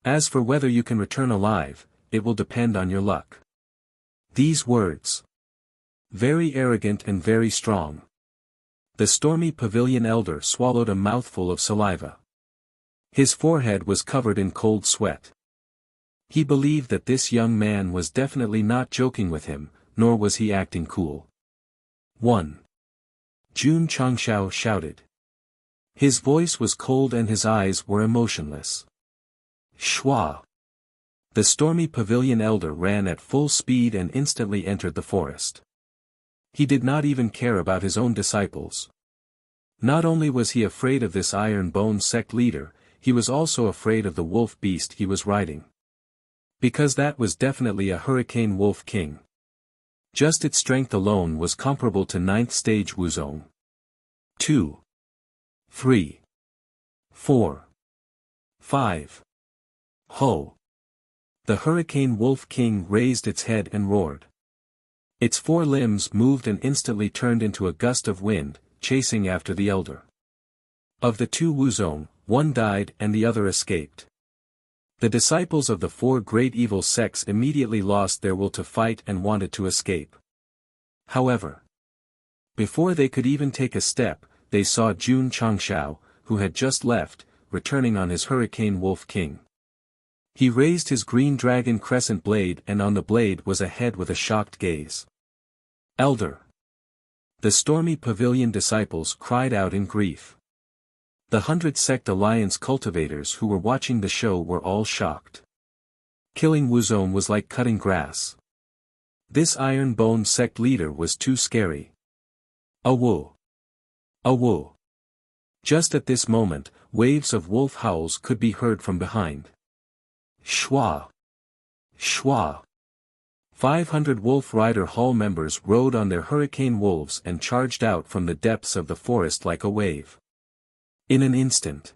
As for whether you can return alive, it will depend on your luck." These words. Very arrogant and very strong. The Stormy Pavilion elder swallowed a mouthful of saliva. His forehead was covered in cold sweat. He believed that this young man was definitely not joking with him, nor was he acting cool. 1. Jun Changshao shouted. His voice was cold and his eyes were emotionless. Shua! The Stormy Pavilion elder ran at full speed and instantly entered the forest. He did not even care about his own disciples. Not only was he afraid of this Iron Bone Sect leader, he was also afraid of the wolf beast he was riding. Because that was definitely a Hurricane Wolf King. Just its strength alone was comparable to 9th stage Wuzong. 2. 3. 4. 5. Ho! The Hurricane Wolf King raised its head and roared. Its 4 limbs moved and instantly turned into a gust of wind, chasing after the elder. Of the 2 Wuzong, one died and the other escaped. The disciples of the 4 great evil sects immediately lost their will to fight and wanted to escape. However, before they could even take a step, they saw Jun Changshao, who had just left, returning on his Hurricane Wolf King. He raised his green dragon crescent blade and on the blade was a head with a shocked gaze. Elder! The stormy pavilion disciples cried out in grief. The 100 Sect Alliance cultivators who were watching the show were all shocked. Killing Wuzong was like cutting grass. This iron-boned sect leader was too scary. Awoo! Awoo! Just at this moment, waves of wolf howls could be heard from behind. Shwa! Shwa! 500 Wolf Rider Hall members rode on their hurricane wolves and charged out from the depths of the forest like a wave. In an instant,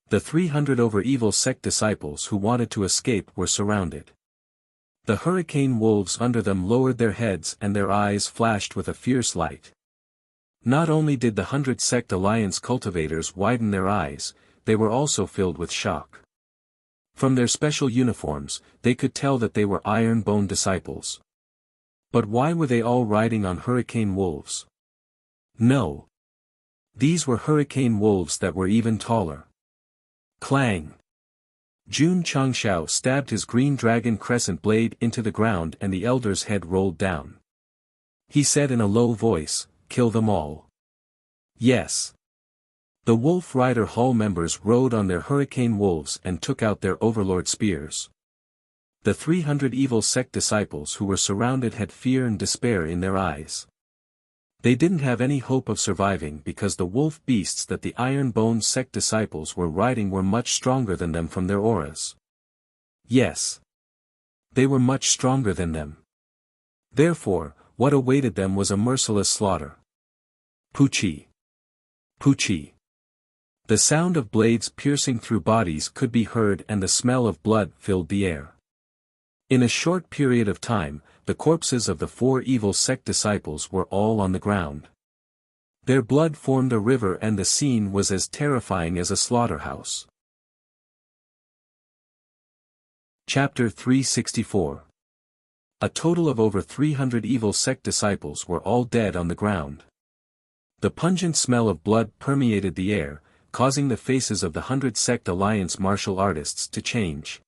the 300 over-evil sect disciples who wanted to escape were surrounded. The hurricane wolves under them lowered their heads and their eyes flashed with a fierce light. Not only did the 100 Sect Alliance cultivators widen their eyes, they were also filled with shock. From their special uniforms, they could tell that they were iron-bone disciples. But why were they all riding on hurricane wolves? No. These were hurricane wolves that were even taller. Clang! Jun Changshao stabbed his green dragon crescent blade into the ground and the elder's head rolled down. He said in a low voice, "Kill them all." Yes. The Wolf Rider Hall members rode on their hurricane wolves and took out their overlord spears. The 300 evil sect disciples who were surrounded had fear and despair in their eyes. They didn't have any hope of surviving because the wolf beasts that the iron-boned sect disciples were riding were much stronger than them from their auras. Yes. They were much stronger than them. Therefore, what awaited them was a merciless slaughter. Poochie! Poochie! The sound of blades piercing through bodies could be heard and the smell of blood filled the air. In a short period of time, the corpses of the 4 evil sect disciples were all on the ground. Their blood formed a river and the scene was as terrifying as a slaughterhouse. Chapter 364. A total of over 300 evil sect disciples were all dead on the ground. The pungent smell of blood permeated the air, causing the faces of the 100 Sect Alliance martial artists to change.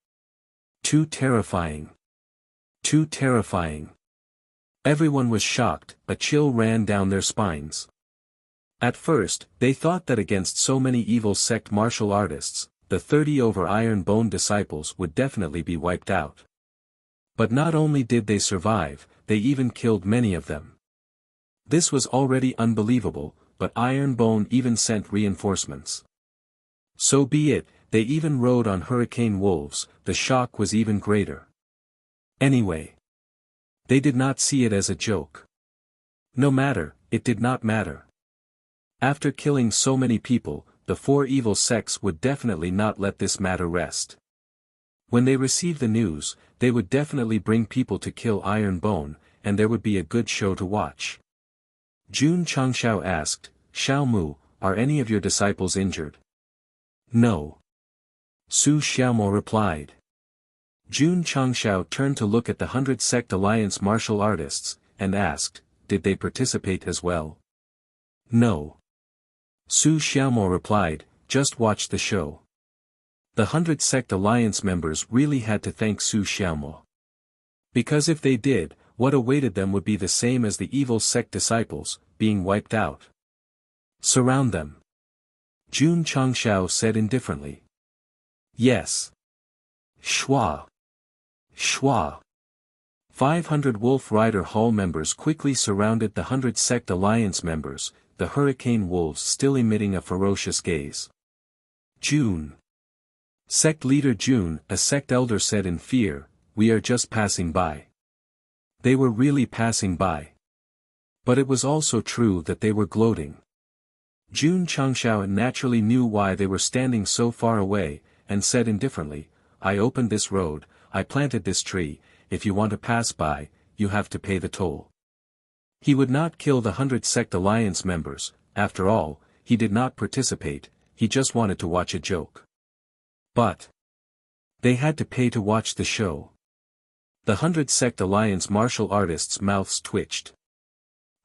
Too terrifying. Too terrifying. Everyone was shocked, a chill ran down their spines. At first, they thought that against so many evil sect martial artists, the 30 over iron bone disciples would definitely be wiped out. But not only did they survive, they even killed many of them. This was already unbelievable, but Iron Bone even sent reinforcements. So be it, they even rode on hurricane wolves, the shock was even greater. Anyway, they did not see it as a joke. No matter, it did not matter. After killing so many people, the 4 evil sects would definitely not let this matter rest. When they received the news, they would definitely bring people to kill Iron Bone, and there would be a good show to watch. Jun Changshao asked, "Xiao Mu, are any of your disciples injured?" "No." Su Xiaomo replied. Jun Changshao turned to look at the 100 Sect Alliance martial artists, and asked, "Did they participate as well?" "No." Su Xiaomo replied, "Just watch the show." The 100 Sect Alliance members really had to thank Su Xiaomo. Because if they did, what awaited them would be the same as the evil sect disciples, being wiped out. "Surround them." Jun Changshao said indifferently. "Yes." Shwa! Shwa! 500 Wolf Rider Hall members quickly surrounded the 100 Sect Alliance members, the hurricane wolves still emitting a ferocious gaze. Jun. Sect leader Jun, a sect elder said in fear, "We are just passing by." They were really passing by. But it was also true that they were gloating. Jun Changshao naturally knew why they were standing so far away, and said indifferently, "I opened this road, I planted this tree, if you want to pass by, you have to pay the toll." He would not kill the 100 Sect Alliance members, after all, he did not participate, he just wanted to watch a joke. But they had to pay to watch the show. The 100 Sect Alliance martial artists' mouths twitched.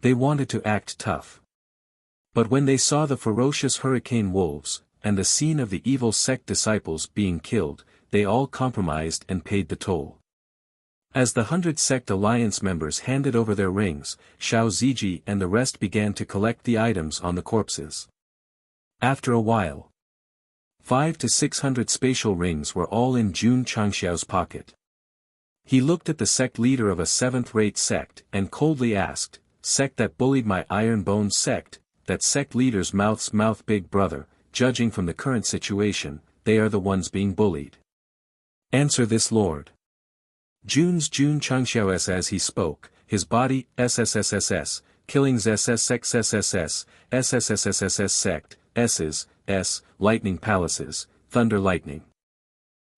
They wanted to act tough. But when they saw the ferocious hurricane wolves, and the scene of the evil sect disciples being killed, they all compromised and paid the toll. As the 100 Sect Alliance members handed over their rings, Xiao Ziji and the rest began to collect the items on the corpses. After a while, 500 to 600 spatial rings were all in Jun Changxiao's pocket. He looked at the sect leader of a 7th-rate sect and coldly asked, "Sect that bullied my Iron Bones sect, that sect leader's mouth's mouth big brother, judging from the current situation, they are the ones being bullied. Answer this lord." Jun Changxiao as he spoke, his body, SSSSS, killings SSXSSS, SSSSS sect, S's, S, lightning palaces, thunder lightning.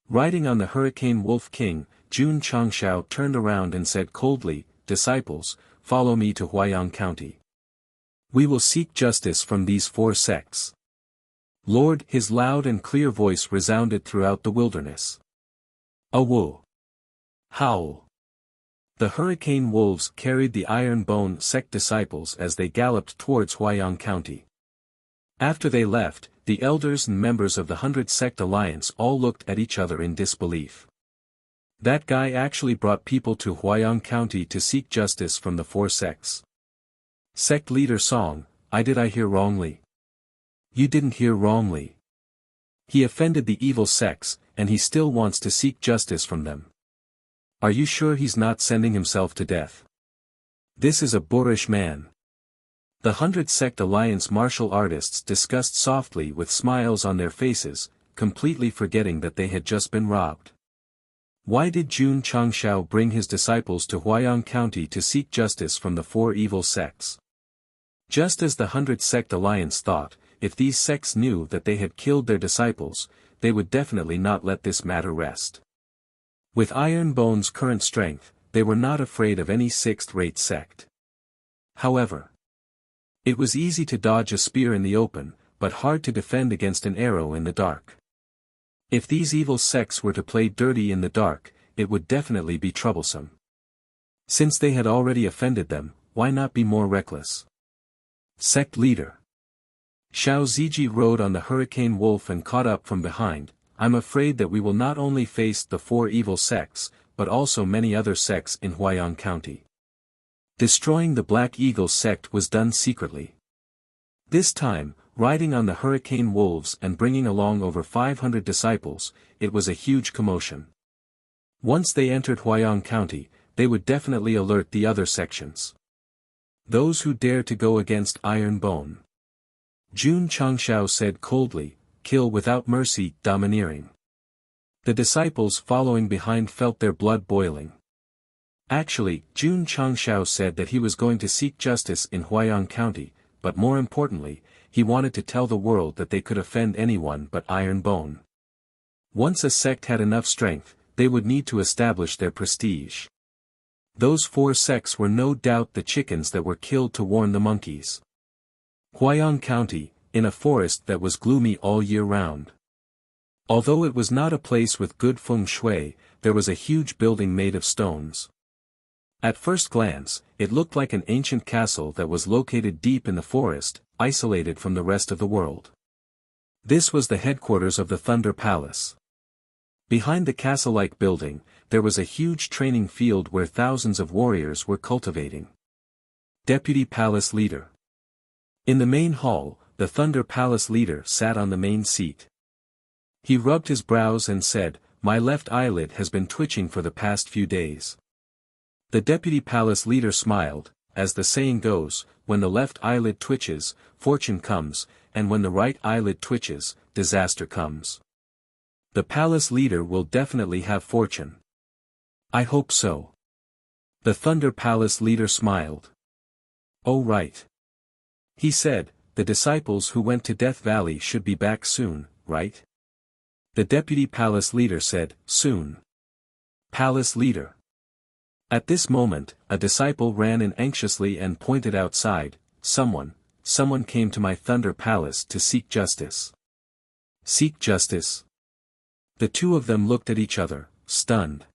Riding on the Hurricane Wolf King, Jun Changxiao turned around and said coldly, "Disciples, follow me to Huayang County. We will seek justice from these 4 sects." Lord, his loud and clear voice resounded throughout the wilderness. A woo! Howl! The Hurricane Wolves carried the Iron Bone sect disciples as they galloped towards Huayang County. After they left, the elders and members of the 100 Sect Alliance all looked at each other in disbelief. That guy actually brought people to Huayang County to seek justice from the 4 sects. Sect leader Song, did I hear wrongly? You didn't hear wrongly. He offended the evil sects, and he still wants to seek justice from them. Are you sure he's not sending himself to death? This is a boorish man. The 100 Sect Alliance martial artists discussed softly with smiles on their faces, completely forgetting that they had just been robbed. Why did Jun Changxiao bring his disciples to Huayang County to seek justice from the 4 evil sects? Just as the 100 Sect Alliance thought, if these sects knew that they had killed their disciples, they would definitely not let this matter rest. With Iron Bone's current strength, they were not afraid of any 6th-rate sect. However, it was easy to dodge a spear in the open, but hard to defend against an arrow in the dark. If these evil sects were to play dirty in the dark, it would definitely be troublesome. Since they had already offended them, why not be more reckless? Sect leader Xiao Ziji rode on the Hurricane Wolf and caught up from behind. "I'm afraid that we will not only face the 4 evil sects, but also many other sects in Huayang County." Destroying the Black Eagle sect was done secretly. This time, riding on the Hurricane Wolves and bringing along over 500 disciples, it was a huge commotion. Once they entered Huayang County, they would definitely alert the other sections. Those who dare to go against Iron Bone. Jun Changxiao said coldly, "Kill without mercy, domineering." The disciples following behind felt their blood boiling. Actually, Jun Changxiao said that he was going to seek justice in Huayang County, but more importantly, he wanted to tell the world that they could offend anyone but Iron Bone. Once a sect had enough strength, they would need to establish their prestige. Those 4 sects were no doubt the chickens that were killed to warn the monkeys. Huayang County, in a forest that was gloomy all year round. Although it was not a place with good feng shui, there was a huge building made of stones. At first glance, it looked like an ancient castle that was located deep in the forest, isolated from the rest of the world. This was the headquarters of the Thunder Palace. Behind the castle-like building, there was a huge training field where thousands of warriors were cultivating. Deputy Palace Leader. In the main hall, the Thunder Palace leader sat on the main seat. He rubbed his brows and said, "My left eyelid has been twitching for the past few days." The Deputy Palace leader smiled, as the saying goes, when the left eyelid twitches, fortune comes, and when the right eyelid twitches, disaster comes. The palace leader will definitely have fortune. I hope so. The Thunder Palace leader smiled. Oh right. He said, the disciples who went to Death Valley should be back soon, right? The Deputy Palace leader said, soon. Palace leader. At this moment, a disciple ran in anxiously and pointed outside, someone came to my Thunder Palace to seek justice. Seek justice? The 2 of them looked at each other, stunned.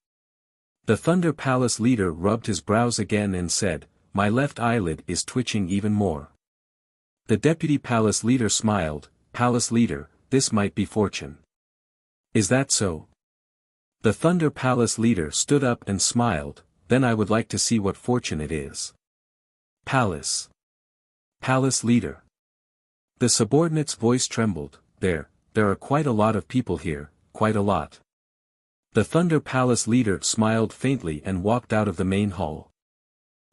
The Thunder Palace leader rubbed his brows again and said, my left eyelid is twitching even more. The Deputy Palace leader smiled, Palace leader, this might be fortune. Is that so? The Thunder Palace leader stood up and smiled, then I would like to see what fortune it is. Palace. Palace leader. The subordinate's voice trembled, there are quite a lot of people here, quite a lot. The Thunder Palace leader smiled faintly and walked out of the main hall.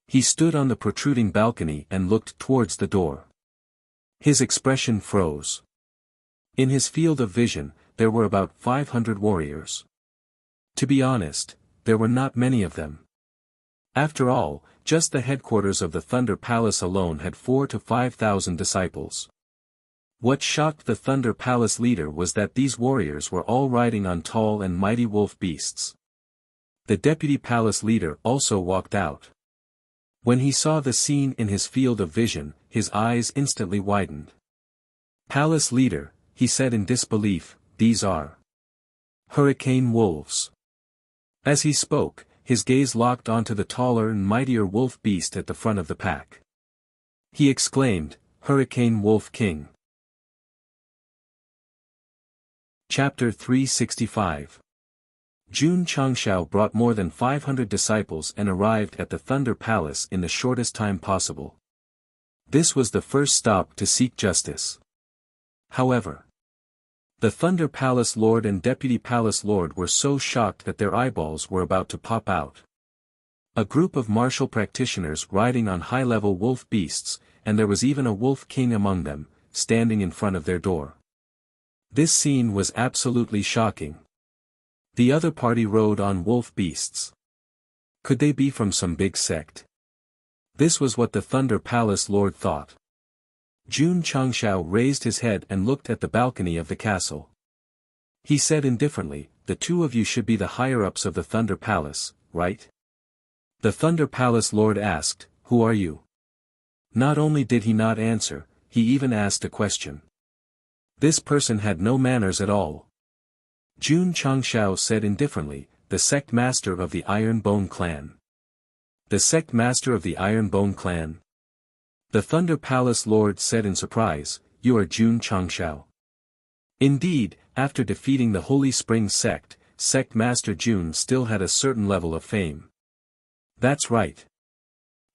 He stood on the protruding balcony and looked towards the door. His expression froze. In his field of vision, there were about 500 warriors. To be honest, there were not many of them. After all, just the headquarters of the Thunder Palace alone had 4,000 to 5,000 disciples. What shocked the Thunder Palace leader was that these warriors were all riding on tall and mighty wolf beasts. The deputy palace leader also walked out. When he saw the scene in his field of vision, his eyes instantly widened. Palace leader, he said in disbelief, these are hurricane wolves. As he spoke, his gaze locked onto the taller and mightier wolf beast at the front of the pack. He exclaimed, Hurricane Wolf King. Chapter 365. Jun Changshao brought more than 500 disciples and arrived at the Thunder Palace in the shortest time possible. This was the first stop to seek justice. However, the Thunder Palace Lord and Deputy Palace Lord were so shocked that their eyeballs were about to pop out. A group of martial practitioners riding on high-level wolf beasts, and there was even a wolf king among them, standing in front of their door. This scene was absolutely shocking. The other party rode on wolf beasts. Could they be from some big sect? This was what the Thunder Palace Lord thought. Jun Changshao raised his head and looked at the balcony of the castle. He said indifferently, the two of you should be the higher-ups of the Thunder Palace, right? The Thunder Palace Lord asked, who are you? Not only did he not answer, he even asked a question. This person had no manners at all. Jun Changshao said indifferently, the sect master of the Iron Bone clan. The sect master of the Iron Bone clan? The Thunder Palace Lord said in surprise, you are Jun Changshao. Indeed, after defeating the Holy Spring sect, Sect Master Jun still had a certain level of fame. That's right.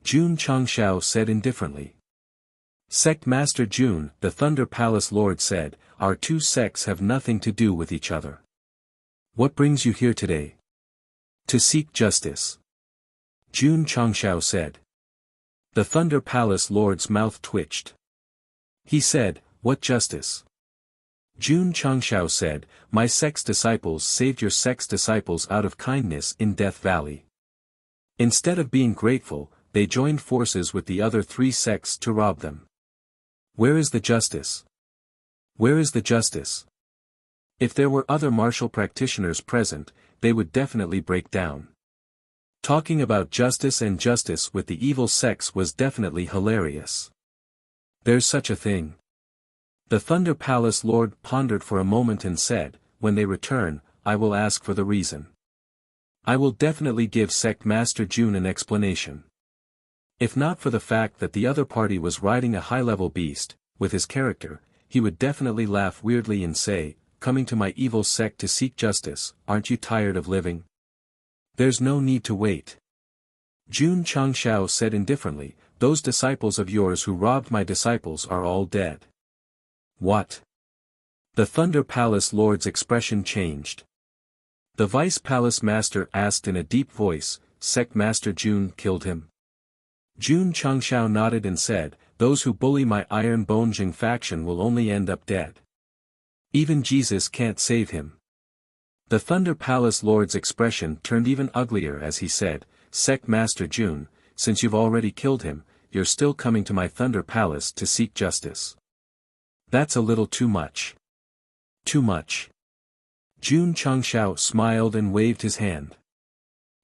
Jun Changshao said indifferently. Sect Master Jun, the Thunder Palace Lord said, our two sects have nothing to do with each other. What brings you here today? To seek justice. Jun Changshao said. The Thunder Palace Lord's mouth twitched. He said, what justice? Jun Changshao said, my sect's disciples saved your sect's disciples out of kindness in Death Valley. Instead of being grateful, they joined forces with the other three sects to rob them. Where is the justice? Where is the justice? If there were other martial practitioners present, they would definitely break down. Talking about justice and justice with the evil sects was definitely hilarious. There's such a thing. The Thunder Palace Lord pondered for a moment and said, when they return, I will ask for the reason. I will definitely give Sect Master Jun an explanation. If not for the fact that the other party was riding a high-level beast, with his character, he would definitely laugh weirdly and say, coming to my evil sect to seek justice, aren't you tired of living? There's no need to wait. Jun Changshao said indifferently, those disciples of yours who robbed my disciples are all dead. What? The Thunder Palace Lord's expression changed. The Vice Palace Master asked in a deep voice, Sect Master Jun killed him? Jun Changshao nodded and said, those who bully my Iron Bone Jing faction will only end up dead. Even Jesus can't save him. The Thunder Palace Lord's expression turned even uglier as he said, Sect Master Jun, since you've already killed him, you're still coming to my Thunder Palace to seek justice. That's a little too much. Too much. Jun Changshao smiled and waved his hand.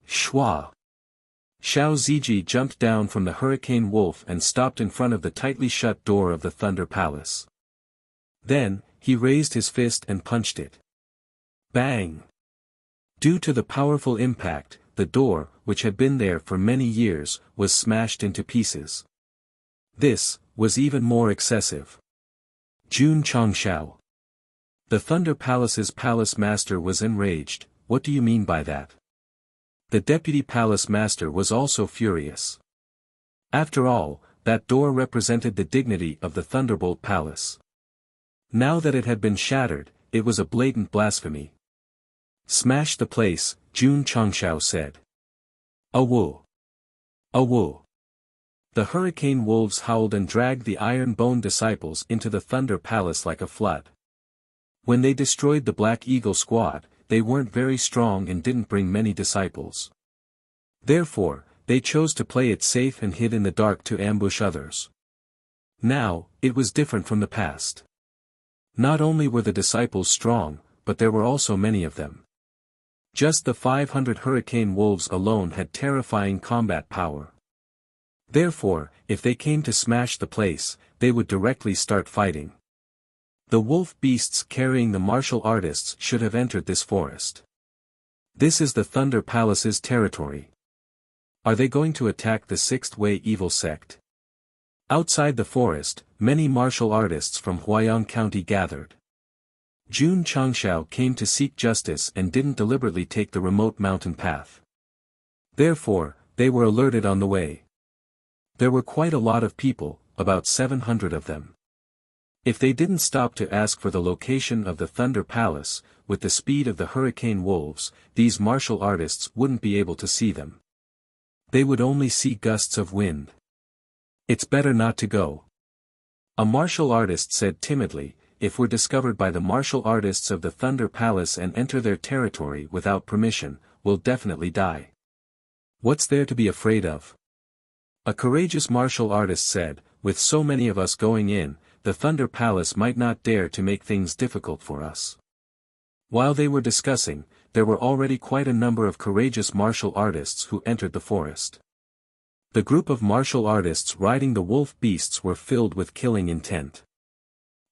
Shua. Xiao Ziji jumped down from the Hurricane Wolf and stopped in front of the tightly shut door of the Thunder Palace. Then, he raised his fist and punched it. Bang! Due to the powerful impact, the door, which had been there for many years, was smashed into pieces. This was even more excessive. Jun Changshao. The Thunder Palace's palace master was enraged. what do you mean by that? The deputy palace master was also furious. After all, that door represented the dignity of the Thunderbolt Palace. Now that it had been shattered, it was a blatant blasphemy. Smash the place, Jun Changshao said. Awoo! Awoo! The hurricane wolves howled and dragged the iron-boned disciples into the Thunder Palace like a flood. When they destroyed the Black Eagle squad, they weren't very strong and didn't bring many disciples. Therefore, they chose to play it safe and hid in the dark to ambush others. Now, it was different from the past. Not only were the disciples strong, but there were also many of them. Just the 500 hurricane wolves alone had terrifying combat power. Therefore, if they came to smash the place, they would directly start fighting. The wolf beasts carrying the martial artists should have entered this forest. This is the Thunder Palace's territory. Are they going to attack the Sixth Way Evil Sect? Outside the forest, many martial artists from Huayang County gathered. Jun Changshao came to seek justice and didn't deliberately take the remote mountain path. Therefore, they were alerted on the way. There were quite a lot of people, about 700 of them. If they didn't stop to ask for the location of the Thunder Palace, with the speed of the hurricane wolves, these martial artists wouldn't be able to see them. They would only see gusts of wind. It's better not to go. A martial artist said timidly, if we're discovered by the martial artists of the Thunder Palace and enter their territory without permission, we'll definitely die. What's there to be afraid of? A courageous martial artist said, with so many of us going in, the Thunder Palace might not dare to make things difficult for us. While they were discussing, there were already quite a number of courageous martial artists who entered the forest. The group of martial artists riding the wolf beasts were filled with killing intent.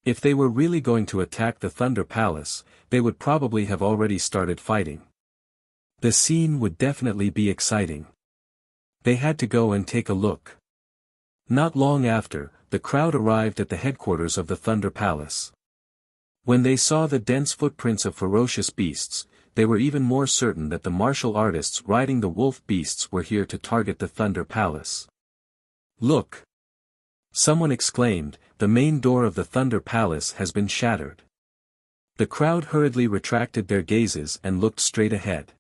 If they were really going to attack the Thunder Palace, they would probably have already started fighting. The scene would definitely be exciting. They had to go and take a look. Not long after, the crowd arrived at the headquarters of the Thunder Palace. When they saw the dense footprints of ferocious beasts, they were even more certain that the martial artists riding the wolf beasts were here to target the Thunder Palace. Look! Someone exclaimed, the main door of the Thunder Palace has been shattered. The crowd hurriedly retracted their gazes and looked straight ahead.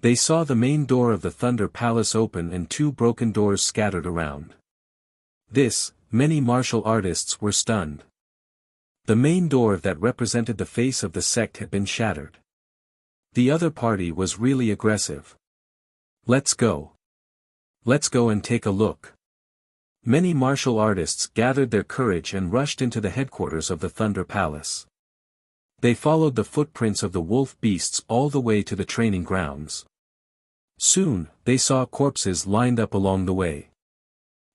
They saw the main door of the Thunder Palace open and two broken doors scattered around. Many martial artists were stunned. The main door that represented the face of the sect had been shattered. The other party was really aggressive. Let's go. Let's go and take a look. Many martial artists gathered their courage and rushed into the headquarters of the Thunder Palace. They followed the footprints of the wolf beasts all the way to the training grounds. Soon, they saw corpses lined up along the way.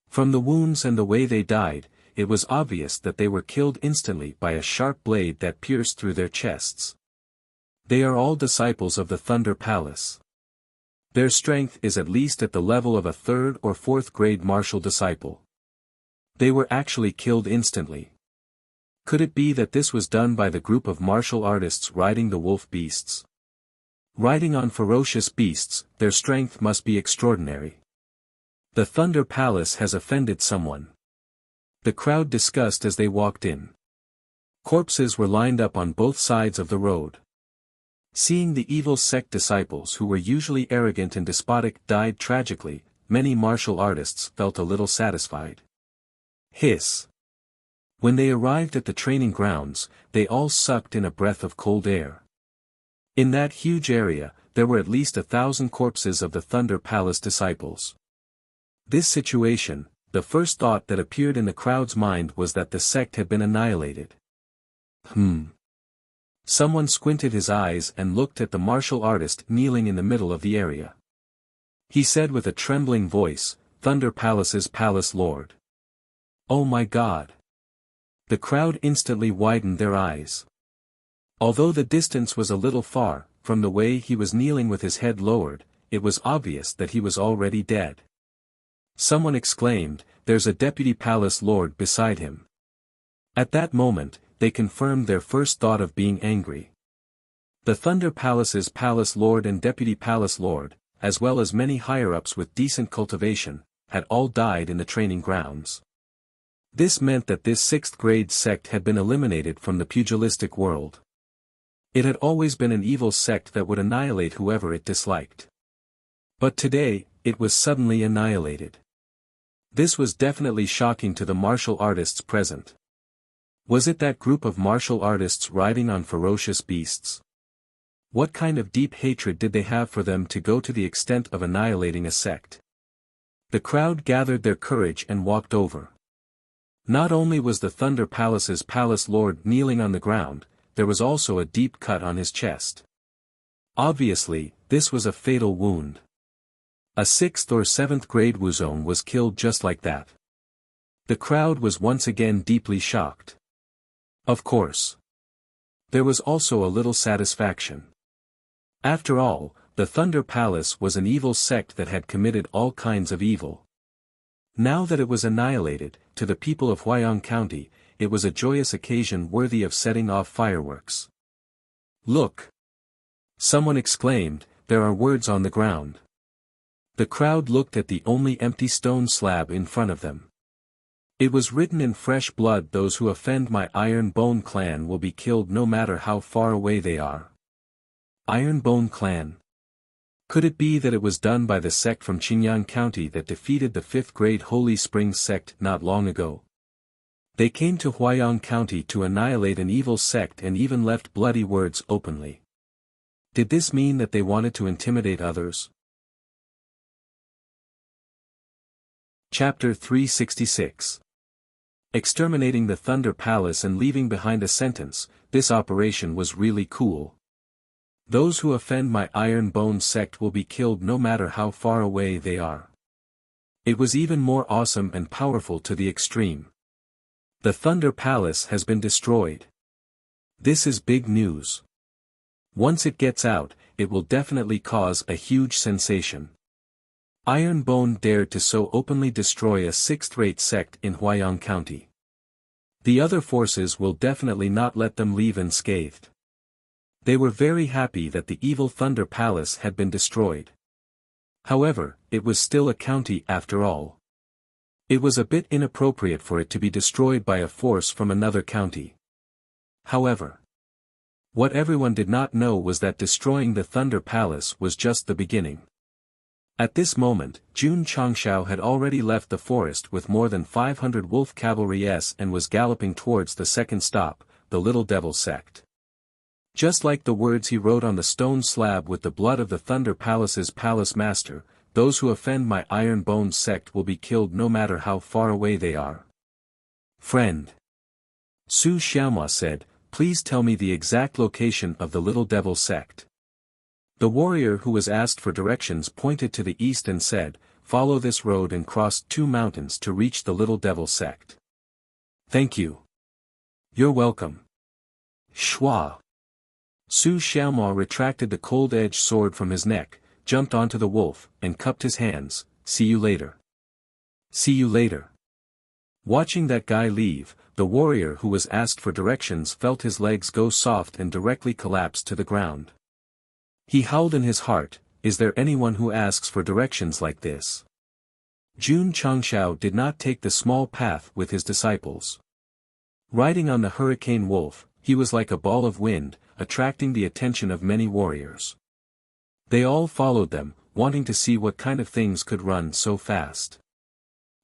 From the wounds and the way they died, it was obvious that they were killed instantly by a sharp blade that pierced through their chests. They are all disciples of the Thunder Palace. Their strength is at least at the level of a 3rd or 4th grade martial disciple. They were actually killed instantly. Could it be that this was done by the group of martial artists riding the wolf beasts? Riding on ferocious beasts, their strength must be extraordinary. The Thunder Palace has offended someone. The crowd discussed as they walked in. Corpses were lined up on both sides of the road. Seeing the evil sect disciples who were usually arrogant and despotic died tragically, many martial artists felt a little satisfied. Hiss. When they arrived at the training grounds, they all sucked in a breath of cold air. In that huge area, there were at least 1,000 corpses of the Thunder Palace disciples. This situation, the first thought that appeared in the crowd's mind was that the sect had been annihilated. Someone squinted his eyes and looked at the martial artist kneeling in the middle of the area. He said with a trembling voice, "Thunder Palace's Palace Lord." Oh my God! The crowd instantly widened their eyes. Although the distance was a little far, from the way he was kneeling with his head lowered, it was obvious that he was already dead. Someone exclaimed, "There's a deputy palace lord beside him." At that moment, they confirmed their first thought of being angry. The Thunder Palace's Palace Lord and Deputy Palace Lord, as well as many higher-ups with decent cultivation, had all died in the training grounds. This meant that this 6th-grade sect had been eliminated from the pugilistic world. It had always been an evil sect that would annihilate whoever it disliked. But today, it was suddenly annihilated. This was definitely shocking to the martial artists present. Was it that group of martial artists riding on ferocious beasts? What kind of deep hatred did they have for them to go to the extent of annihilating a sect? The crowd gathered their courage and walked over. Not only was the Thunder Palace's Palace Lord kneeling on the ground, there was also a deep cut on his chest. Obviously, this was a fatal wound. A 6th or 7th grade Wuzong was killed just like that. The crowd was once again deeply shocked. Of course. There was also a little satisfaction. After all, the Thunder Palace was an evil sect that had committed all kinds of evil. Now that it was annihilated, to the people of Huayang County, it was a joyous occasion worthy of setting off fireworks. Look! Someone exclaimed, there are words on the ground. The crowd looked at the only empty stone slab in front of them. It was written in fresh blood, those who offend my Iron Bone clan will be killed no matter how far away they are. Iron Bone clan. Could it be that it was done by the sect from Qingyang County that defeated the 5th grade Holy Springs sect not long ago? They came to Huayang County to annihilate an evil sect and even left bloody words openly. Did this mean that they wanted to intimidate others? Chapter 366. Exterminating the Thunder Palace and leaving behind a sentence, this operation was really cool. Those who offend my Iron Bone sect will be killed no matter how far away they are. It was even more awesome and powerful to the extreme. The Thunder Palace has been destroyed. This is big news. Once it gets out, it will definitely cause a huge sensation. Iron Bone dared to so openly destroy a 6th-rate sect in Huayang County. The other forces will definitely not let them leave unscathed. They were very happy that the evil Thunder Palace had been destroyed. However, it was still a county after all. It was a bit inappropriate for it to be destroyed by a force from another county. However, what everyone did not know was that destroying the Thunder Palace was just the beginning. At this moment, Jun Changshao had already left the forest with more than 500 wolf cavalry and was galloping towards the second stop, the Little Devil sect. Just like the words he wrote on the stone slab with the blood of the Thunder Palace's palace master, those who offend my Iron Bone sect will be killed no matter how far away they are. Friend. Su Xiaomua said, please tell me the exact location of the Little Devil sect. The warrior who was asked for directions pointed to the east and said, follow this road and cross 2 mountains to reach the Little Devil sect. Thank you. You're welcome. Shua. Su Xiaomua retracted the cold-edged sword from his neck, jumped onto the wolf, and cupped his hands. See you later. See you later. Watching that guy leave, the warrior who was asked for directions felt his legs go soft and directly collapsed to the ground. He howled in his heart, is there anyone who asks for directions like this? Jun Changshao did not take the small path with his disciples. Riding on the hurricane wolf, he was like a ball of wind, attracting the attention of many warriors. They all followed them, wanting to see what kind of things could run so fast.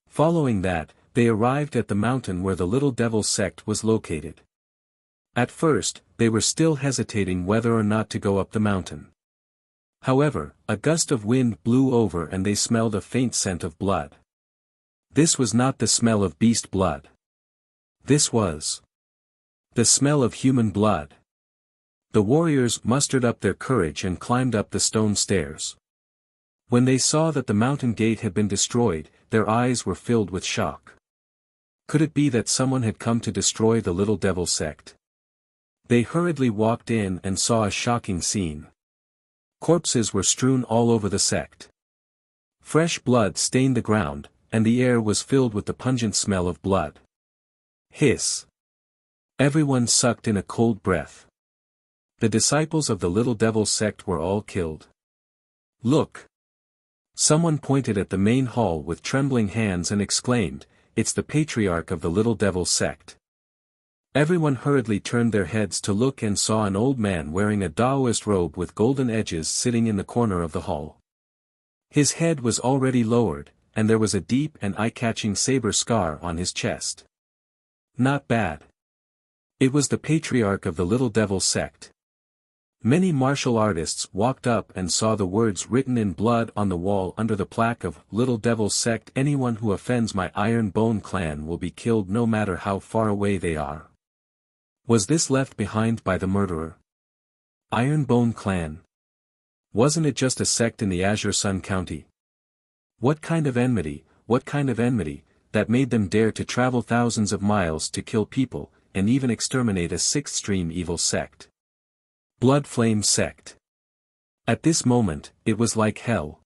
Following that, they arrived at the mountain where the Little Devil sect was located. At first, they were still hesitating whether or not to go up the mountain. However, a gust of wind blew over and they smelled a faint scent of blood. This was not the smell of beast blood. This was the smell of human blood. The warriors mustered up their courage and climbed up the stone stairs. When they saw that the mountain gate had been destroyed, their eyes were filled with shock. Could it be that someone had come to destroy the Little Devil sect? They hurriedly walked in and saw a shocking scene. Corpses were strewn all over the sect. Fresh blood stained the ground, and the air was filled with the pungent smell of blood. Hiss. Everyone sucked in a cold breath. The disciples of the Little Devil sect were all killed. Look! Someone pointed at the main hall with trembling hands and exclaimed, "It's the patriarch of the Little Devil sect." Everyone hurriedly turned their heads to look and saw an old man wearing a Taoist robe with golden edges sitting in the corner of the hall. His head was already lowered, and there was a deep and eye-catching saber scar on his chest. Not bad. It was the patriarch of the Little Devil sect. Many martial artists walked up and saw the words written in blood on the wall under the plaque of Little Devil sect. "Anyone who offends my Iron Bone clan will be killed no matter how far away they are." Was this left behind by the murderer? Iron Bone clan. Wasn't it just a sect in the Azure Sun County? What kind of enmity, that made them dare to travel thousands of miles to kill people, and even exterminate a sixth-stream evil sect? Blood Flame Sect. At this moment, it was like hell.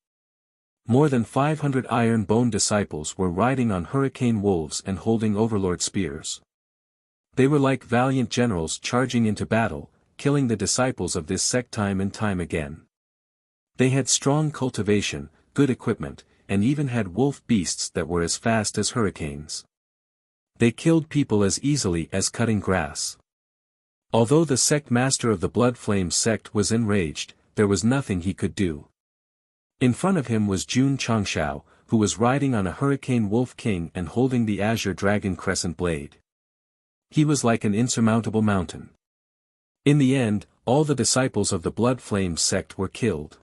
More than 500 Iron Bone disciples were riding on hurricane wolves and holding overlord spears. They were like valiant generals charging into battle, killing the disciples of this sect time and time again. They had strong cultivation, good equipment, and even had wolf beasts that were as fast as hurricanes. They killed people as easily as cutting grass. Although the sect master of the Blood Flame sect was enraged, there was nothing he could do. In front of him was Jun Changshao, who was riding on a Hurricane Wolf King and holding the Azure Dragon Crescent Blade. He was like an insurmountable mountain. In the end, all the disciples of the Blood Flame sect were killed.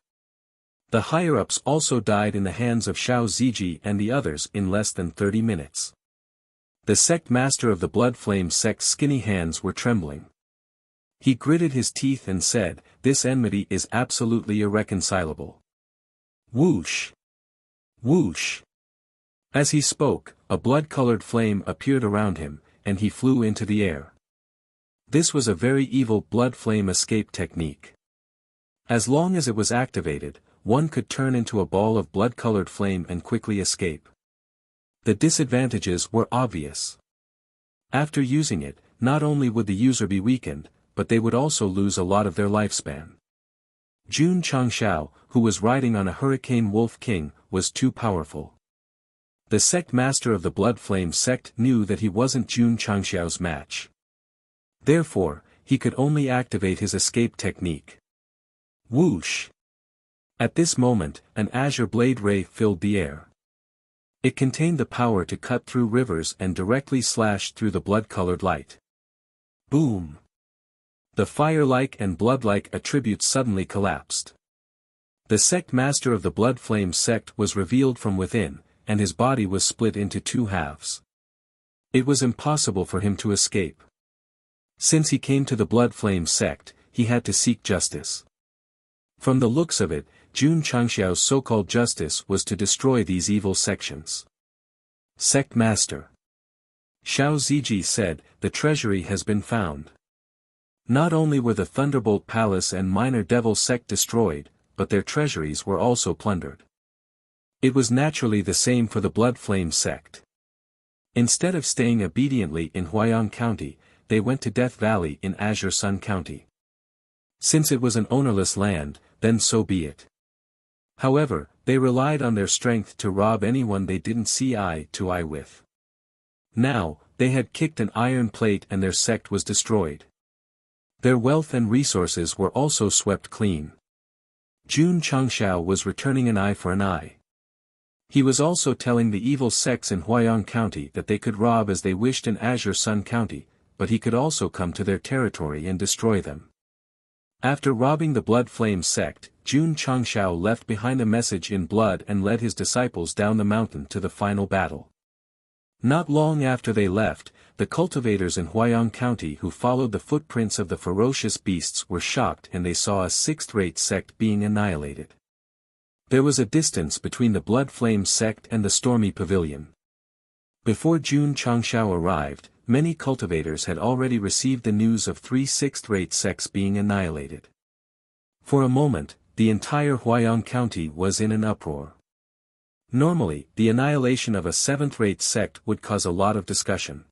The higher-ups also died in the hands of Xiao Ziji and the others in less than 30 minutes. The sect master of the Blood Flame sect's skinny hands were trembling. He gritted his teeth and said, "This enmity is absolutely irreconcilable." Whoosh! Whoosh! As he spoke, a blood-colored flame appeared around him, and he flew into the air. This was a very evil blood flame escape technique. As long as it was activated, one could turn into a ball of blood-colored flame and quickly escape. The disadvantages were obvious. After using it, not only would the user be weakened, but they would also lose a lot of their lifespan. Jun Changshao, who was riding on a Hurricane Wolf King, was too powerful. The sect master of the Blood Flame sect knew that he wasn't Jun Changshao's match. Therefore, he could only activate his escape technique. Whoosh! At this moment, an azure blade ray filled the air. It contained the power to cut through rivers and directly slash through the blood-colored light. Boom! The fire-like and blood-like attributes suddenly collapsed. The sect master of the Blood Flame sect was revealed from within, and his body was split into two halves. It was impossible for him to escape. Since he came to the Blood Flame sect, he had to seek justice. From the looks of it, Jun Changshao's so-called justice was to destroy these evil sections. Sect Master Xiao Ziji said, "The treasury has been found." Not only were the Thunderbolt Palace and Minor Devil sect destroyed, but their treasuries were also plundered. It was naturally the same for the Blood Flame sect. Instead of staying obediently in Huayang County, they went to Death Valley in Azure Sun County. Since it was an ownerless land, then so be it. However, they relied on their strength to rob anyone they didn't see eye to eye with. Now, they had kicked an iron plate and their sect was destroyed. Their wealth and resources were also swept clean. Jun Changshao was returning an eye for an eye. He was also telling the evil sects in Huayang County that they could rob as they wished in Azure Sun County, but he could also come to their territory and destroy them. After robbing the Blood Flame sect, Jun Changshao left behind a message in blood and led his disciples down the mountain to the final battle. Not long after they left, the cultivators in Huayang County who followed the footprints of the ferocious beasts were shocked and they saw a sixth-rate sect being annihilated. There was a distance between the Blood Flame sect and the Stormy Pavilion. Before Jun Changshao arrived, many cultivators had already received the news of 3 sixth-rate sects being annihilated. For a moment, the entire Huayang County was in an uproar. Normally, the annihilation of a 7th-rate sect would cause a lot of discussion.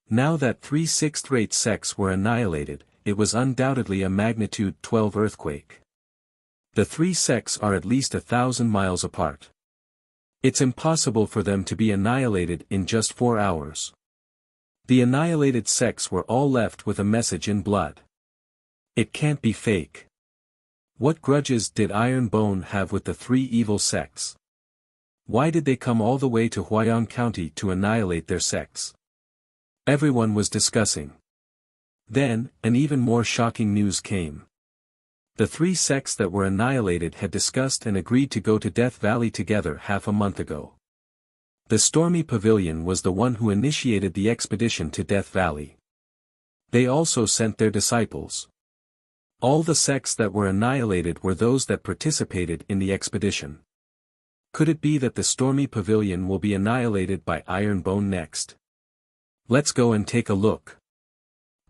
Now that 3 sixth-rate sects were annihilated, it was undoubtedly a magnitude 12 earthquake. The three sects are at least 1,000 miles apart. It's impossible for them to be annihilated in just 4 hours. The annihilated sects were all left with a message in blood. It can't be fake. What grudges did Iron Bone have with the three evil sects? Why did they come all the way to Huayang County to annihilate their sects? Everyone was discussing. Then, an even more shocking news came. The three sects that were annihilated had discussed and agreed to go to Death Valley together half a month ago. The Stormy Pavilion was the one who initiated the expedition to Death Valley. They also sent their disciples. All the sects that were annihilated were those that participated in the expedition. Could it be that the Stormy Pavilion will be annihilated by Iron Bone next? Let's go and take a look.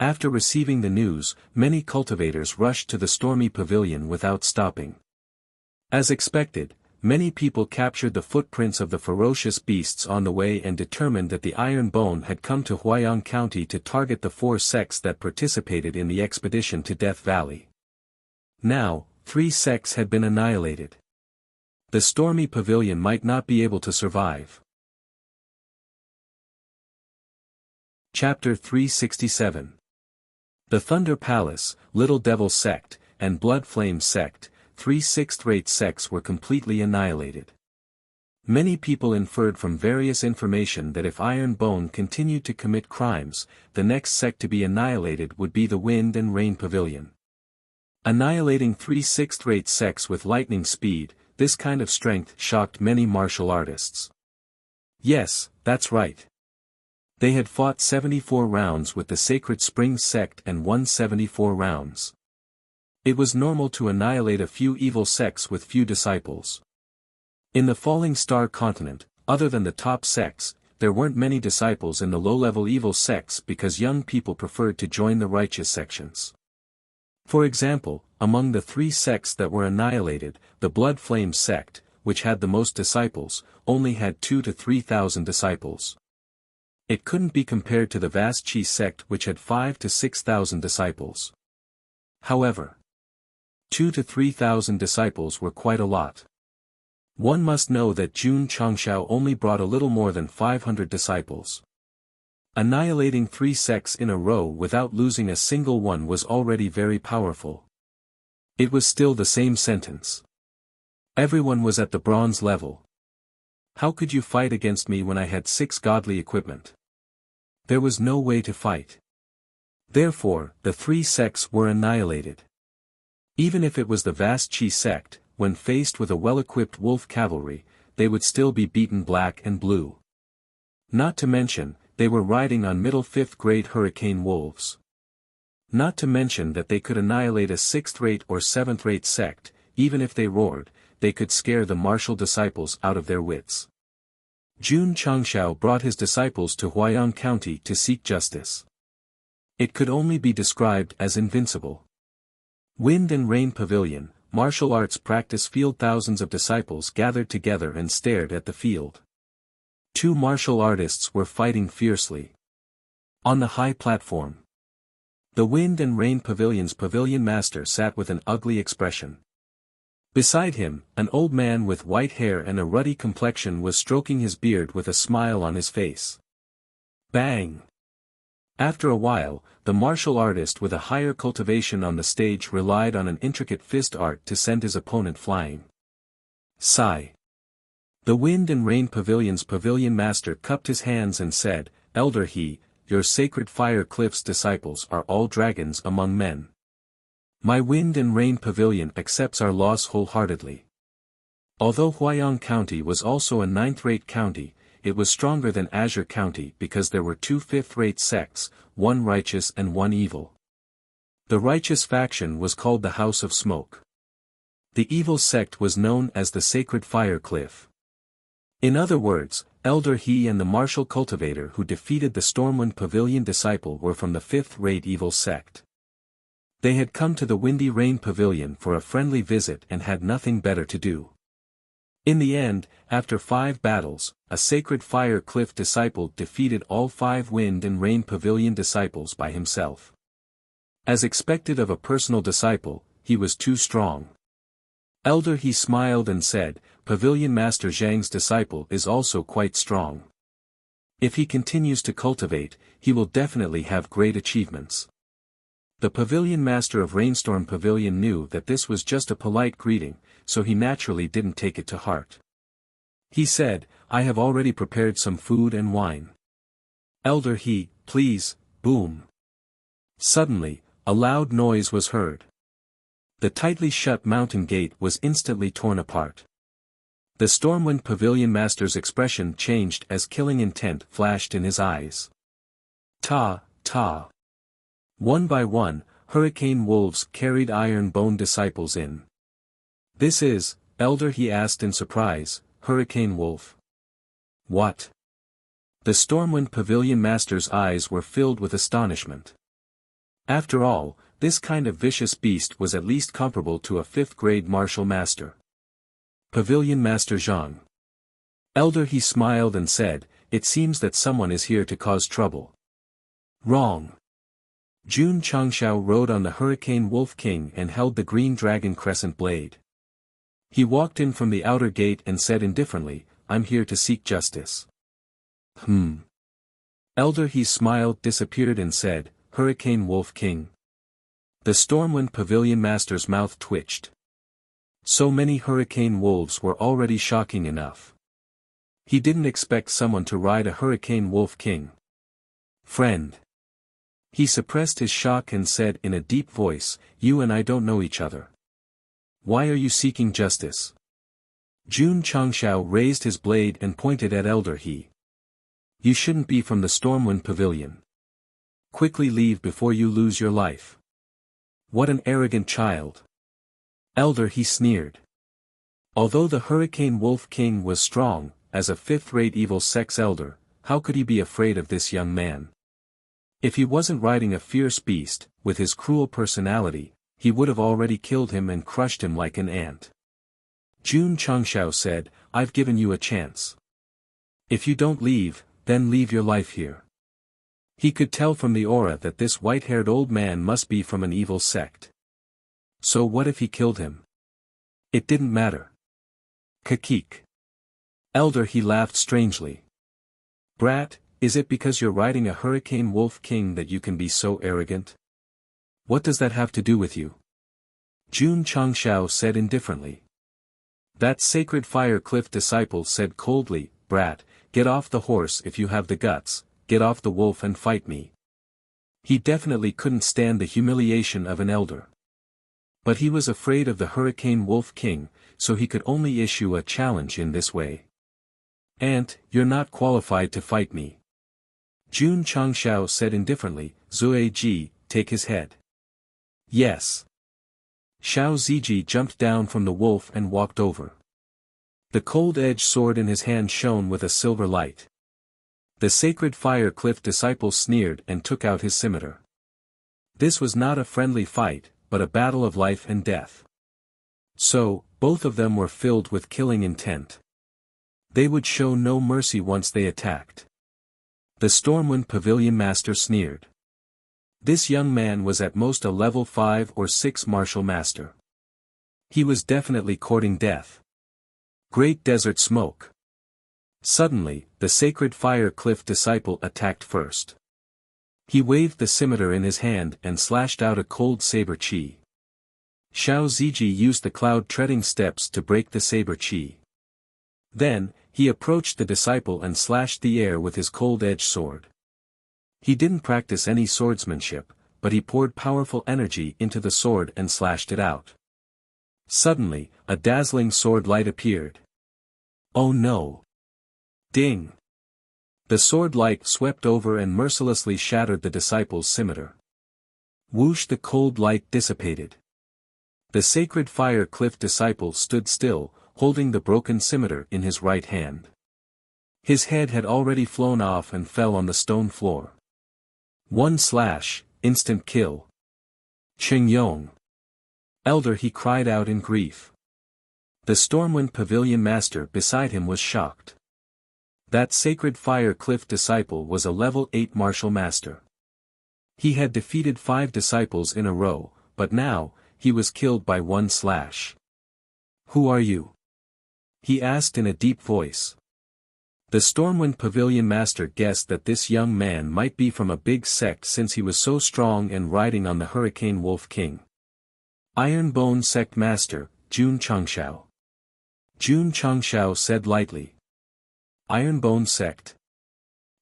After receiving the news, many cultivators rushed to the Stormy Pavilion without stopping. As expected, many people captured the footprints of the ferocious beasts on the way and determined that the Iron Bone had come to Huayang County to target the 4 sects that participated in the expedition to Death Valley. Now, 3 sects had been annihilated. The Stormy Pavilion might not be able to survive. Chapter 367. The Thunder Palace, Little Devil Sect, and Blood Flame Sect, 3 sixth-rate sects were completely annihilated. Many people inferred from various information that if Iron Bone continued to commit crimes, the next sect to be annihilated would be the Wind and Rain Pavilion. Annihilating 3 sixth-rate sects with lightning speed, this kind of strength shocked many martial artists. Yes, that's right. They had fought 74 rounds with the Sacred Spring Sect and won 74 rounds. It was normal to annihilate a few evil sects with few disciples. In the Falling Star continent, other than the top sects, there weren't many disciples in the low-level evil sects because young people preferred to join the righteous sections. For example, among the 3 sects that were annihilated, the Blood Flame Sect, which had the most disciples, only had 2,000 to 3,000 disciples. It couldn't be compared to the Vast Chi Sect which had 5,000 to 6,000 disciples. However, 2,000 to 3,000 disciples were quite a lot. One must know that Jun Changshao only brought a little more than 500 disciples. Annihilating 3 sects in a row without losing a single one was already very powerful. It was still the same sentence. Everyone was at the bronze level. How could you fight against me when I had 6 godly equipment? There was no way to fight. Therefore, the 3 sects were annihilated. Even if it was the Vast Chi Sect, when faced with a well-equipped wolf cavalry, they would still be beaten black and blue. Not to mention, they were riding on middle 5th grade hurricane wolves. Not to mention that they could annihilate a 6th-rate or 7th-rate sect, even if they roared, they could scare the martial disciples out of their wits. Jun Changshao brought his disciples to Huayang County to seek justice. It could only be described as invincible. Wind and Rain Pavilion, martial arts practice field. Thousands of disciples gathered together and stared at the field. 2 martial artists were fighting fiercely. On the high platform, the Wind and Rain Pavilion's pavilion master sat with an ugly expression. Beside him, an old man with white hair and a ruddy complexion was stroking his beard with a smile on his face. Bang! After a while, the martial artist with a higher cultivation on the stage relied on an intricate fist art to send his opponent flying. Sigh. The Wind and Rain Pavilion's pavilion master cupped his hands and said, "Elder He, your sacred fire cliff's disciples are all dragons among men. My Wind and Rain Pavilion accepts our loss wholeheartedly." Although Huayang County was also a 9th-rate county, it was stronger than Azure County because there were 2 5th-rate sects, 1 righteous and 1 evil. The righteous faction was called the House of Smoke. The evil sect was known as the Sacred Fire Cliff. In other words, Elder He and the martial cultivator who defeated the Stormwind Pavilion disciple were from the 5th-rate evil sect. They had come to the Windy Rain Pavilion for a friendly visit and had nothing better to do. In the end, after 5 battles, a Sacred Fire Cliff disciple defeated all 5 Wind and Rain Pavilion disciples by himself. As expected of a personal disciple, he was too strong. Elder He smiled and said, Pavilion Master Zhang's disciple is also quite strong. If he continues to cultivate, he will definitely have great achievements. The Pavilion Master of Rainstorm Pavilion knew that this was just a polite greeting, so he naturally didn't take it to heart. He said, I have already prepared some food and wine. Elder He, please, boom. Suddenly, a loud noise was heard. The tightly shut mountain gate was instantly torn apart. The Stormwind Pavilion Master's expression changed as killing intent flashed in his eyes. Ta. One by one, hurricane wolves carried Iron Bone disciples in. This is, Elder He asked in surprise, Hurricane Wolf. What? The Stormwind Pavilion Master's eyes were filled with astonishment. After all, this kind of vicious beast was at least comparable to a 5th-grade martial master. Pavilion Master Zhang. Elder He smiled and said, it seems that someone is here to cause trouble. Wrong. Jun Changshao rode on the Hurricane Wolf King and held the green dragon crescent blade. He walked in from the outer gate and said indifferently, I'm here to seek justice. Elder He smiled, disappeared and said, Hurricane Wolf King. The Stormwind Pavilion Master's mouth twitched. So many hurricane wolves were already shocking enough. He didn't expect someone to ride a Hurricane Wolf King. Friend. He suppressed his shock and said in a deep voice, you and I don't know each other. Why are you seeking justice? Jun Changshao raised his blade and pointed at Elder He. You shouldn't be from the Stormwind Pavilion. Quickly leave before you lose your life. What an arrogant child. Elder He sneered. Although the Hurricane Wolf King was strong, as a 5th-rate evil sex elder, how could he be afraid of this young man? If he wasn't riding a fierce beast, with his cruel personality, he would have already killed him and crushed him like an ant. Jun Changshao said, I've given you a chance. If you don't leave, then leave your life here. He could tell from the aura that this white-haired old man must be from an evil sect. So what if he killed him? It didn't matter. Kakik. Elder He laughed strangely. Brat, is it because you're riding a Hurricane Wolf King that you can be so arrogant? What does that have to do with you? Jun Changshao said indifferently. That Sacred Fire Cliff disciple said coldly, Brat, get off the horse if you have the guts, get off the wolf and fight me. He definitely couldn't stand the humiliation of an elder. But he was afraid of the Hurricane Wolf King, so he could only issue a challenge in this way. Ant, you're not qualified to fight me. Jun Changshao said indifferently, Zue Ji, take his head. Yes. Xiao Ziji jumped down from the wolf and walked over. The cold-edged sword in his hand shone with a silver light. The Sacred Fire Cliff disciple sneered and took out his scimitar. This was not a friendly fight, but a battle of life and death. So, both of them were filled with killing intent. They would show no mercy once they attacked. The Stormwind Pavilion Master sneered. This young man was at most a level 5 or 6 martial master. He was definitely courting death. Great Desert Smoke. Suddenly, the Sacred Fire Cliff disciple attacked first. He waved the scimitar in his hand and slashed out a cold saber chi. Xiao Ziji used the cloud-treading steps to break the saber chi. Then, he approached the disciple and slashed the air with his cold-edged sword. He didn't practice any swordsmanship, but he poured powerful energy into the sword and slashed it out. Suddenly, a dazzling sword light appeared. Oh no! Ding! The sword light swept over and mercilessly shattered the disciple's scimitar. Whoosh! The cold light dissipated. The Sacred Fire Cliff disciple stood still, holding the broken scimitar in his right hand. His head had already flown off and fell on the stone floor. One slash, instant kill. Qing Yong. Elder, he cried out in grief. The Stormwind Pavilion Master beside him was shocked. That Sacred Fire Cliff disciple was a level 8 martial master. He had defeated 5 disciples in a row, but now, he was killed by one slash. "Who are you?" he asked in a deep voice. The Stormwind Pavilion Master guessed that this young man might be from a big sect since he was so strong and riding on the Hurricane Wolf King. "Ironbone Sect Master, Jun Changshao." Jun Changshao said lightly. "Ironbone Sect.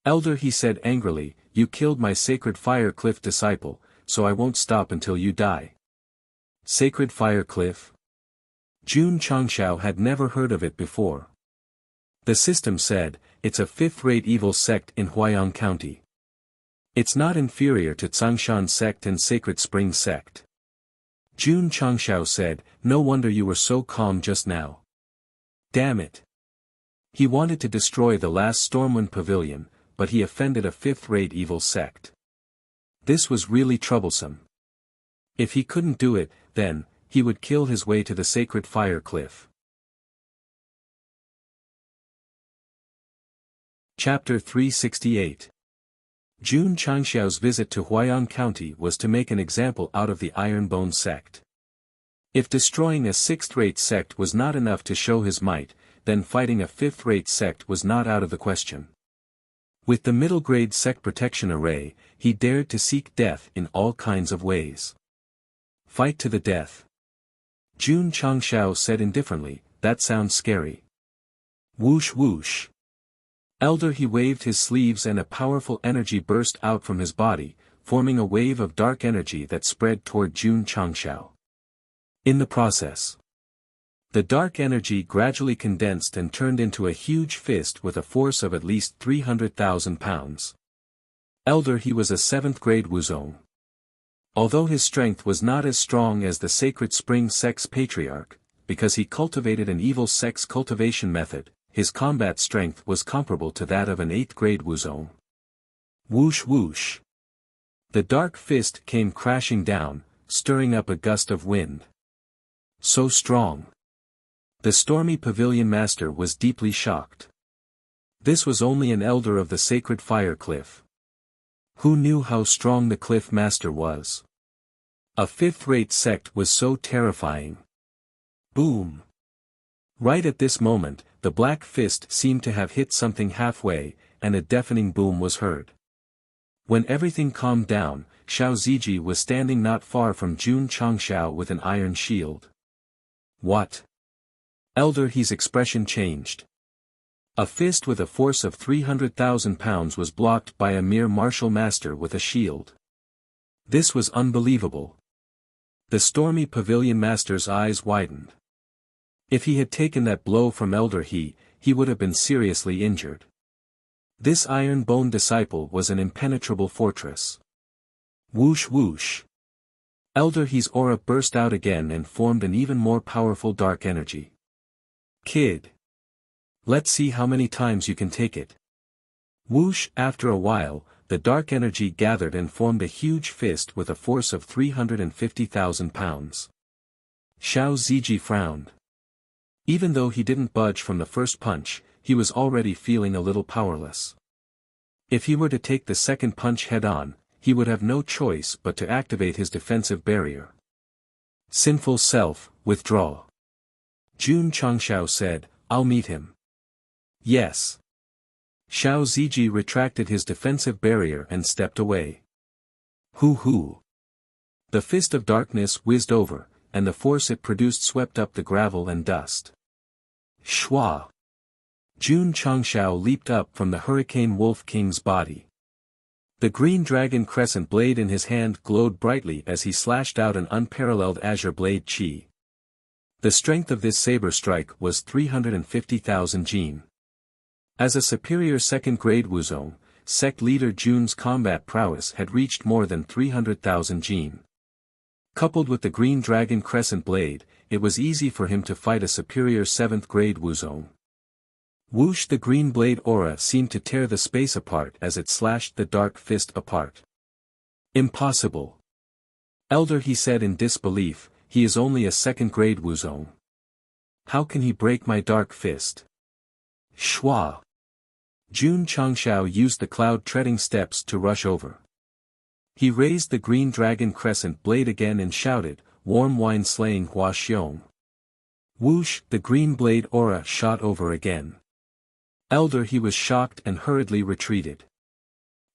Elder," he said angrily, "you killed my Sacred Fire Cliff disciple, so I won't stop until you die." Sacred Fire Cliff? Jun Changshao had never heard of it before. The system said, it's a 5th-rate evil sect in Huayang County. It's not inferior to Tsangshan Sect and Sacred Spring Sect. Jun Changshao said, "No wonder you were so calm just now. Damn it." He wanted to destroy the last Stormwind Pavilion, but he offended a 5th-rate evil sect. This was really troublesome. If he couldn't do it, then, he would kill his way to the Sacred Fire Cliff. Chapter 368. Jun Changshao's visit to Huayang County was to make an example out of the Ironbone Sect. If destroying a 6th-rate sect was not enough to show his might, then fighting a 5th-rate sect was not out of the question. With the middle-grade sect protection array, he dared to seek death in all kinds of ways. "Fight to the death." Jun Changshao said indifferently, "That sounds scary." Whoosh whoosh. Elder, he waved his sleeves and a powerful energy burst out from his body, forming a wave of dark energy that spread toward Jun Changshao. In the process, the dark energy gradually condensed and turned into a huge fist with a force of at least 300,000 pounds. Elder, he was a 7th-grade Wuzong. Although his strength was not as strong as the Sacred Spring Sect's patriarch, because he cultivated an evil sect's cultivation method, his combat strength was comparable to that of an 8th-grade Wuzong. Whoosh whoosh. The dark fist came crashing down, stirring up a gust of wind. So strong. The stormy pavilion master was deeply shocked. This was only an elder of the Sacred Fire Cliff. Who knew how strong the Cliff Master was? A 5th-rate sect was so terrifying. Boom. Right at this moment, the black fist seemed to have hit something halfway, and a deafening boom was heard. When everything calmed down, Xiao Ziji was standing not far from Jun Changshao with an iron shield. What? Elder, his expression changed. A fist with a force of 300,000 pounds was blocked by a mere martial master with a shield. This was unbelievable. The stormy pavilion master's eyes widened. If he had taken that blow from Elder he would have been seriously injured. This iron bone disciple was an impenetrable fortress. Whoosh whoosh. Elder He's aura burst out again and formed an even more powerful dark energy. Kid. Let's see how many times you can take it. Whoosh. After a while, the dark energy gathered and formed a huge fist with a force of 350,000 pounds. Xiao Ziji frowned. Even though he didn't budge from the first punch, he was already feeling a little powerless. If he were to take the second punch head-on, he would have no choice but to activate his defensive barrier. Sinful self, withdraw. Jun Changshao said, "I'll meet him." Yes. Xiao Ziji retracted his defensive barrier and stepped away. Hoo. The fist of darkness whizzed over, and the force it produced swept up the gravel and dust. Shwa. Jun Changshao leaped up from the Hurricane Wolf King's body. The green dragon crescent blade in his hand glowed brightly as he slashed out an unparalleled azure blade chi. The strength of this saber strike was 350,000 jin. As a superior 2nd-grade Wuzong, sect leader Jun's combat prowess had reached more than 300,000 jin. Coupled with the green dragon crescent blade, it was easy for him to fight a superior 7th-grade Wuzong. Whoosh. The green blade aura seemed to tear the space apart as it slashed the dark fist apart. Impossible. Elder, he said in disbelief, he is only a 2nd-grade Wuzong. How can he break my dark fist? Shwa. Jun Changshao used the cloud treading steps to rush over. He raised the green dragon crescent blade again and shouted, "Warm wine slaying Hua Xiong." Whoosh, the green blade aura shot over again. Elder, he was shocked and hurriedly retreated.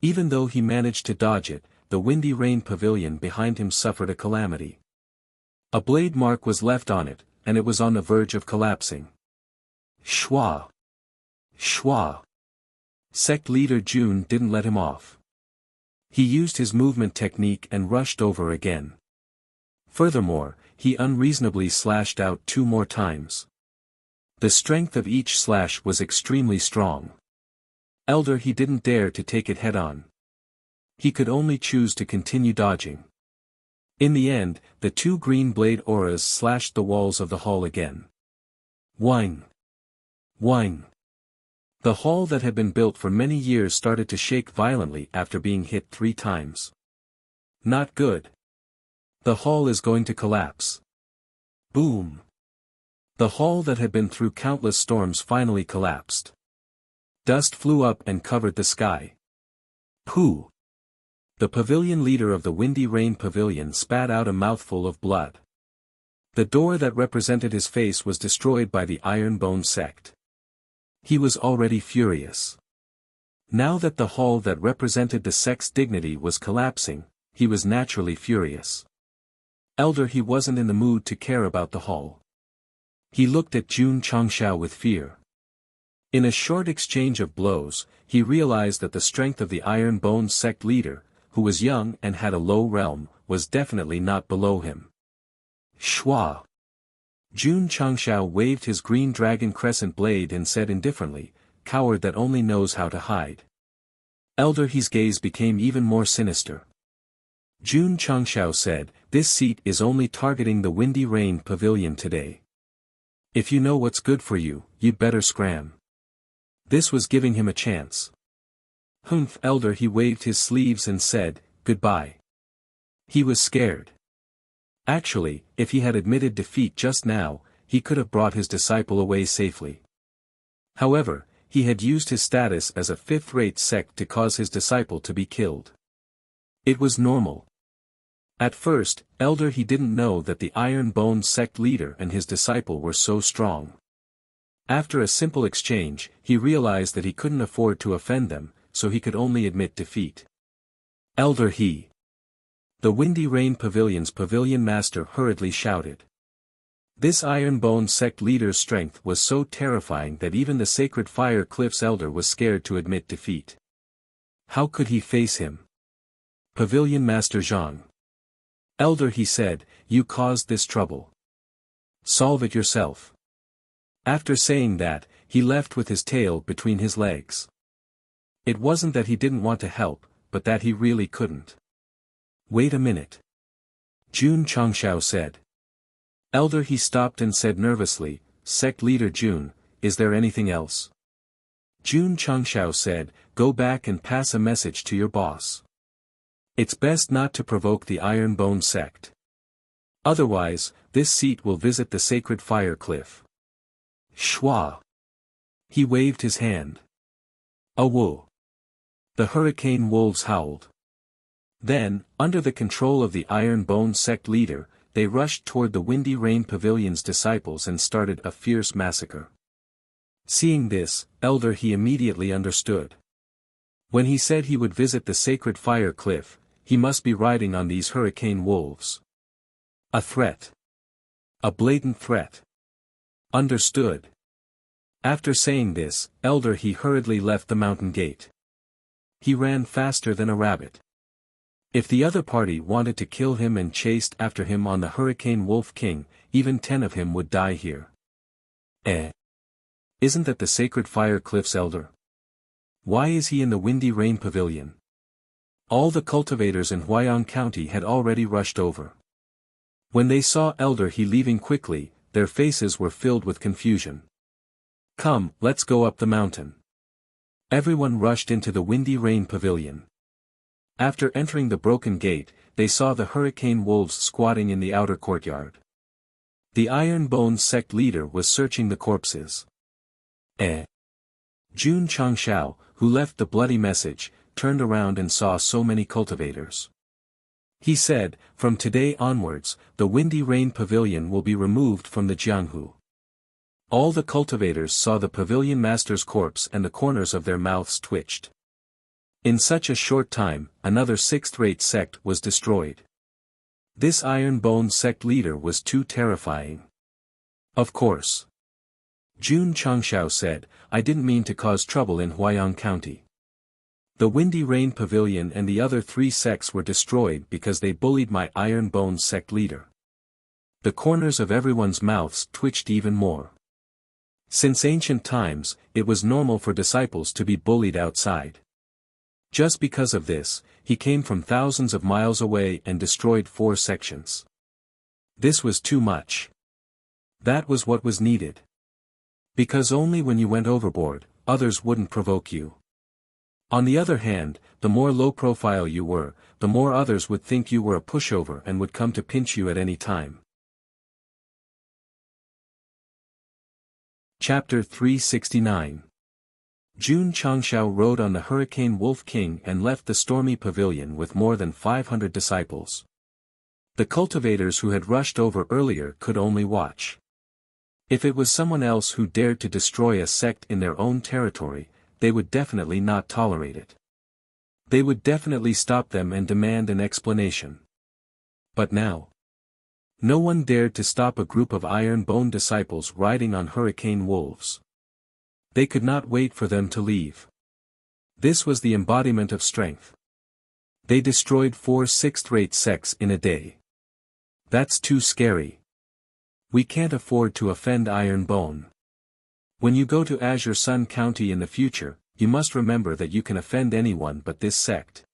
Even though he managed to dodge it, the Windy Rain Pavilion behind him suffered a calamity. A blade mark was left on it, and it was on the verge of collapsing. Shwa! Shwa! Sect leader Jun didn't let him off. He used his movement technique and rushed over again. Furthermore, he unreasonably slashed out 2 more times. The strength of each slash was extremely strong. Elder, he didn't dare to take it head-on. He could only choose to continue dodging. In the end, the 2 green blade auras slashed the walls of the hall again. Whine! Whine! The hall that had been built for many years started to shake violently after being hit 3 times. Not good. The hall is going to collapse. Boom! The hall that had been through countless storms finally collapsed. Dust flew up and covered the sky. Pooh! The pavilion leader of the Windy Rain Pavilion spat out a mouthful of blood. The door that represented his face was destroyed by the Iron Bone Sect. He was already furious. Now that the hall that represented the sect's dignity was collapsing, he was naturally furious. Elder, he wasn't in the mood to care about the hall. He looked at Jun Changshao with fear. In a short exchange of blows, he realized that the strength of the Iron Bone Sect leader, who was young and had a low realm, was definitely not below him. Shwa! Jun Changshao waved his green dragon crescent blade and said indifferently, "Coward that only knows how to hide." Elder, his gaze became even more sinister. Jun Changshao said, "This seat is only targeting the Windy Rain Pavilion today. If you know what's good for you, you'd better scram." This was giving him a chance. Humph! Elder, he waved his sleeves and said, "Goodbye." He was scared. Actually, if he had admitted defeat just now, he could have brought his disciple away safely. However, he had used his status as a 5th-rate sect to cause his disciple to be killed. It was normal. At first, Elder, he didn't know that the Iron Bone Sect leader and his disciple were so strong. After a simple exchange, he realized that he couldn't afford to offend them, so he could only admit defeat. Elder, he. The Windy Rain Pavilion's pavilion master hurriedly shouted. This Iron Bone Sect leader's strength was so terrifying that even the Sacred Fire Cliff's elder was scared to admit defeat. How could he face him? Pavilion Master Zhang. Elder, he said, "You caused this trouble. Solve it yourself." After saying that, he left with his tail between his legs. It wasn't that he didn't want to help, but that he really couldn't. "Wait a minute." Jun Changshao said. Elder, he stopped and said nervously, "Sect leader Jun, is there anything else?" Jun Changshao said, "Go back and pass a message to your boss. It's best not to provoke the Iron Bone Sect. Otherwise, this seat will visit the Sacred Fire Cliff." Shwa! He waved his hand. Awoo! The hurricane wolves howled. Then, under the control of the Iron Bone Sect leader, they rushed toward the Windy Rain Pavilion's disciples and started a fierce massacre. Seeing this, Elder, he immediately understood. When he said he would visit the Sacred Fire Cliff, he must be riding on these hurricane wolves. A threat. A blatant threat. Understood. After saying this, Elder, he hurriedly left the mountain gate. He ran faster than a rabbit. If the other party wanted to kill him and chased after him on the Hurricane Wolf King, even 10 of him would die here. Isn't that the Sacred Fire Cliff's elder? Why is he in the Windy Rain Pavilion? All the cultivators in Huayang County had already rushed over. When they saw Elder he leaving quickly, their faces were filled with confusion. "Come, let's go up the mountain." Everyone rushed into the Windy Rain Pavilion. After entering the broken gate, they saw the hurricane wolves squatting in the outer courtyard. The Iron Bone Sect leader was searching the corpses. Jun Changshao, who left the bloody message, turned around and saw so many cultivators. He said, "From today onwards, the Windy Rain Pavilion will be removed from the Jianghu." All the cultivators saw the pavilion master's corpse and the corners of their mouths twitched. In such a short time, another sixth-rate sect was destroyed. This iron-boned sect leader was too terrifying. Of course. Jun Changshao said, "I didn't mean to cause trouble in Huayang County. The Windy Rain Pavilion and the other 3 sects were destroyed because they bullied my iron-boned sect leader." The corners of everyone's mouths twitched even more. Since ancient times, it was normal for disciples to be bullied outside. Just because of this, he came from thousands of miles away and destroyed 4 sections. This was too much. That was what was needed. Because only when you went overboard, others wouldn't provoke you. On the other hand, the more low-profile you were, the more others would think you were a pushover and would come to pinch you at any time. Chapter 369. Jun Changshao rode on the Hurricane Wolf King and left the stormy pavilion with more than 500 disciples. The cultivators who had rushed over earlier could only watch. If it was someone else who dared to destroy a sect in their own territory, they would definitely not tolerate it. They would definitely stop them and demand an explanation. But now, no one dared to stop a group of iron-boned disciples riding on hurricane wolves. They could not wait for them to leave. This was the embodiment of strength. They destroyed 4 sixth-rate sects in a day. That's too scary. We can't afford to offend Ironbone. When you go to Azure Sun County in the future, you must remember that you can offend anyone but this sect.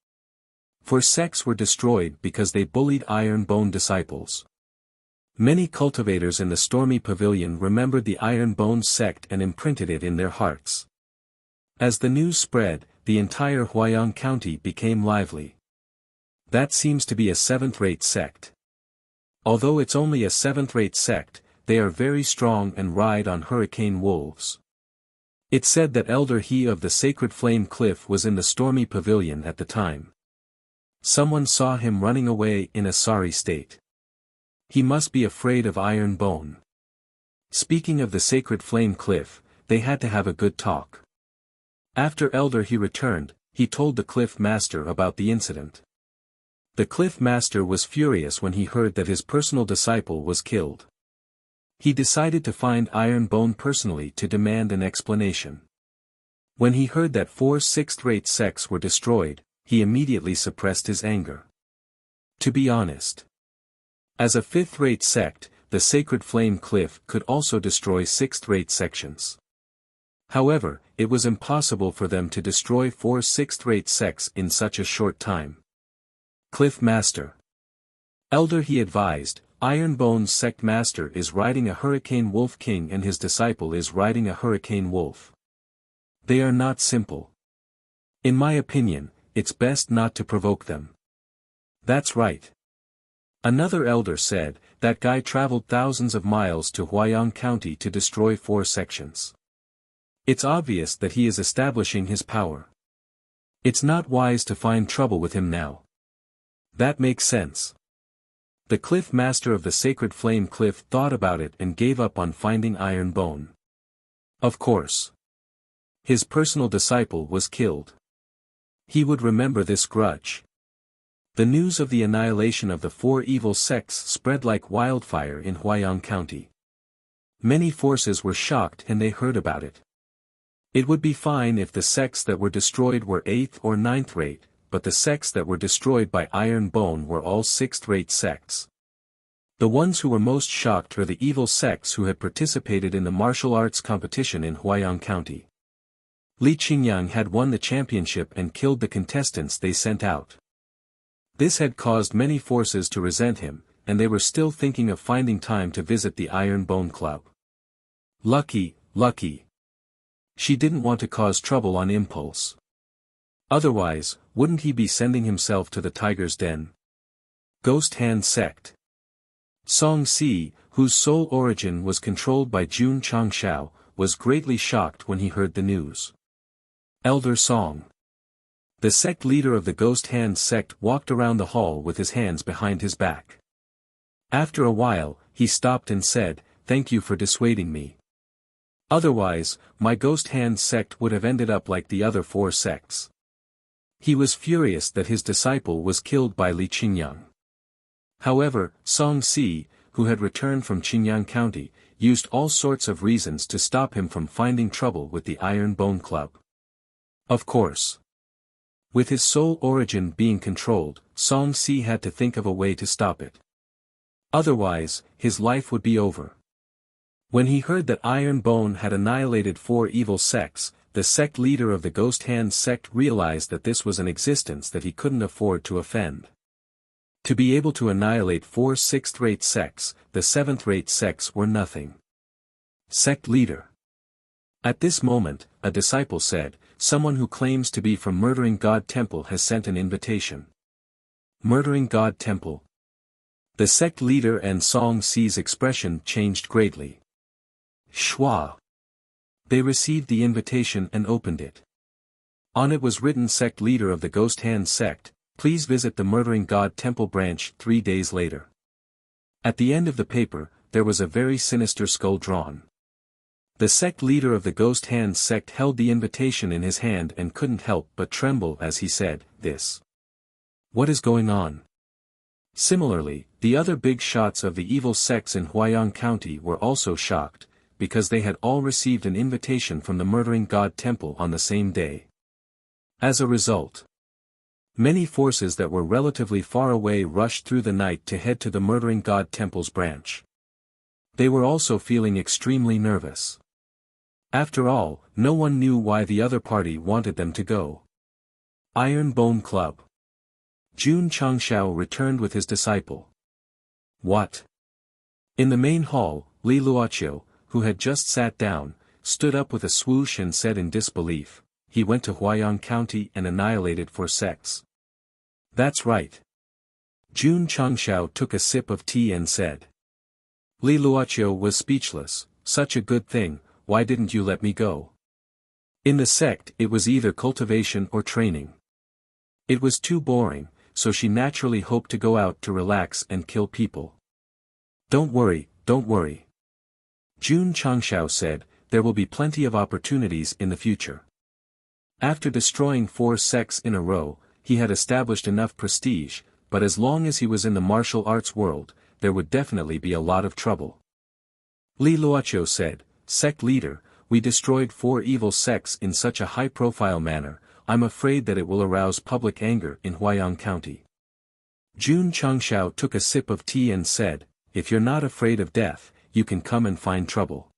4 sects were destroyed because they bullied Ironbone disciples. Many cultivators in the stormy pavilion remembered the Ironbone sect and imprinted it in their hearts. As the news spread, the entire Huayang County became lively. That seems to be a 7th-rate sect. Although it's only a 7th-rate sect, they are very strong and ride on hurricane wolves. It's said that Elder He of the Sacred Flame Cliff was in the stormy pavilion at the time. Someone saw him running away in a sorry state. He must be afraid of Ironbone. Speaking of the Sacred Flame Cliff, they had to have a good talk. After Elder He returned, he told the Cliff Master about the incident. The Cliff Master was furious when he heard that his personal disciple was killed. He decided to find Ironbone personally to demand an explanation. When he heard that 4 sixth-rate sects were destroyed, he immediately suppressed his anger. To be honest, as a 5th-rate sect, the Sacred Flame Cliff could also destroy 6th-rate sections. However, it was impossible for them to destroy 4 sixth-rate sects in such a short time. Cliff Master. Elder He advised, Ironbone's sect master is riding a Hurricane Wolf King and his disciple is riding a Hurricane Wolf. They are not simple. In my opinion, it's best not to provoke them. That's right. Another elder said, that guy traveled thousands of miles to Huayang County to destroy 4 sections. It's obvious that he is establishing his power. It's not wise to find trouble with him now. That makes sense. The Cliff Master of the Sacred Flame Cliff thought about it and gave up on finding Ironbone. Of course. His personal disciple was killed. He would remember this grudge. The news of the annihilation of the 4 evil sects spread like wildfire in Huayang County. Many forces were shocked and they heard about it. It would be fine if the sects that were destroyed were 8th or 9th rate, but the sects that were destroyed by Ironbone were all 6th-rate sects. The ones who were most shocked were the evil sects who had participated in the martial arts competition in Huayang County. Li Qingyang had won the championship and killed the contestants they sent out. This had caused many forces to resent him, and they were still thinking of finding time to visit the Ironbone Club. Lucky. She didn't want to cause trouble on impulse. Otherwise, wouldn't he be sending himself to the tiger's den? Ghost Hand Sect. Song Si, whose sole origin was controlled by Jun Changshao, was greatly shocked when he heard the news. Elder Song. The sect leader of the Ghost Hand sect walked around the hall with his hands behind his back. After a while, he stopped and said, "Thank you for dissuading me. Otherwise, my Ghost Hand sect would have ended up like the other 4 sects." He was furious that his disciple was killed by Li Qingyang. However, Song Si, who had returned from Qingyang County, used all sorts of reasons to stop him from finding trouble with the Iron Bone Club. Of course. With his soul origin being controlled, Song Si had to think of a way to stop it. Otherwise, his life would be over. When he heard that Iron Bone had annihilated 4 evil sects, the sect leader of the Ghost Hand sect realized that this was an existence that he couldn't afford to offend. To be able to annihilate 4 sixth-rate sects, the 7th-rate sects were nothing. Sect leader. At this moment, a disciple said, "Someone who claims to be from Murdering God Temple has sent an invitation." Murdering God Temple. The sect leader and Song Si's expression changed greatly. Shua. They received the invitation and opened it. On it was written, "Sect leader of the Ghost Hand sect, please visit the Murdering God Temple branch 3 days later." At the end of the paper, there was a very sinister skull drawn. The sect leader of the Ghost Hand sect held the invitation in his hand and couldn't help but tremble as he said, "This. What is going on?" Similarly, the other big shots of the evil sects in Huayang County were also shocked, because they had all received an invitation from the Murdering God Temple on the same day. As a result, many forces that were relatively far away rushed through the night to head to the Murdering God Temple's branch. They were also feeling extremely nervous. After all, no one knew why the other party wanted them to go. Iron Bone Club. Jun Changshao returned with his disciple. What? In the main hall, Li Luoqiu, who had just sat down, stood up with a swoosh and said in disbelief, "He went to Huayang County and annihilated 4 sects." "That's right." Jun Changshao took a sip of tea and said. Li Luoqiu was speechless. "Such a good thing, why didn't you let me go?" In the sect it was either cultivation or training. It was too boring, so she naturally hoped to go out to relax and kill people. Don't worry. Jun Changshao said, "There will be plenty of opportunities in the future." After destroying 4 sects in a row, he had established enough prestige, but as long as he was in the martial arts world, there would definitely be a lot of trouble. Li Luoqiu said, "Sect leader, we destroyed 4 evil sects in such a high-profile manner, I'm afraid that it will arouse public anger in Huayang County." Jun Changshao took a sip of tea and said, "If you're not afraid of death, you can come and find trouble.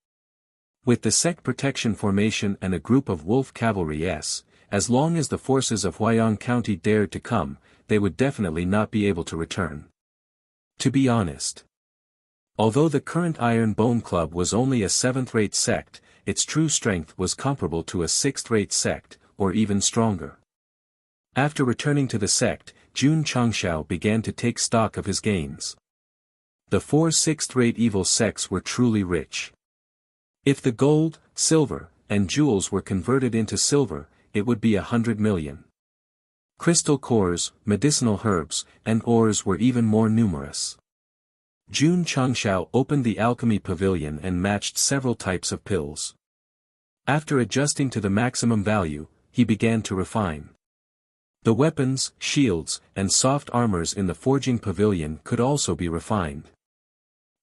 With the sect protection formation and a group of wolf cavalry as long as the forces of Huayang County dared to come, they would definitely not be able to return." To be honest, although the current Iron Bone Club was only a 7th-rate sect, its true strength was comparable to a 6th-rate sect, or even stronger. After returning to the sect, Jun Changshao began to take stock of his gains. The 4 6th-rate evil sects were truly rich. If the gold, silver, and jewels were converted into silver, it would be 100 million. Crystal cores, medicinal herbs, and ores were even more numerous. Jun Changshao opened the alchemy pavilion and matched several types of pills. After adjusting to the maximum value, he began to refine. The weapons, shields, and soft armors in the forging pavilion could also be refined.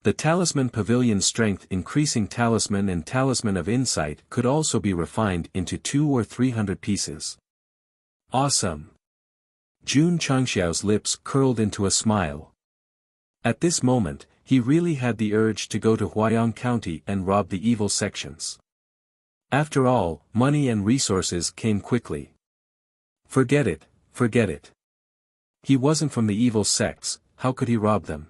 The talisman pavilion strength increasing talisman and talisman of insight could also be refined into 200 or 300 pieces. Awesome! Jun Changshao's lips curled into a smile. At this moment, he really had the urge to go to Huayang County and rob the evil sections. After all, money and resources came quickly. Forget it. He wasn't from the evil sects, how could he rob them?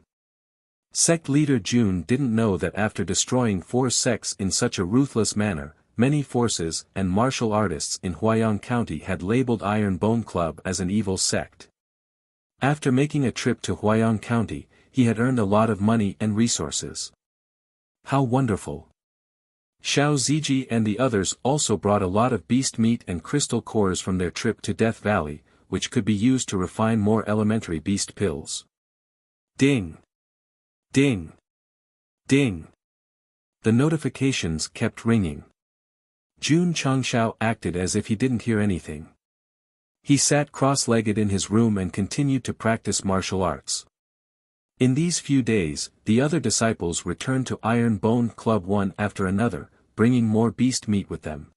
Sect leader Jun didn't know that after destroying 4 sects in such a ruthless manner, many forces and martial artists in Huayang County had labeled Iron Bone Club as an evil sect. After making a trip to Huayang County, he had earned a lot of money and resources. How wonderful! Xiao Ziji and the others also brought a lot of beast meat and crystal cores from their trip to Death Valley, which could be used to refine more elementary beast pills. Ding! Ding! Ding! The notifications kept ringing. Jun Changshao acted as if he didn't hear anything. He sat cross-legged in his room and continued to practice martial arts. In these few days, the other disciples returned to Iron Bone Club one after another, bringing more beast meat with them.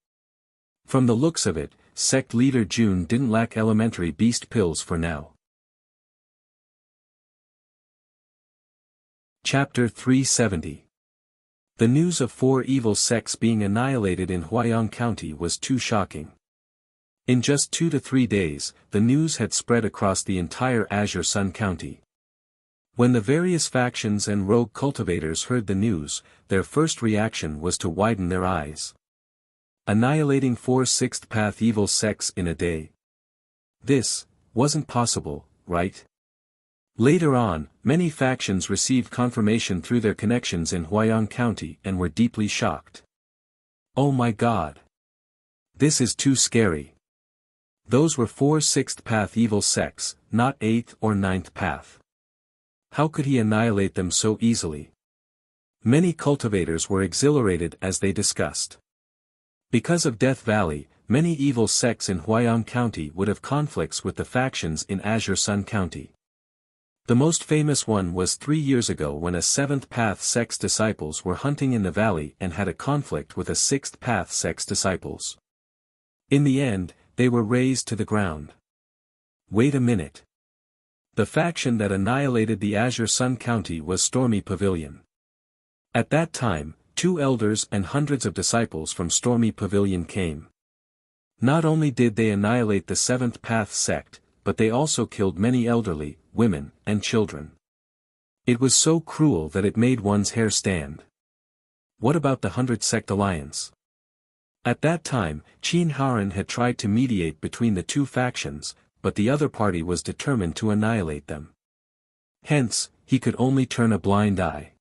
From the looks of it, sect leader Jun didn't lack elementary beast pills for now. Chapter 370. The news of 4 evil sects being annihilated in Huayang County was too shocking. In just 2 to 3 days, the news had spread across the entire Azure Sun County. When the various factions and rogue cultivators heard the news, their first reaction was to widen their eyes. Annihilating 4 sixth path evil sects in a day. This wasn't possible, right? Later on, many factions received confirmation through their connections in Huayang County and were deeply shocked. Oh my god! This is too scary. Those were 4 sixth path evil sects, not 8th or 9th path. How could he annihilate them so easily? Many cultivators were exhilarated as they discussed. Because of Death Valley, many evil sects in Huayang County would have conflicts with the factions in Azure Sun County. The most famous one was 3 years ago when a 7th path sect's disciples were hunting in the valley and had a conflict with a 6th path sect's disciples. In the end, they were razed to the ground. Wait a minute. The faction that annihilated the Azure Sun County was Stormy Pavilion. At that time, 2 elders and hundreds of disciples from Stormy Pavilion came. Not only did they annihilate the 7th path sect, but they also killed many elderly, women, and children. It was so cruel that it made one's hair stand. What about the 100 Sect Alliance? At that time, Qin Haran had tried to mediate between the 2 factions, but the other party was determined to annihilate them. Hence, he could only turn a blind eye.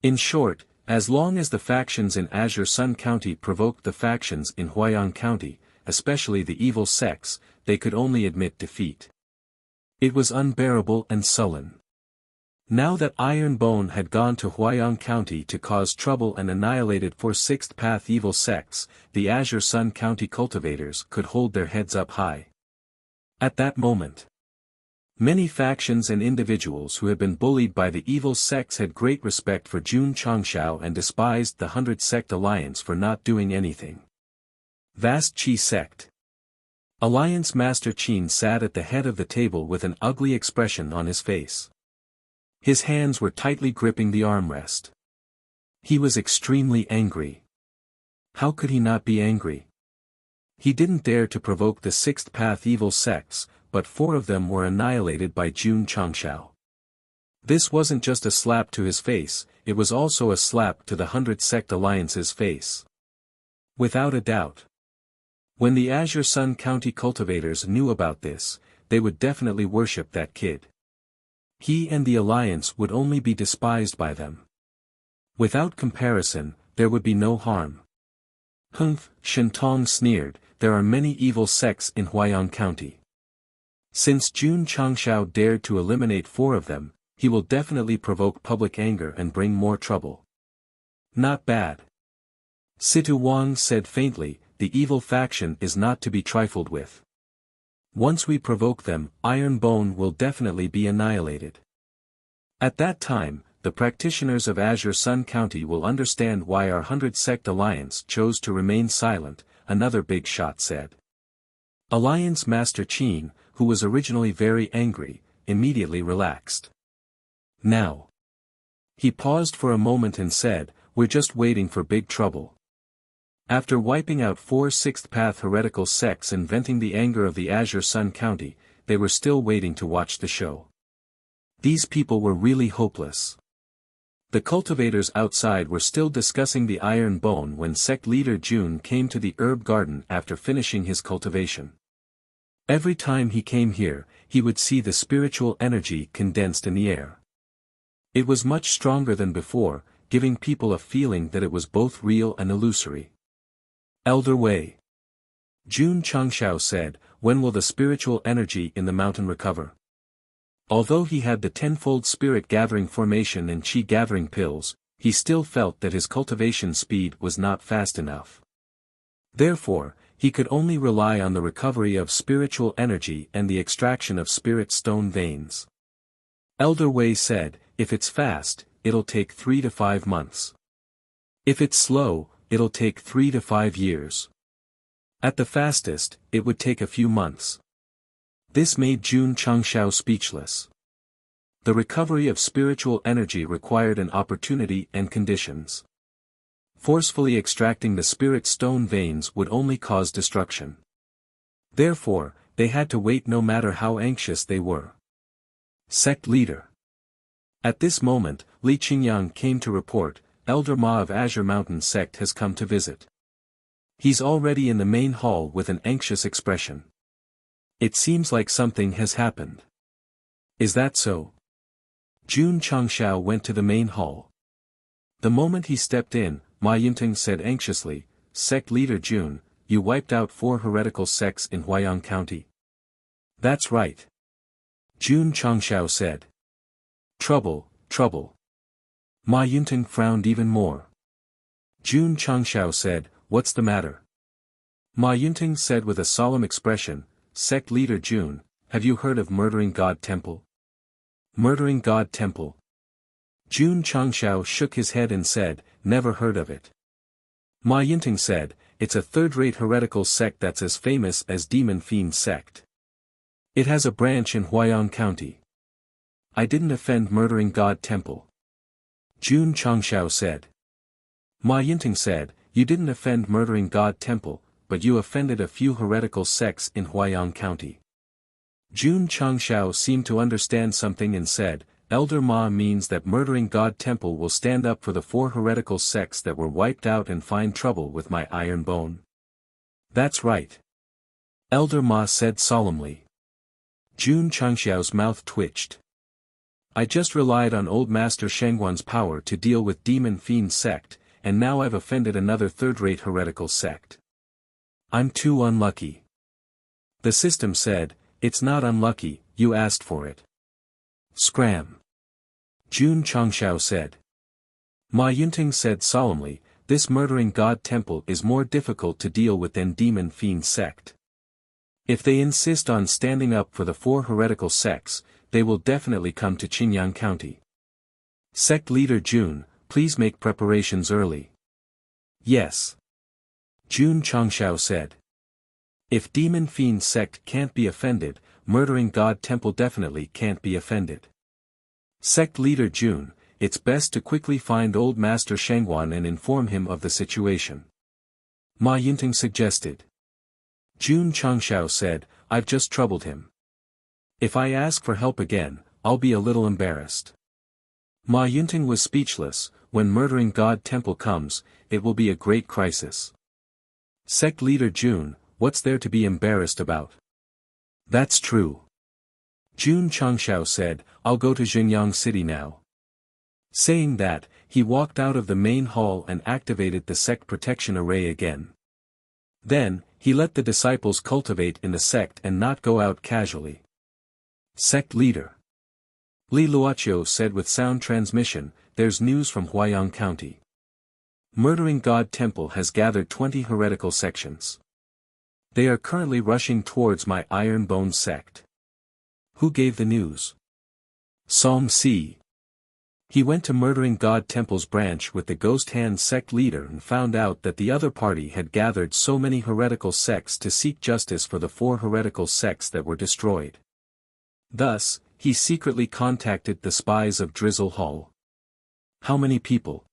In short, as long as the factions in Azure Sun County provoked the factions in Huayang County, especially the evil sects, they could only admit defeat. It was unbearable and sullen. Now that Iron Bone had gone to Huayang County to cause trouble and annihilated 4 sixth path evil sects, the Azure Sun County cultivators could hold their heads up high. At that moment, many factions and individuals who had been bullied by the evil sects had great respect for Jun Changshao and despised the 100 Sect Alliance for not doing anything. Vast Qi Sect. Alliance Master Qin sat at the head of the table with an ugly expression on his face. His hands were tightly gripping the armrest. He was extremely angry. How could he not be angry? He didn't dare to provoke the 6th path evil sects, but 4 of them were annihilated by Jun Changshao. This wasn't just a slap to his face, it was also a slap to the 100 Sect Alliance's face. Without a doubt. When the Azure Sun County cultivators knew about this, they would definitely worship that kid. He and the Alliance would only be despised by them. Without comparison, there would be no harm. Humph, Shentong sneered, there are many evil sects in Huayang County. Since Jun Changshao dared to eliminate 4 of them, he will definitely provoke public anger and bring more trouble. Not bad. Situ Wang said faintly, the evil faction is not to be trifled with. Once we provoke them, Iron Bone will definitely be annihilated. At that time, the practitioners of Azure Sun County will understand why our 100 Sect Alliance chose to remain silent, another big shot said. Alliance Master Qin, who was originally very angry, immediately relaxed. Now. He paused for a moment and said, we're just waiting for big trouble. After wiping out 4 sixth path heretical sects and venting the anger of the Azure Sun County, they were still waiting to watch the show. These people were really hopeless. The cultivators outside were still discussing the Iron Bone when sect leader Jun came to the herb garden after finishing his cultivation. Every time he came here, he would see the spiritual energy condensed in the air. It was much stronger than before, giving people a feeling that it was both real and illusory. Elder Wei. Jun Changshao said, when will the spiritual energy in the mountain recover? Although he had the tenfold spirit gathering formation and chi gathering pills, he still felt that his cultivation speed was not fast enough. Therefore, he could only rely on the recovery of spiritual energy and the extraction of spirit stone veins. Elder Wei said, if it's fast, it'll take 3 to 5 months. If it's slow, it'll take 3 to 5 years. At the fastest, it would take a few months. This made Jun Changshao speechless. The recovery of spiritual energy required an opportunity and conditions. Forcefully extracting the spirit stone veins would only cause destruction. Therefore, they had to wait no matter how anxious they were. Sect leader. At this moment, Li Qingyang came to report, Elder Ma of Azure Mountain Sect has come to visit. He's already in the main hall with an anxious expression. It seems like something has happened. Is that so? Jun Changshao went to the main hall. The moment he stepped in, Ma Yunting said anxiously, Sect leader Jun, you wiped out 4 heretical sects in Huayang County. That's right. Jun Changshao said. Trouble, trouble. Ma Yunting frowned even more. Jun Changshao said, what's the matter? Ma Yunting said with a solemn expression, Sect leader Jun, have you heard of Murdering God Temple? Murdering God Temple. Jun Changshao shook his head and said, never heard of it. Ma Yunting said, it's a third-rate heretical sect that's as famous as Demon Fiend Sect. It has a branch in Huayang County. I didn't offend Murdering God Temple. Jun Changshao said. Ma Yunting said, you didn't offend Murdering God Temple, but you offended a few heretical sects in Huayang County. Jun Changshao seemed to understand something and said, Elder Ma means that Murdering God Temple will stand up for the 4 heretical sects that were wiped out and find trouble with my iron bone. That's right. Elder Ma said solemnly. Jun Changshao's mouth twitched. I just relied on old Master Shengguan's power to deal with Demon Fiend Sect, and now I've offended another third-rate heretical sect. I'm too unlucky. The system said, it's not unlucky, you asked for it. Scram. Jun Changshao said. Ma Yunting said solemnly, this Murdering God Temple is more difficult to deal with than Demon Fiend Sect. If they insist on standing up for the 4 heretical sects, they will definitely come to Qingyang County. Sect leader Jun, please make preparations early. Yes. Jun Changshao said. If Demon Fiend Sect can't be offended, Murdering God Temple definitely can't be offended. Sect leader Jun, it's best to quickly find old Master Shengguan and inform him of the situation. Ma Yunting suggested. Jun Changshao said, I've just troubled him. If I ask for help again, I'll be a little embarrassed. Ma Yunting was speechless. When Murdering God Temple comes, it will be a great crisis. Sect leader Jun, what's there to be embarrassed about? That's true. Jun Changshao said, I'll go to Xinjiang City now. Saying that, he walked out of the main hall and activated the sect protection array again. Then, he let the disciples cultivate in the sect and not go out casually. Sect leader. Li Luoqiu said with sound transmission, there's news from Huayang County. Murdering God Temple has gathered 20 heretical sections. They are currently rushing towards my Iron Bone sect. Who gave the news? Song Si. He went to Murdering God Temple's branch with the Ghost Hand sect leader and found out that the other party had gathered so many heretical sects to seek justice for the 4 heretical sects that were destroyed. Thus, he secretly contacted the spies of Drizzle Hall. How many people?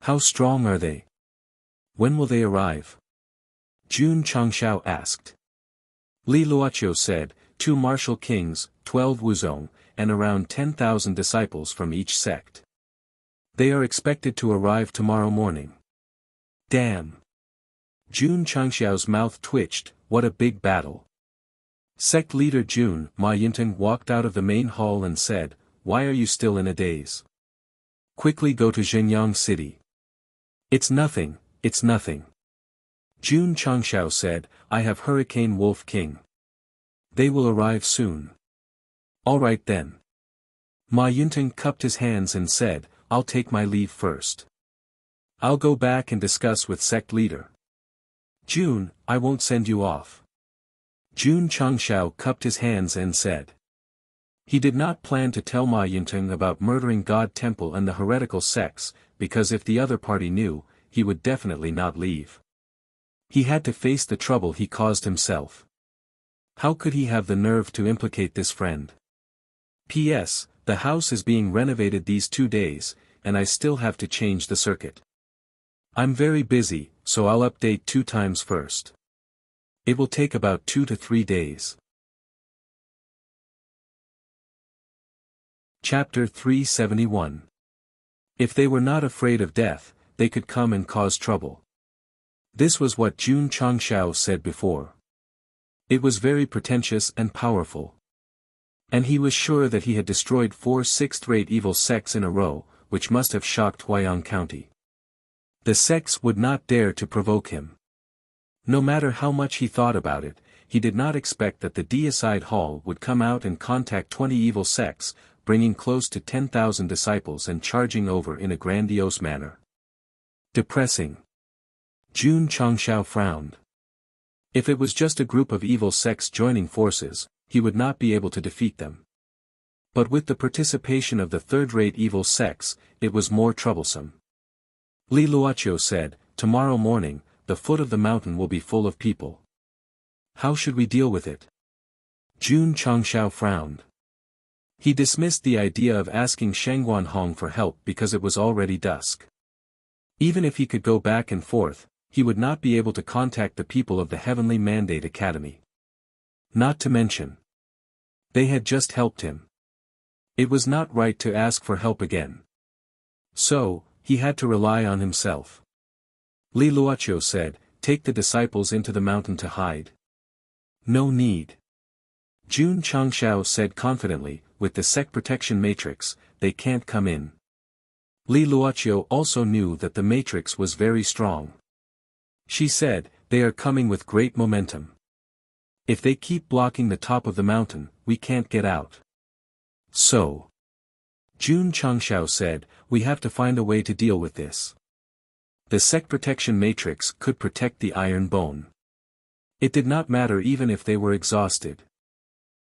How strong are they? When will they arrive? Jun Changshao asked. Li Luoqiu said, 2 martial kings, 12 wuzong, and around 10,000 disciples from each sect. They are expected to arrive tomorrow morning. Damn. Jun Changshao's mouth twitched, what a big battle. Sect leader Jun, Ma Yunting walked out of the main hall and said, why are you still in a daze? Quickly go to Zhenyang City. It's nothing, it's nothing. Jun Changshao said, I have Hurricane Wolf King. They will arrive soon. All right then. Ma Yunting cupped his hands and said, I'll take my leave first. I'll go back and discuss with sect leader. Jun, I won't send you off. Jun Changshao cupped his hands and said. He did not plan to tell Ma Yunting about murdering God Temple and the heretical sects, because if the other party knew, he would definitely not leave. He had to face the trouble he caused himself. How could he have the nerve to implicate this friend? P.S. The house is being renovated these 2 days, and I still have to change the circuit. I'm very busy, so I'll update 2 times first. It will take about 2 to 3 days. Chapter 371. If they were not afraid of death, they could come and cause trouble. This was what Jun Changshao said before. It was very pretentious and powerful. And he was sure that he had destroyed 4 sixth-rate evil sects in a row, which must have shocked Huayang County. The sects would not dare to provoke him. No matter how much he thought about it, he did not expect that the deicide hall would come out and contact 20 evil sects, bringing close to 10,000 disciples and charging over in a grandiose manner. Depressing. Jun Changshao frowned. If it was just a group of evil sects joining forces, he would not be able to defeat them. But with the participation of the third-rate evil sects, it was more troublesome. Li Luoqiu said, tomorrow morning, the foot of the mountain will be full of people. How should we deal with it? Jun Changshao frowned. He dismissed the idea of asking Shangguan Hong for help because it was already dusk. Even if he could go back and forth, he would not be able to contact the people of the Heavenly Mandate Academy. Not to mention, they had just helped him. It was not right to ask for help again. So, he had to rely on himself. Li Luoqiu said, take the disciples into the mountain to hide. No need. Jun Changshao said confidently, with the sect protection matrix, they can't come in. Li Luoqiu also knew that the matrix was very strong. She said, they are coming with great momentum. If they keep blocking the top of the mountain, we can't get out. So. Jun Changshao said, we have to find a way to deal with this. The sect protection matrix could protect the iron bone. It did not matter even if they were exhausted.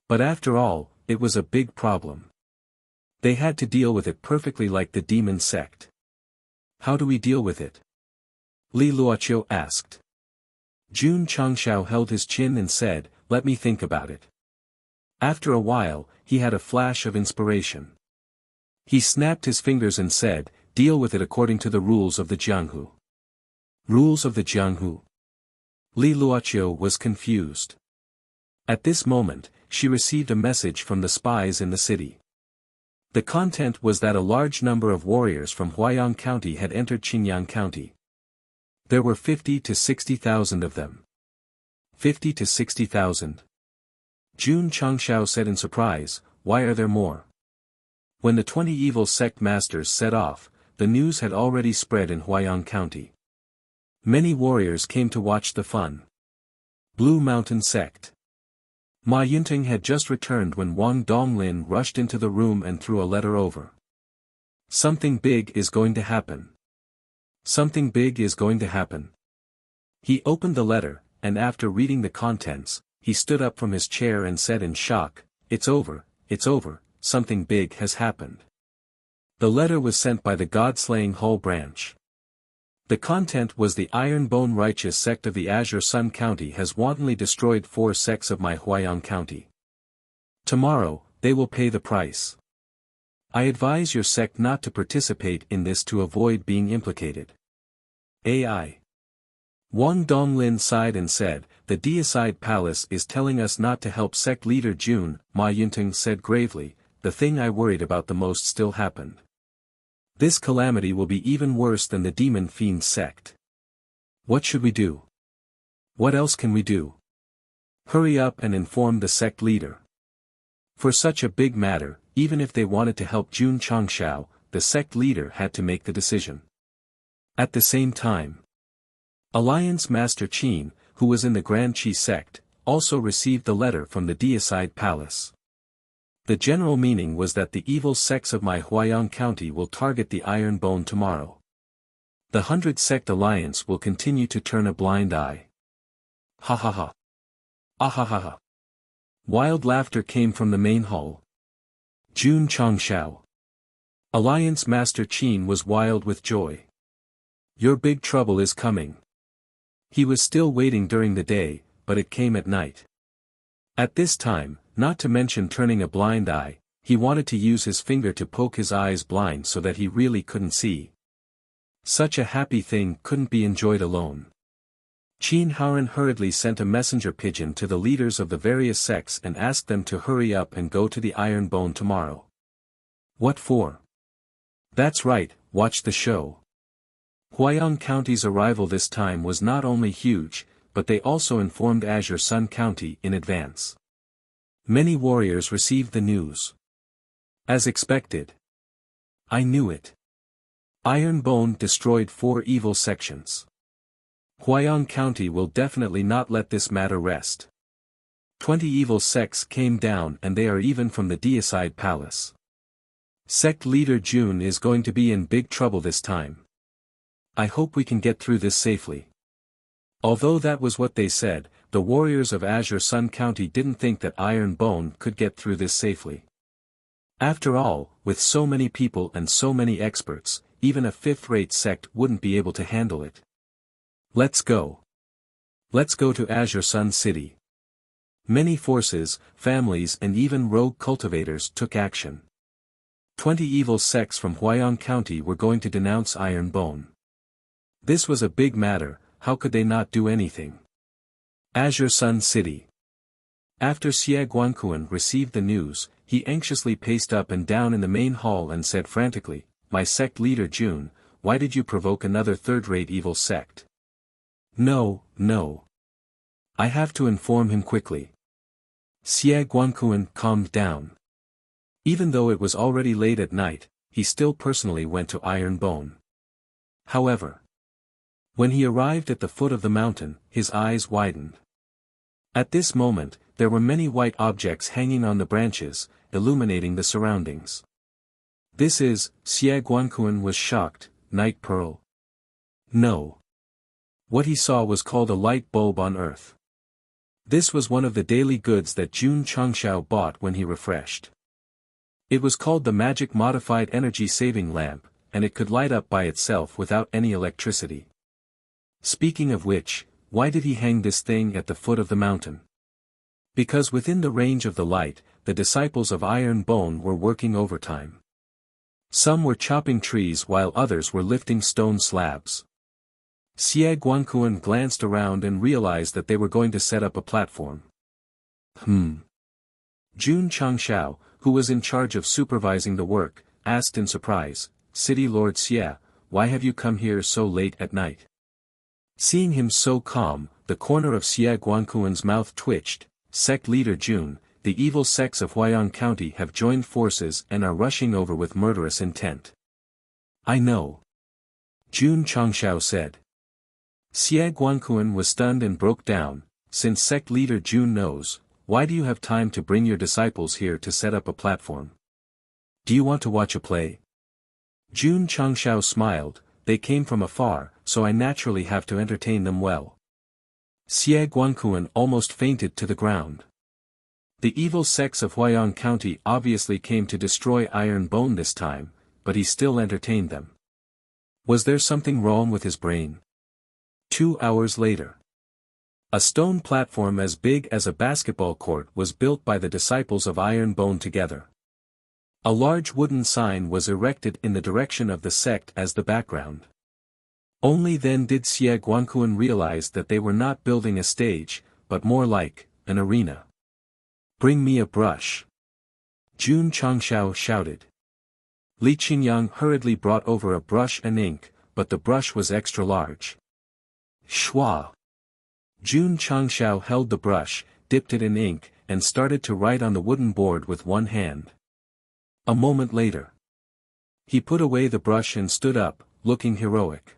But after all, it was a big problem. They had to deal with it perfectly like the demon sect. How do we deal with it? Li Luoqiu asked. Jun Changshao held his chin and said, let me think about it. After a while, he had a flash of inspiration. He snapped his fingers and said, deal with it according to the rules of the Jianghu. Rules of the Jianghu? Li Luoqiu was confused. At this moment, she received a message from the spies in the city. The content was that a large number of warriors from Huayang County had entered Qingyang County. There were 50 to 60,000 of them. 50 to 60,000. Jun Changshao said in surprise, why are there more? When the 20 evil sect masters set off, the news had already spread in Huayang County. Many warriors came to watch the fun. Blue Mountain Sect. Ma Yunting had just returned when Wang Donglin rushed into the room and threw a letter over. Something big is going to happen. Something big is going to happen. He opened the letter, and after reading the contents, he stood up from his chair and said in shock, it's over, something big has happened. The letter was sent by the God-slaying Hull branch. The content was the Iron Bone Righteous sect of the Azure Sun County has wantonly destroyed 4 sects of my Huayang County. Tomorrow, they will pay the price. I advise your sect not to participate in this to avoid being implicated. AI. Wang Donglin sighed and said, the Deicide Palace is telling us not to help sect leader Jun. Ma Yunting said gravely, the thing I worried about the most still happened. This calamity will be even worse than the Demon Fiend sect. What should we do? What else can we do? Hurry up and inform the sect leader. For such a big matter, even if they wanted to help Jun Changshao, the sect leader had to make the decision. At the same time, Alliance Master Qin, who was in the Grand Qi sect, also received the letter from the Deicide Palace. The general meaning was that the evil sects of my Huayang County will target the Iron Bone tomorrow. The 100 Sect Alliance will continue to turn a blind eye. Ha ha ha. Ah ha ha ha. Wild laughter came from the main hall. Jun Changshao. Alliance Master Qin was wild with joy. Your big trouble is coming. He was still waiting during the day, but it came at night. At this time, not to mention turning a blind eye, he wanted to use his finger to poke his eyes blind so that he really couldn't see. Such a happy thing couldn't be enjoyed alone. Qin Haoran hurriedly sent a messenger pigeon to the leaders of the various sects and asked them to hurry up and go to the Iron Bone tomorrow. What for? That's right, watch the show. Huayang County's arrival this time was not only huge, but they also informed Azure Sun County in advance. Many warriors received the news. As expected. I knew it. Iron Bone destroyed 4 evil sections. Huayang County will definitely not let this matter rest. 20 evil sects came down and they are even from the Deicide Palace. Sect leader Jun is going to be in big trouble this time. I hope we can get through this safely. Although that was what they said, the warriors of Azure Sun County didn't think that Iron Bone could get through this safely. After all, with so many people and so many experts, even a 5th-rate sect wouldn't be able to handle it. Let's go. Let's go to Azure Sun City. Many forces, families and even rogue cultivators took action. 20 evil sects from Huayang County were going to denounce Iron Bone. This was a big matter, how could they not do anything? Azure Sun City. After Xie Guanquan received the news, he anxiously paced up and down in the main hall and said frantically, My sect leader Jun, why did you provoke another 3rd-rate evil sect? No, no. I have to inform him quickly. Xie Guanquan calmed down. Even though it was already late at night, he still personally went to Iron Bone. However, when he arrived at the foot of the mountain, his eyes widened. At this moment, there were many white objects hanging on the branches, illuminating the surroundings. This is, Xie Guanquan was shocked, Night Pearl. No. What he saw was called a light bulb on earth. This was one of the daily goods that Jun Changshao bought when he refreshed. It was called the Magic Modified Energy Saving Lamp, and it could light up by itself without any electricity. Speaking of which, why did he hang this thing at the foot of the mountain? Because within the range of the light, the disciples of Iron Bone were working overtime. Some were chopping trees while others were lifting stone slabs. Xie Guanquan glanced around and realized that they were going to set up a platform. Jun Changshao, who was in charge of supervising the work, asked in surprise, City Lord Xie, why have you come here so late at night? Seeing him so calm, the corner of Xie Guanquan's mouth twitched. Sect leader Jun, the evil sects of Huayang County have joined forces and are rushing over with murderous intent. I know. Jun Changshao said. Xie Guanquan was stunned and broke down. Since sect leader Jun knows, why do you have time to bring your disciples here to set up a platform? Do you want to watch a play? Jun Changshao smiled. They came from afar, so I naturally have to entertain them well. Xie Guanquan almost fainted to the ground. The evil sects of Huayang County obviously came to destroy Iron Bone this time, but he still entertained them. Was there something wrong with his brain? 2 hours later. A stone platform as big as a basketball court was built by the disciples of Iron Bone together. A large wooden sign was erected in the direction of the sect as the background. Only then did Xie Guanquan realize that they were not building a stage, but more like an arena. Bring me a brush. Jun Changshao shouted. Li Qingyang hurriedly brought over a brush and ink, but the brush was extra large. Shwa. Jun Changshao held the brush, dipped it in ink, and started to write on the wooden board with one hand. A moment later. He put away the brush and stood up, looking heroic.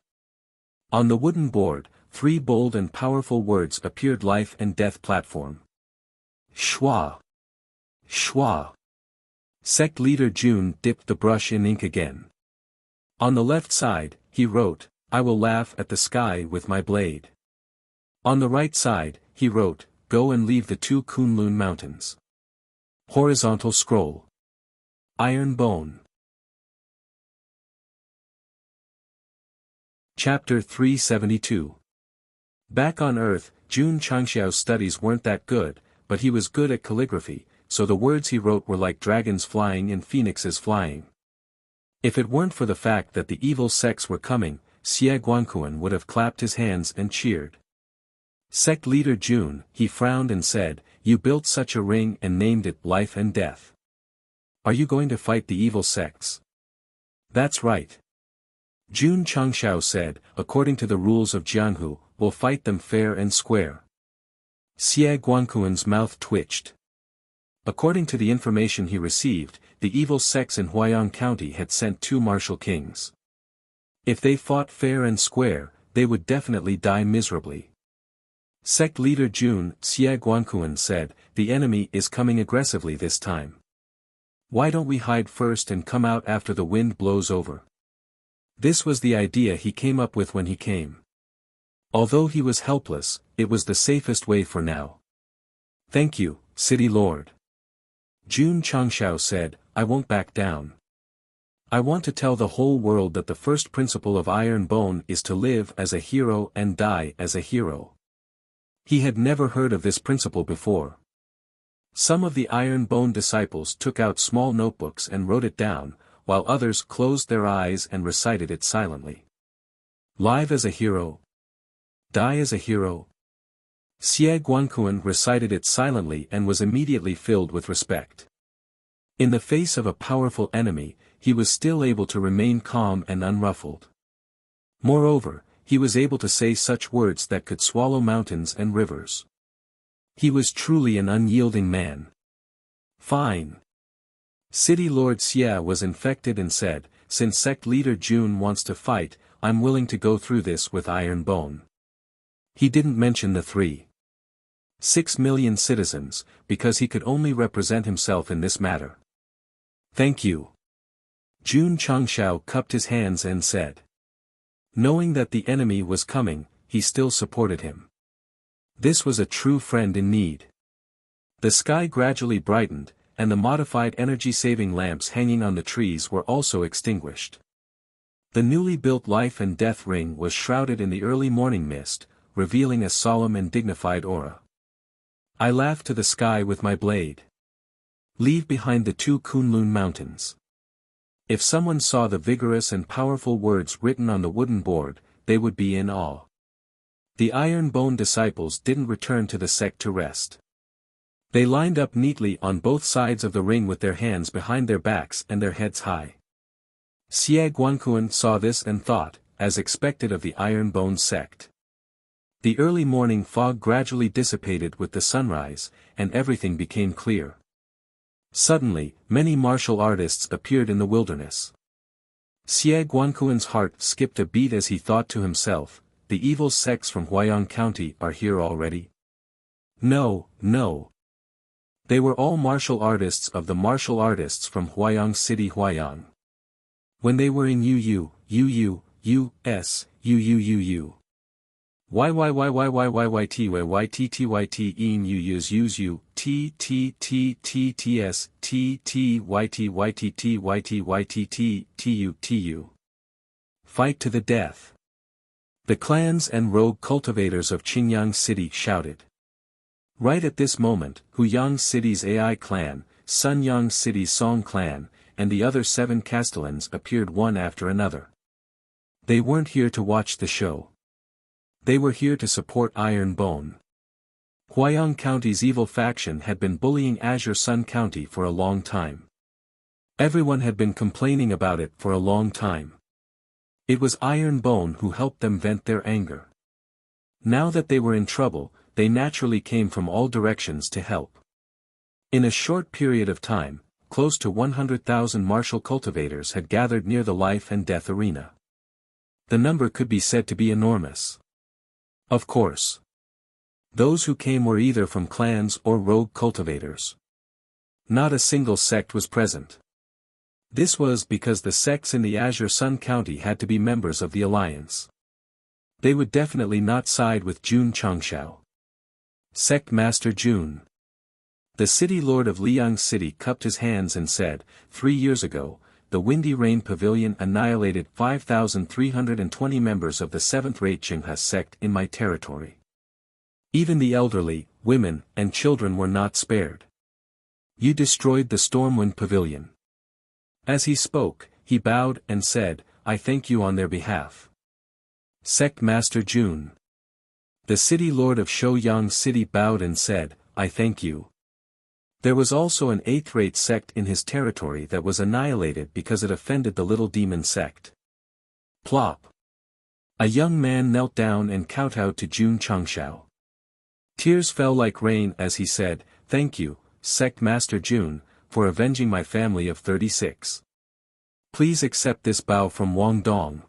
On the wooden board, 3 bold and powerful words appeared: life and death platform. Schwa. Schwa. Sect leader Jun dipped the brush in ink again. On the left side, he wrote, I will laugh at the sky with my blade. On the right side, he wrote, go and leave the 2 Kunlun mountains. Horizontal scroll. Iron Bone. Chapter 372. Back on Earth, Jun Changxiao's studies weren't that good, but he was good at calligraphy, so the words he wrote were like dragons flying and phoenixes flying. If it weren't for the fact that the evil sects were coming, Xie Guanquan would have clapped his hands and cheered. Sect leader Jun, he frowned and said, you built such a ring and named it Life and Death. Are you going to fight the evil sects? That's right. Jun Changxiao said, according to the rules of Jianghu, we'll fight them fair and square. Xie Guanquan's mouth twitched. According to the information he received, the evil sects in Huayang County had sent 2 martial kings. If they fought fair and square, they would definitely die miserably. Sect leader Jun, Xie Guanquan said, the enemy is coming aggressively this time. Why don't we hide first and come out after the wind blows over? This was the idea he came up with when he came. Although he was helpless, it was the safest way for now. Thank you, City Lord. Jun Changxiao said, I won't back down. I want to tell the whole world that the first principle of Iron Bone is to live as a hero and die as a hero. He had never heard of this principle before. Some of the Iron Bone disciples took out small notebooks and wrote it down, while others closed their eyes and recited it silently. Live as a hero. Die as a hero. Xie Guanquan recited it silently and was immediately filled with respect. In the face of a powerful enemy, he was still able to remain calm and unruffled. Moreover, he was able to say such words that could swallow mountains and rivers. He was truly an unyielding man. Fine. City Lord Xia was infected and said, since sect leader Jun wants to fight, I'm willing to go through this with Iron Bone. He didn't mention the 3.6 million citizens, because he could only represent himself in this matter. Thank you. Jun Changxiao cupped his hands and said. Knowing that the enemy was coming, he still supported him. This was a true friend in need. The sky gradually brightened, and the modified energy-saving lamps hanging on the trees were also extinguished. The newly built Life and Death ring was shrouded in the early morning mist, revealing a solemn and dignified aura. I laughed to the sky with my blade. Leave behind the 2 Kunlun mountains. If someone saw the vigorous and powerful words written on the wooden board, they would be in awe. The Iron Bone disciples didn't return to the sect to rest. They lined up neatly on both sides of the ring with their hands behind their backs and their heads high. Xie Guanquan saw this and thought, as expected of the Iron Bone sect. The early morning fog gradually dissipated with the sunrise, and everything became clear. Suddenly, many martial artists appeared in the wilderness. Xie Guanquan's heart skipped a beat as he thought to himself, the evil sects from Huayang County are here already? No, no. They were all martial artists of the martial artists from Huayang City Huayang. When they were in UU, US, UU. YYYYYYYTYYTTYT in UU's USU, TTTTTS, TTYTYTTYTYTT, TU. Fight to the death. The clans and rogue cultivators of Qingyang City shouted. Right at this moment, Huyang City's AI clan, Sunyang City's Song clan, and the other 7 castellans appeared one after another. They weren't here to watch the show. They were here to support Iron Bone. Huayang County's evil faction had been bullying Azure Sun County for a long time. Everyone had been complaining about it for a long time. It was Iron Bone who helped them vent their anger. Now that they were in trouble, they naturally came from all directions to help. In a short period of time, close to 100,000 martial cultivators had gathered near the life and death arena. The number could be said to be enormous. Of course, those who came were either from clans or rogue cultivators. Not a single sect was present. This was because the sects in the Azure Sun County had to be members of the alliance. They would definitely not side with Jun Changshao. Sect Master Jun. The city lord of Liang City cupped his hands and said, 3 years ago, the Windy Rain Pavilion annihilated 5,320 members of the 7th-rate Qinghe sect in my territory. Even the elderly, women, and children were not spared. You destroyed the Stormwind Pavilion. As he spoke, he bowed and said, I thank you on their behalf. Sect Master Jun. The city lord of Shouyang City bowed and said, I thank you. There was also an 8th-rate sect in his territory that was annihilated because it offended the Little Demon sect. Plop. A young man knelt down and kowtowed to Jun Changshao. Tears fell like rain as he said, Thank you, Sect Master Jun, for avenging my family of 36. Please accept this bow from Wang Dong.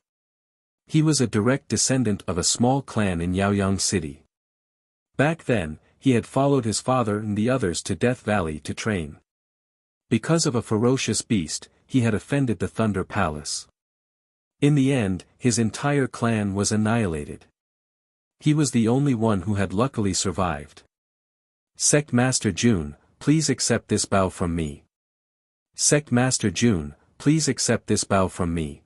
He was a direct descendant of a small clan in Yaoyang City. Back then, he had followed his father and the others to Death Valley to train. Because of a ferocious beast, he had offended the Thunder Palace. In the end, his entire clan was annihilated. He was the only one who had luckily survived. Sect Master Jun, please accept this bow from me. Sect Master Jun, please accept this bow from me.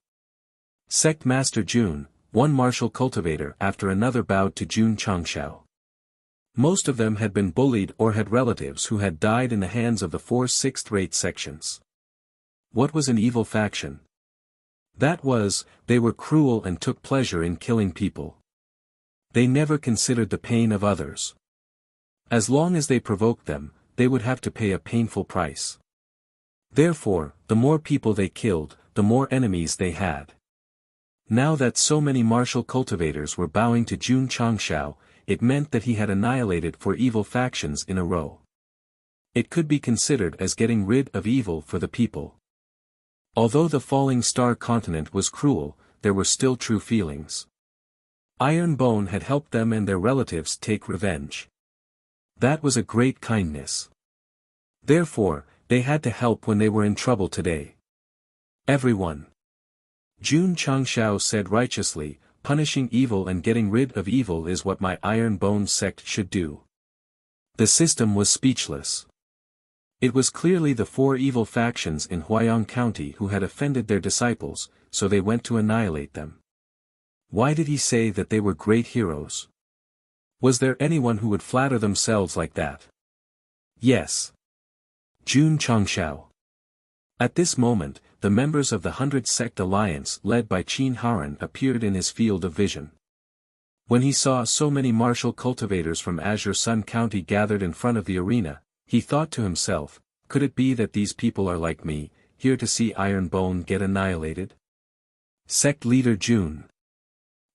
Sect Master Jun, one martial cultivator after another bowed to Jun Changshao. Most of them had been bullied or had relatives who had died in the hands of the 4 6th-rate sections. What was an evil faction? That was, they were cruel and took pleasure in killing people. They never considered the pain of others. As long as they provoked them, they would have to pay a painful price. Therefore, the more people they killed, the more enemies they had. Now that so many martial cultivators were bowing to Jun Changshao, it meant that he had annihilated 4 evil factions in a row. It could be considered as getting rid of evil for the people. Although the falling star continent was cruel, there were still true feelings. Iron Bone had helped them and their relatives take revenge. That was a great kindness. Therefore, they had to help when they were in trouble today. Everyone. Jun Changshao said righteously, punishing evil and getting rid of evil is what my Iron Bone sect should do. The system was speechless. It was clearly the 4 evil factions in Huayang County who had offended their disciples, so they went to annihilate them. Why did he say that they were great heroes? Was there anyone who would flatter themselves like that? Yes. Jun Changshao. At this moment, the members of the 100 Sect Alliance led by Qin Haran appeared in his field of vision. When he saw so many martial cultivators from Azure Sun County gathered in front of the arena, he thought to himself, could it be that these people are like me, here to see Iron Bone get annihilated? Sect Leader Jun.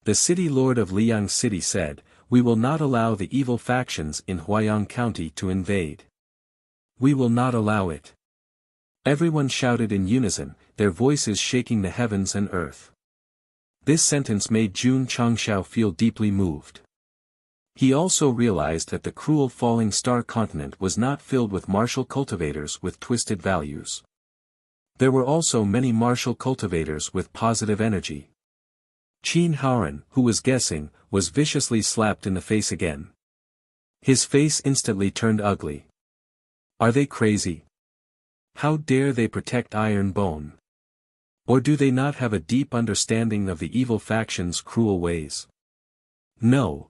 The city lord of Liang City said, we will not allow the evil factions in Huayang County to invade. We will not allow it. Everyone shouted in unison, their voices shaking the heavens and earth. This sentence made Jun Changshao feel deeply moved. He also realized that the cruel falling star continent was not filled with martial cultivators with twisted values. There were also many martial cultivators with positive energy. Qin Haran, who was guessing, was viciously slapped in the face again. His face instantly turned ugly. Are they crazy? How dare they protect Iron Bone? Or do they not have a deep understanding of the evil faction's cruel ways? No.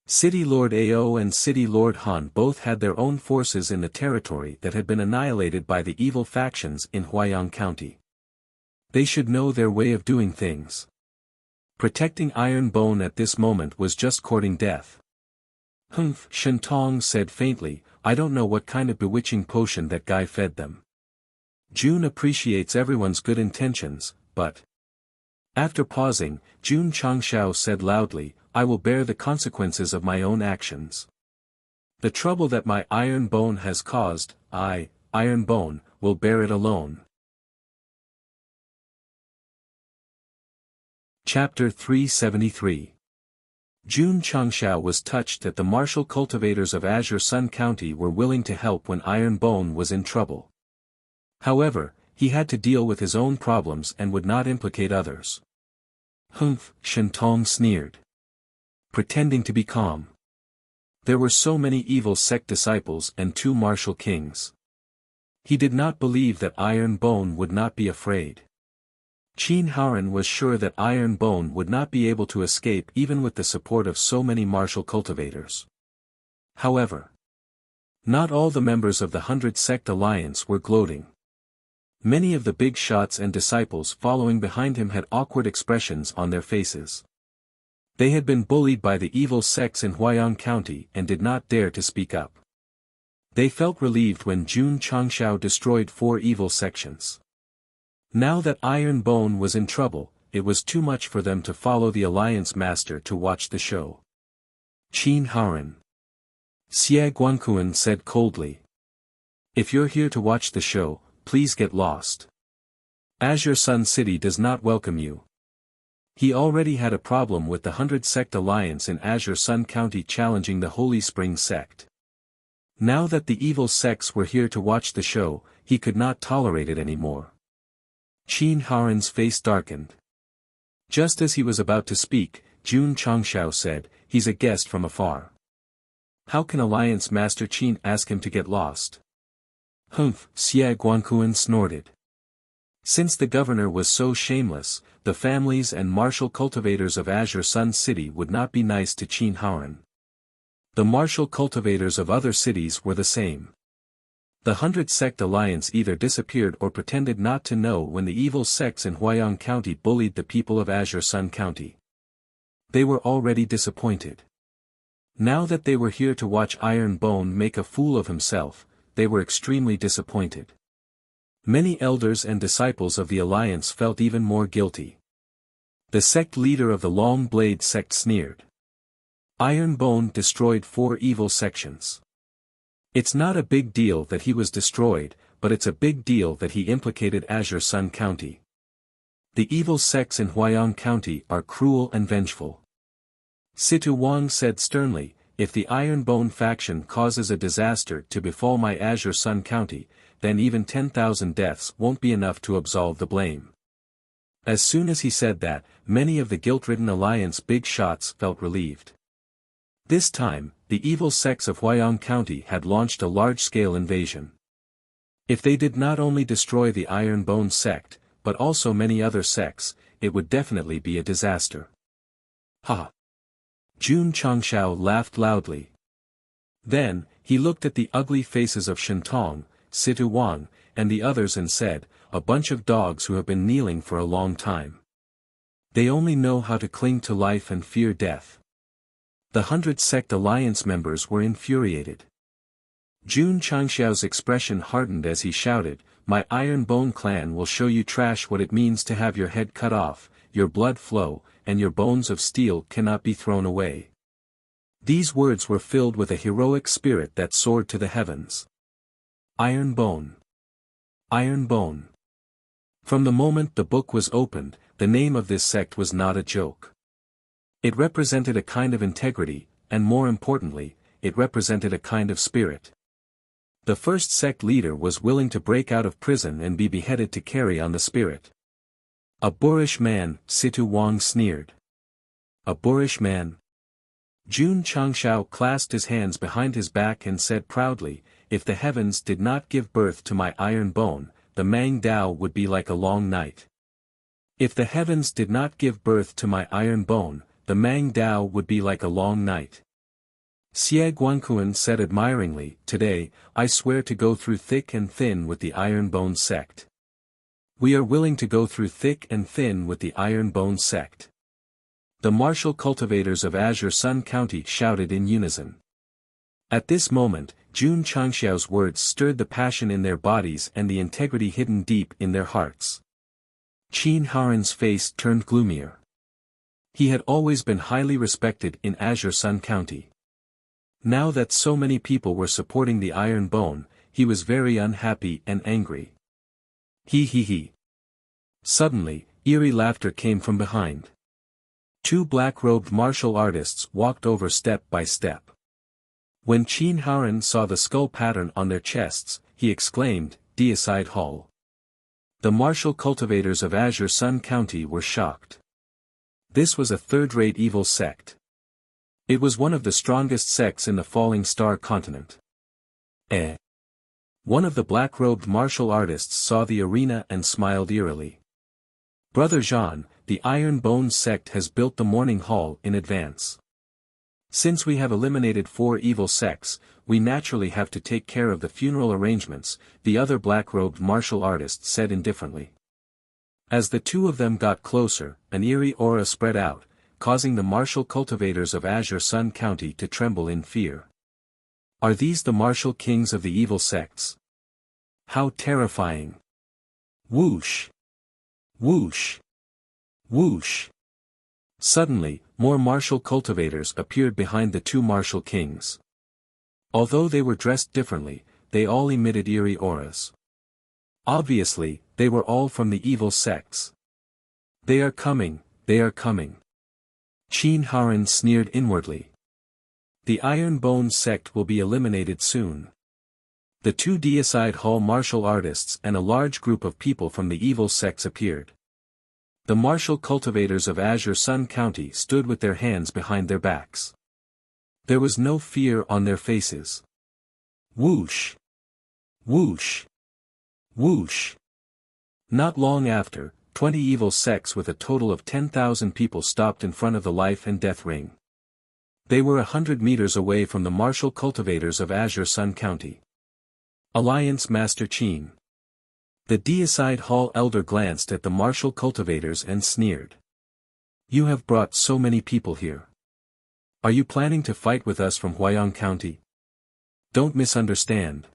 City Lord Ao and City Lord Han both had their own forces in the territory that had been annihilated by the evil factions in Huayang County. They should know their way of doing things. Protecting Iron Bone at this moment was just courting death. Humph, Shentong said faintly, I don't know what kind of bewitching potion that guy fed them. Jun appreciates everyone's good intentions, but... After pausing, Jun Changshao said loudly, I will bear the consequences of my own actions. The trouble that my Iron Bone has caused, I, Iron Bone, will bear it alone. Chapter 373. Jun Changshao was touched that the martial cultivators of Azure Sun County were willing to help when Iron Bone was in trouble. However, he had to deal with his own problems and would not implicate others. Humph, Shentong sneered, pretending to be calm. There were so many evil sect disciples and 2 martial kings. He did not believe that Iron Bone would not be afraid. Qin Haoren was sure that Iron Bone would not be able to escape even with the support of so many martial cultivators. However, not all the members of the 100 Sect Alliance were gloating. Many of the big shots and disciples following behind him had awkward expressions on their faces. They had been bullied by the evil sects in Huayang County and did not dare to speak up. They felt relieved when Jun Changshao destroyed 4 evil sections. Now that Iron Bone was in trouble, it was too much for them to follow the Alliance Master to watch the show. Qin Haoren. Xie Guanquan said coldly. If you're here to watch the show, please get lost. Azure Sun City does not welcome you. He already had a problem with the 100 Sect Alliance in Azure Sun County challenging the Holy Spring Sect. Now that the evil sects were here to watch the show, he could not tolerate it anymore. Qin Haoren's face darkened. Just as he was about to speak, Jun Changshao said, he's a guest from afar. How can Alliance Master Qin ask him to get lost? Humph, Xie Guanquan snorted. Since the governor was so shameless, the families and martial cultivators of Azure Sun City would not be nice to Qin Haoren. The martial cultivators of other cities were the same. The 100 Sect Alliance either disappeared or pretended not to know when the evil sects in Huayang County bullied the people of Azure Sun County. They were already disappointed. Now that they were here to watch Iron Bone make a fool of himself, they were extremely disappointed. Many elders and disciples of the Alliance felt even more guilty. The sect leader of the Long Blade sect sneered. Iron Bone destroyed 4 evil sections. It's not a big deal that he was destroyed, but it's a big deal that he implicated Azure Sun County. The evil sects in Huayang County are cruel and vengeful. Situ Wang said sternly, if the Iron Bone faction causes a disaster to befall my Azure Sun County, then even 10,000 deaths won't be enough to absolve the blame. As soon as he said that, many of the guilt-ridden Alliance big shots felt relieved. This time, the evil sects of Huayang County had launched a large-scale invasion. If they did not only destroy the Iron Bone sect, but also many other sects, it would definitely be a disaster. Ha! Jun Changshao laughed loudly. Then, he looked at the ugly faces of Shentong, Situ Wang, and the others and said, a bunch of dogs who have been kneeling for a long time. They only know how to cling to life and fear death. The 100 Sect Alliance members were infuriated. Jun Changshao's expression hardened as he shouted, my Iron Bone clan will show you trash what it means to have your head cut off, your blood flow, and your bones of steel cannot be thrown away. These words were filled with a heroic spirit that soared to the heavens. Iron Bone. Iron Bone. From the moment the book was opened, the name of this sect was not a joke. It represented a kind of integrity, and more importantly, it represented a kind of spirit. The first sect leader was willing to break out of prison and be beheaded to carry on the spirit. A boorish man, Situ Wang sneered. A boorish man? Jun Changshao clasped his hands behind his back and said proudly, if the heavens did not give birth to my Iron Bone, the Mang Dao would be like a long night. If the heavens did not give birth to my Iron Bone, the Mang Dao would be like a long night. Xie Guanquan said admiringly, today, I swear to go through thick and thin with the Iron Bone sect. We are willing to go through thick and thin with the Iron Bone sect. The martial cultivators of Azure Sun County shouted in unison. At this moment, Jun Changshao's words stirred the passion in their bodies and the integrity hidden deep in their hearts. Qin Haoren's face turned gloomier. He had always been highly respected in Azure Sun County. Now that so many people were supporting the Iron Bone, he was very unhappy and angry. He he he. Suddenly, eerie laughter came from behind. Two black-robed martial artists walked over step by step. When Qin Haoren saw the skull pattern on their chests, he exclaimed, "Deicide Hall." The martial cultivators of Azure Sun County were shocked. This was a third-rate evil sect. It was one of the strongest sects in the Falling Star continent. One of the black-robed martial artists saw the arena and smiled eerily. "Brother Jean, the Iron Bones sect has built the Morning Hall in advance. Since we have eliminated 4 evil sects, we naturally have to take care of the funeral arrangements," the other black-robed martial artist said indifferently. As the two of them got closer, an eerie aura spread out, causing the martial cultivators of Azure Sun County to tremble in fear. Are these the martial kings of the evil sects? How terrifying! Whoosh! Whoosh! Whoosh! Suddenly, more martial cultivators appeared behind the two martial kings. Although they were dressed differently, they all emitted eerie auras. Obviously, they were all from the evil sects. "They are coming, they are coming." Qin Haoren sneered inwardly. The Iron Bones sect will be eliminated soon. The two Deicide Hall martial artists and a large group of people from the evil sects appeared. The martial cultivators of Azure Sun County stood with their hands behind their backs. There was no fear on their faces. Whoosh! Whoosh! Whoosh! Not long after, 20 evil sects with a total of 10,000 people stopped in front of the life and death ring. They were 100 meters away from the martial cultivators of Azure Sun County. Alliance Master Qin. The Deicide Hall elder glanced at the martial cultivators and sneered. "You have brought so many people here. Are you planning to fight with us from Huayang County? Don't misunderstand."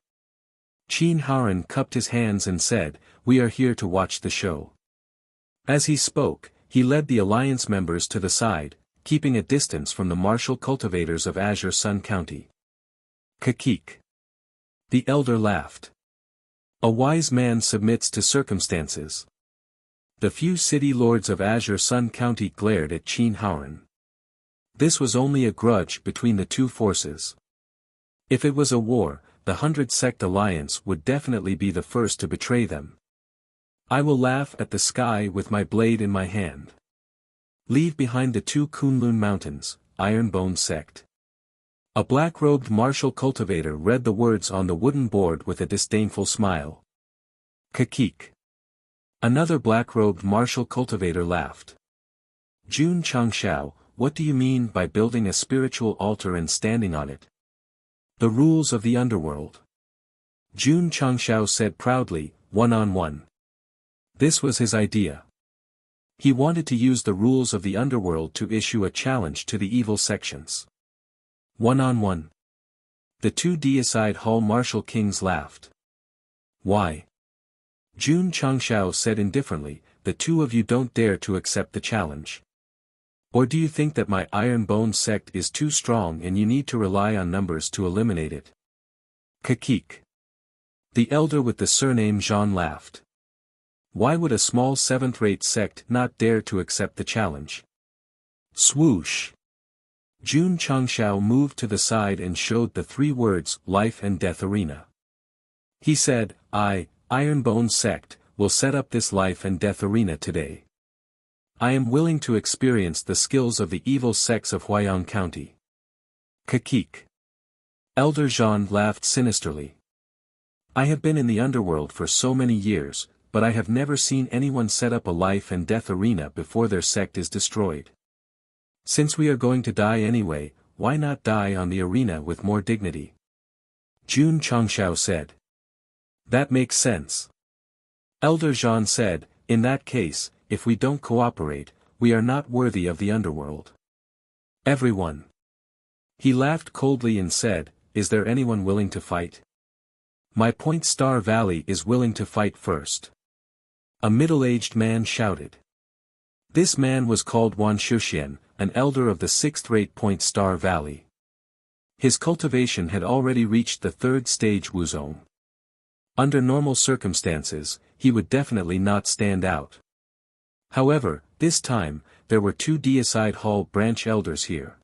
Qin Haoren cupped his hands and said, "We are here to watch the show." As he spoke, he led the alliance members to the side, keeping a distance from the martial cultivators of Azure Sun County. Kakik. The elder laughed. A wise man submits to circumstances. The few city lords of Azure Sun County glared at Qin Haoren. This was only a grudge between the two forces. If it was a war, the 100-sect alliance would definitely be the first to betray them. "I will laugh at the sky with my blade in my hand. Leave behind the 2 Kunlun mountains, Iron Bones sect." A black-robed martial cultivator read the words on the wooden board with a disdainful smile. Kakik. Another black-robed martial cultivator laughed. "Jun Changshao, what do you mean by building a spiritual altar and standing on it? The rules of the underworld." Jun Changshao said proudly, "One-on-one." This was his idea. He wanted to use the rules of the underworld to issue a challenge to the evil sections. One-on-one. The two Deicide Hall martial kings laughed. "Why?" Jun Changshao said indifferently, "The two of you don't dare to accept the challenge. Or do you think that my Iron Bones sect is too strong and you need to rely on numbers to eliminate it?" Kakik. The elder with the surname Jean laughed. Why would a small 7th-rate sect not dare to accept the challenge? Swoosh. Jun Changshao moved to the side and showed the 3 words, "Life and Death Arena." He said, "I, Iron Bones sect, will set up this life and death arena today. I am willing to experience the skills of the evil sects of Huayang County." Kakik. Elder Jean laughed sinisterly. "I have been in the underworld for so many years, but I have never seen anyone set up a life and death arena before their sect is destroyed. Since we are going to die anyway, why not die on the arena with more dignity?" Jun Changshao said. "That makes sense." Elder Jean said, "In that case, if we don't cooperate, we are not worthy of the underworld. Everyone." He laughed coldly and said, "Is there anyone willing to fight? My Point Star Valley is willing to fight first." A middle-aged man shouted. This man was called Wan Shuxian, an elder of the 6th-rate Point Star Valley. His cultivation had already reached the 3rd stage Wuzong. Under normal circumstances, he would definitely not stand out. However, this time, there were two Deicide Hall branch elders here.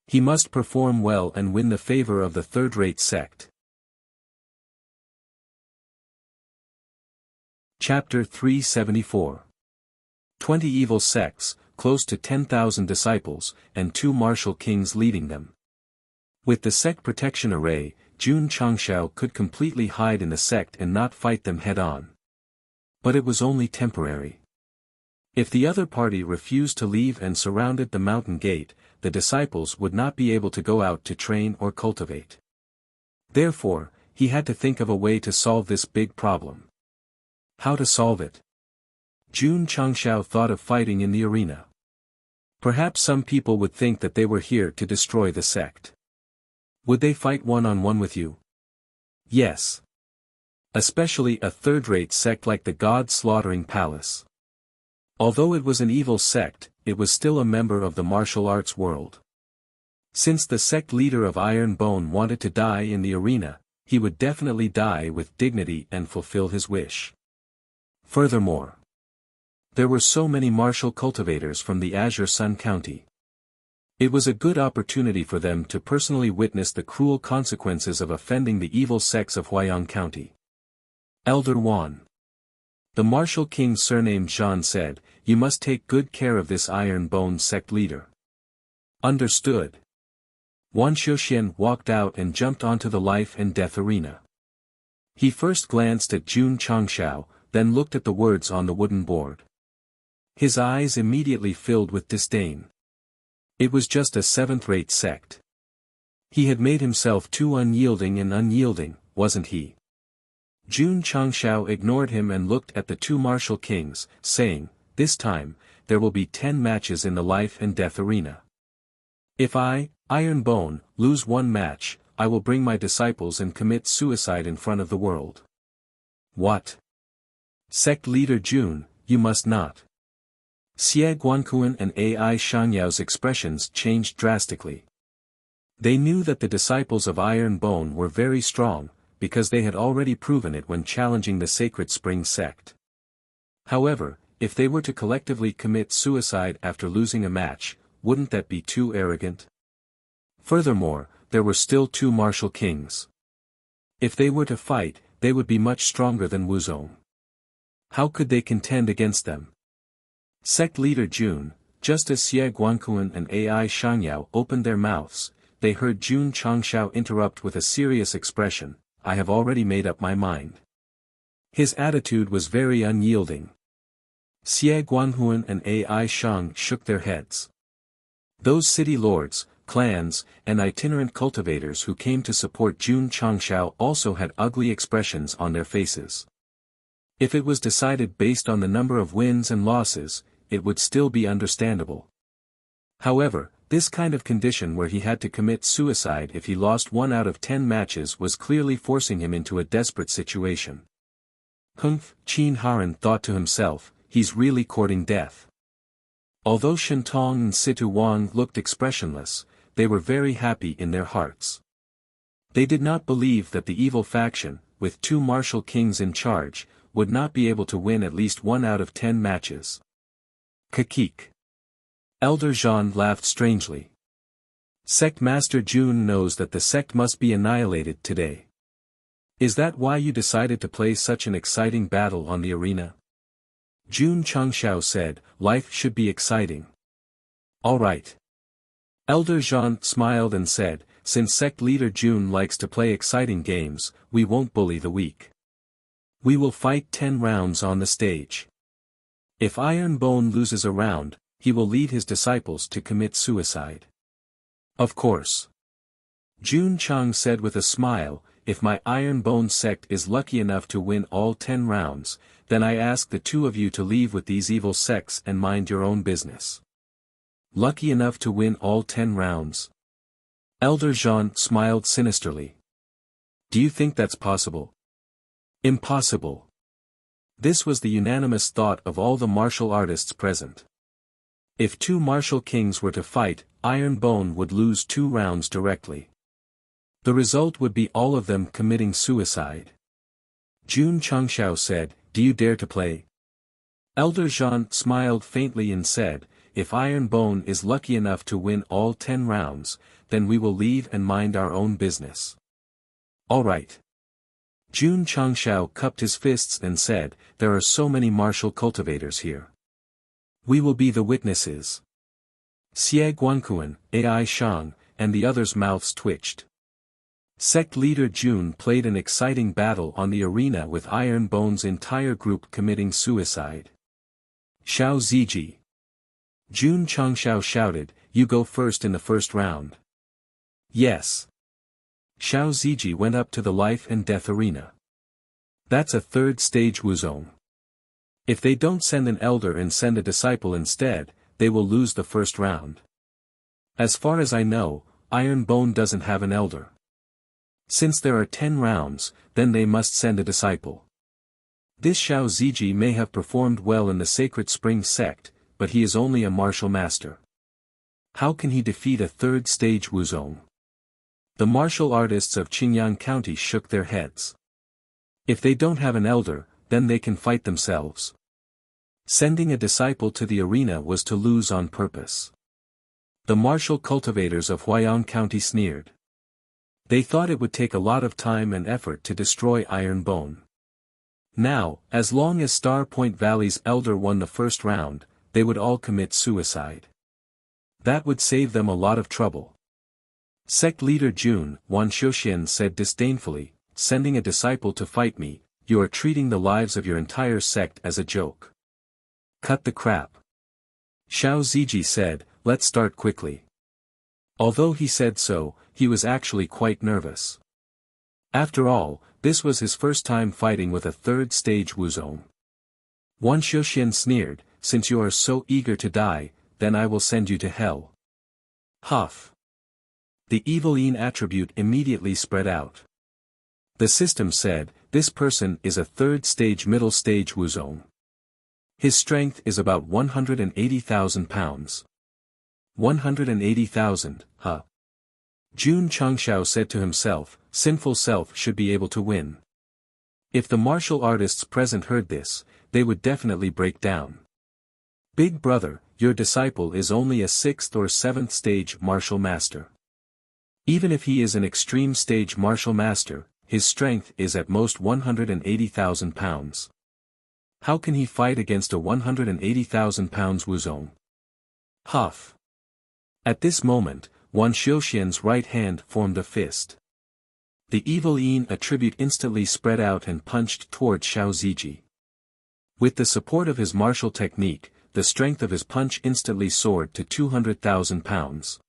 He must perform well and win the favor of the third-rate sect. Chapter 374. 20 evil sects, close to 10,000 disciples, and 2 martial kings leading them. With the sect protection array, Jun Changshao could completely hide in the sect and not fight them head-on. But it was only temporary. If the other party refused to leave and surrounded the mountain gate, the disciples would not be able to go out to train or cultivate. Therefore, he had to think of a way to solve this big problem. How to solve it? Jun Changshao thought of fighting in the arena. Perhaps some people would think that they were here to destroy the sect. Would they fight one-on-one with you? Yes. Especially a third-rate sect like the God-Slaughtering Palace. Although it was an evil sect, it was still a member of the martial arts world. Since the sect leader of Iron Bone wanted to die in the arena, he would definitely die with dignity and fulfill his wish. Furthermore, there were so many martial cultivators from the Azure Sun County. It was a good opportunity for them to personally witness the cruel consequences of offending the evil sects of Huayang County. Elder Wan. The martial king surnamed Zhan said, "You must take good care of this Iron Bone sect leader." Understood. Wan Xiuxian walked out and jumped onto the life and death arena. He first glanced at Jun Changshao, then looked at the words on the wooden board. His eyes immediately filled with disdain. It was just a seventh-rate sect. He had made himself too unyielding, wasn't he? Jun Changshao ignored him and looked at the 2 martial kings, saying, "This time, there will be 10 matches in the life and death arena. If I, Iron Bone, lose 1 match, I will bring my disciples and commit suicide in front of the world." What? Sect leader Jun, you must not. Xie Guankuan and Ai Shanyao's expressions changed drastically. They knew that the disciples of Iron Bone were very strong, because they had already proven it when challenging the Sacred Spring sect. However, if they were to collectively commit suicide after losing a match, wouldn't that be too arrogant? Furthermore, there were still 2 martial kings. If they were to fight, they would be much stronger than Wuzong. How could they contend against them? Sect leader Jun, just as Xie Guankuan and Ai Shanyao opened their mouths, they heard Jun Changshao interrupt with a serious expression, "I have already made up my mind." His attitude was very unyielding. Xie Guanhuan and Ai Shang shook their heads. Those city lords, clans, and itinerant cultivators who came to support Jun Changshao also had ugly expressions on their faces. If it was decided based on the number of wins and losses, it would still be understandable. However, this kind of condition where he had to commit suicide if he lost 1 out of 10 matches was clearly forcing him into a desperate situation. Humph, Qin Haran thought to himself, he's really courting death. Although Shentong and Situ Wang looked expressionless, they were very happy in their hearts. They did not believe that the evil faction, with 2 martial kings in charge, would not be able to win at least 1 out of 10 matches. Kakik. Elder Zhan laughed strangely. Sect Master Jun knows that the sect must be annihilated today. Is that why you decided to play such an exciting battle on the arena? Jun Changshao said, "Life should be exciting." All right. Elder Zhan smiled and said, "Since sect leader Jun likes to play exciting games, we won't bully the weak. We will fight 10 rounds on the stage. If Iron Bone loses a round, he will lead his disciples to commit suicide." Of course. Jun Chang said with a smile, "If my Iron Bone sect is lucky enough to win all 10 rounds, then I ask the 2 of you to leave with these evil sects and mind your own business." Lucky enough to win all 10 rounds? Elder Zhan smiled sinisterly. Do you think that's possible? Impossible. This was the unanimous thought of all the martial artists present. If 2 martial kings were to fight, Iron Bone would lose 2 rounds directly. The result would be all of them committing suicide. Jun Changshao said, "Do you dare to play?" Elder Jean smiled faintly and said, "If Iron Bone is lucky enough to win all 10 rounds, then we will leave and mind our own business." "All right." Jun Changshao cupped his fists and said, "There are so many martial cultivators here. We will be the witnesses." Xie Guankuan, Ai Shang, and the others' mouths twitched. Sect leader Jun played an exciting battle on the arena with Iron Bone's entire group committing suicide. "Xiao Ziji." Jun Changshao shouted, "You go first in the first round." "Yes." Xiao Ziji went up to the life and death arena. "That's a third stage Wuzong. If they don't send an elder and send a disciple instead, they will lose the first round. As far as I know, Iron Bone doesn't have an elder. Since there are 10 rounds, then they must send a disciple. This Xiao Ziji may have performed well in the Sacred Spring Sect, but he is only a martial master. How can he defeat a third stage Wuzong?" The martial artists of Qingyang County shook their heads. If they don't have an elder, then they can fight themselves. Sending a disciple to the arena was to lose on purpose. The martial cultivators of Huayang County sneered. They thought it would take a lot of time and effort to destroy Iron Bone. Now, as long as Star Point Valley's elder won the first round, they would all commit suicide. That would save them a lot of trouble. Sect leader Jun Wanxiuxian said disdainfully, "Sending a disciple to fight me, you are treating the lives of your entire sect as a joke. Cut the crap." Xiao Ziji said, "Let's start quickly." Although he said so, he was actually quite nervous. After all, this was his first time fighting with a third stage Wuzong. Wanxiuxian sneered, "Since you are so eager to die, then I will send you to hell." Huff. The evil Yin attribute immediately spread out. The system said, "This person is a third stage middle stage Wuzong. His strength is about 180,000 pounds. 180,000, huh?" Jun Changshao said to himself, "Sinful self should be able to win." If the martial artists present heard this, they would definitely break down. "Big brother, your disciple is only a 6th or 7th stage martial master. Even if he is an extreme stage martial master, his strength is at most 180,000 pounds. How can he fight against a 180,000 pounds Wuzong?" Huff. At this moment, Wanxiuxian's right hand formed a fist. The evil Yin attribute instantly spread out and punched toward Xiao Ziji. With the support of his martial technique, the strength of his punch instantly soared to 200,000 pounds.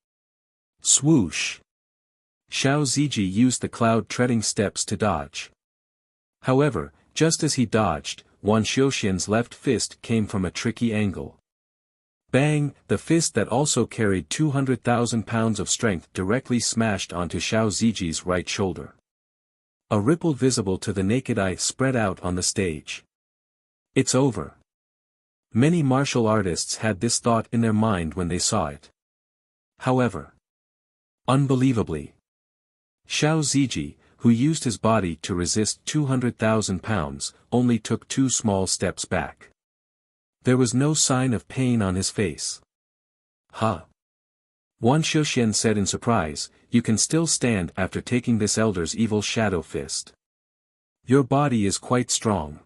Swoosh! Xiao Ziji used the cloud-treading steps to dodge. However, just as he dodged, Wanxiuxian's left fist came from a tricky angle. Bang! The fist that also carried 200,000 pounds of strength directly smashed onto Xiao Ziji's right shoulder. A ripple visible to the naked eye spread out on the stage. It's over. Many martial artists had this thought in their mind when they saw it. However, unbelievably, Xiao Ziji, who used his body to resist 200,000 pounds, only took 2 small steps back. There was no sign of pain on his face. "Huh?" Wanxiuxian said in surprise, "You can still stand after taking this elder's evil shadow fist. Your body is quite strong."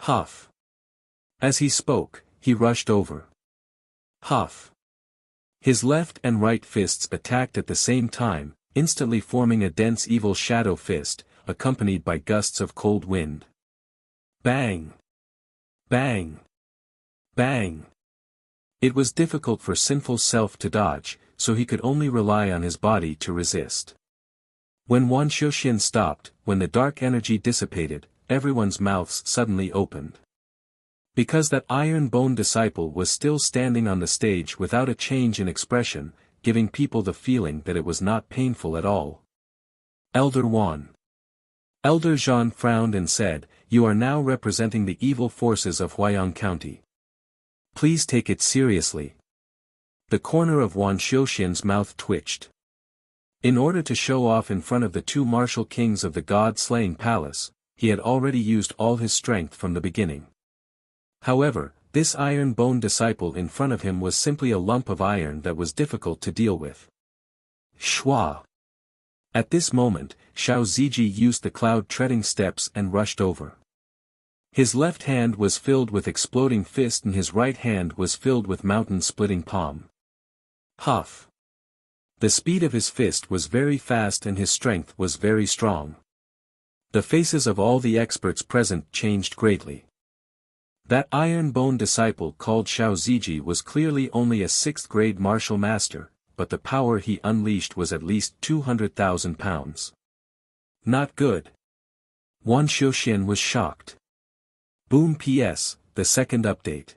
Huff. As he spoke, he rushed over. Huff. His left and right fists attacked at the same time, instantly forming a dense evil shadow fist, accompanied by gusts of cold wind. Bang! Bang! Bang! It was difficult for sinful self to dodge, so he could only rely on his body to resist. When Wanxiuxian stopped, when the dark energy dissipated, everyone's mouths suddenly opened. Because that Iron Bone disciple was still standing on the stage without a change in expression, giving people the feeling that it was not painful at all. Elder Wan. Elder Jean frowned and said, "You are now representing the evil forces of Huayang County. Please take it seriously." The corner of Wanxiuxian's mouth twitched. In order to show off in front of the 2 martial kings of the God-slaying palace, he had already used all his strength from the beginning. However, this iron-bone disciple in front of him was simply a lump of iron that was difficult to deal with. Shwa! At this moment, Xiao Ziji used the cloud-treading steps and rushed over. His left hand was filled with exploding fist and his right hand was filled with mountain-splitting palm. Huff! The speed of his fist was very fast and his strength was very strong. The faces of all the experts present changed greatly. That iron-bone disciple called Xiao Ziji was clearly only a 6th-grade martial master, but the power he unleashed was at least 200,000 pounds. Not good. Wan Xiuxian was shocked. Boom. PS, the second update.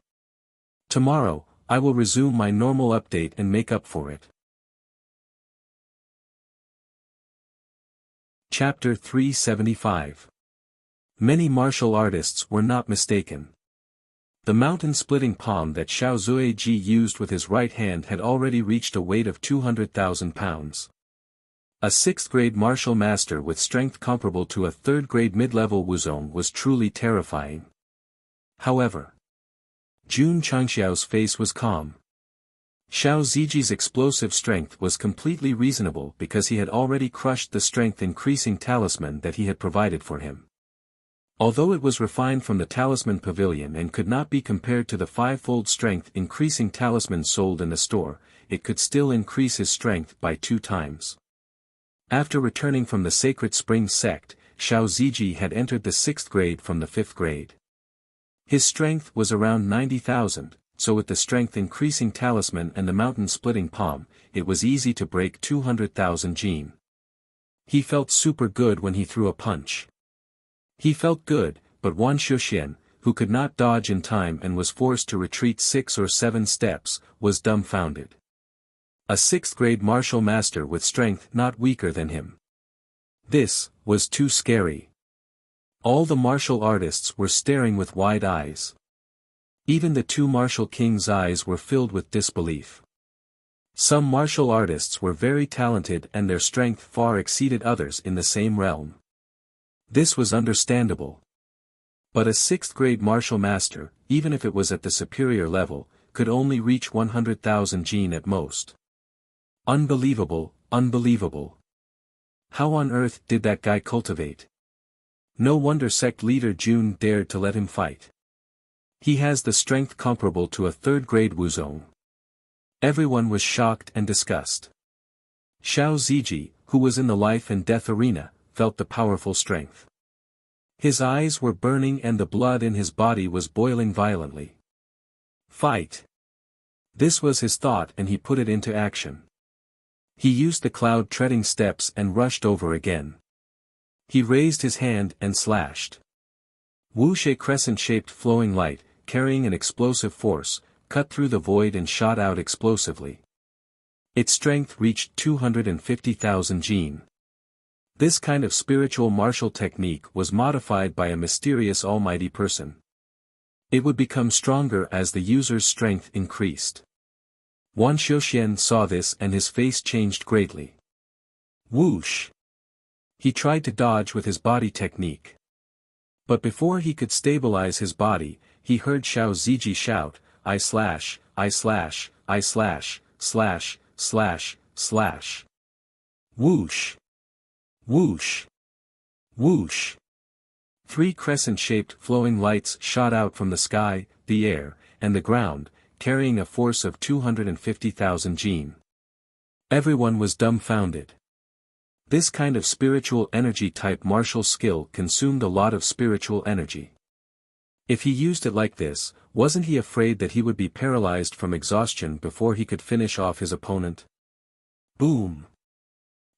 Tomorrow, I will resume my normal update and make up for it. Chapter 375. Many martial artists were not mistaken. The mountain-splitting palm that Xiao Zuiji used with his right hand had already reached a weight of 200,000 pounds. A 6th-grade martial master with strength comparable to a 3rd-grade mid-level Wuzong was truly terrifying. However, Jun Changxiao's face was calm. Xiao Ziji's explosive strength was completely reasonable because he had already crushed the strength-increasing talisman that he had provided for him. Although it was refined from the talisman pavilion and could not be compared to the 5-fold strength-increasing talisman sold in the store, it could still increase his strength by 2 times. After returning from the Sacred Spring Sect, Xiao Ziji had entered the 6th grade from the 5th grade. His strength was around 90,000, so with the strength-increasing talisman and the mountain-splitting palm, it was easy to break 200,000 jin. He felt super good when he threw a punch. He felt good, but Wan Xiuxian, who could not dodge in time and was forced to retreat 6 or 7 steps, was dumbfounded. A 6th-grade martial master with strength not weaker than him. This was too scary. All the martial artists were staring with wide eyes. Even the 2 martial kings' eyes were filled with disbelief. Some martial artists were very talented and their strength far exceeded others in the same realm. This was understandable. But a 6th-grade martial master, even if it was at the superior level, could only reach 100,000 jin at most. Unbelievable, unbelievable. How on earth did that guy cultivate? No wonder sect leader Jun dared to let him fight. He has the strength comparable to a 3rd-grade Wuzong. Everyone was shocked and disgusted. Xiao Ziji, who was in the life and death arena, felt the powerful strength. His eyes were burning and the blood in his body was boiling violently. Fight! This was his thought and he put it into action. He used the cloud-treading steps and rushed over again. He raised his hand and slashed. Wuxia crescent-shaped flowing light, carrying an explosive force, cut through the void and shot out explosively. Its strength reached 250,000 jin. This kind of spiritual martial technique was modified by a mysterious almighty person. It would become stronger as the user's strength increased. Wan Xiuxian saw this and his face changed greatly. Whoosh! He tried to dodge with his body technique. But before he could stabilize his body, he heard Xiao Ziji shout, I slash, I slash, I slash, slash, slash, slash. Whoosh! Whoosh! Whoosh! 3 crescent-shaped flowing lights shot out from the sky, the air, and the ground, carrying a force of 250,000 jin. Everyone was dumbfounded. This kind of spiritual energy type martial skill consumed a lot of spiritual energy. If he used it like this, wasn't he afraid that he would be paralyzed from exhaustion before he could finish off his opponent? Boom!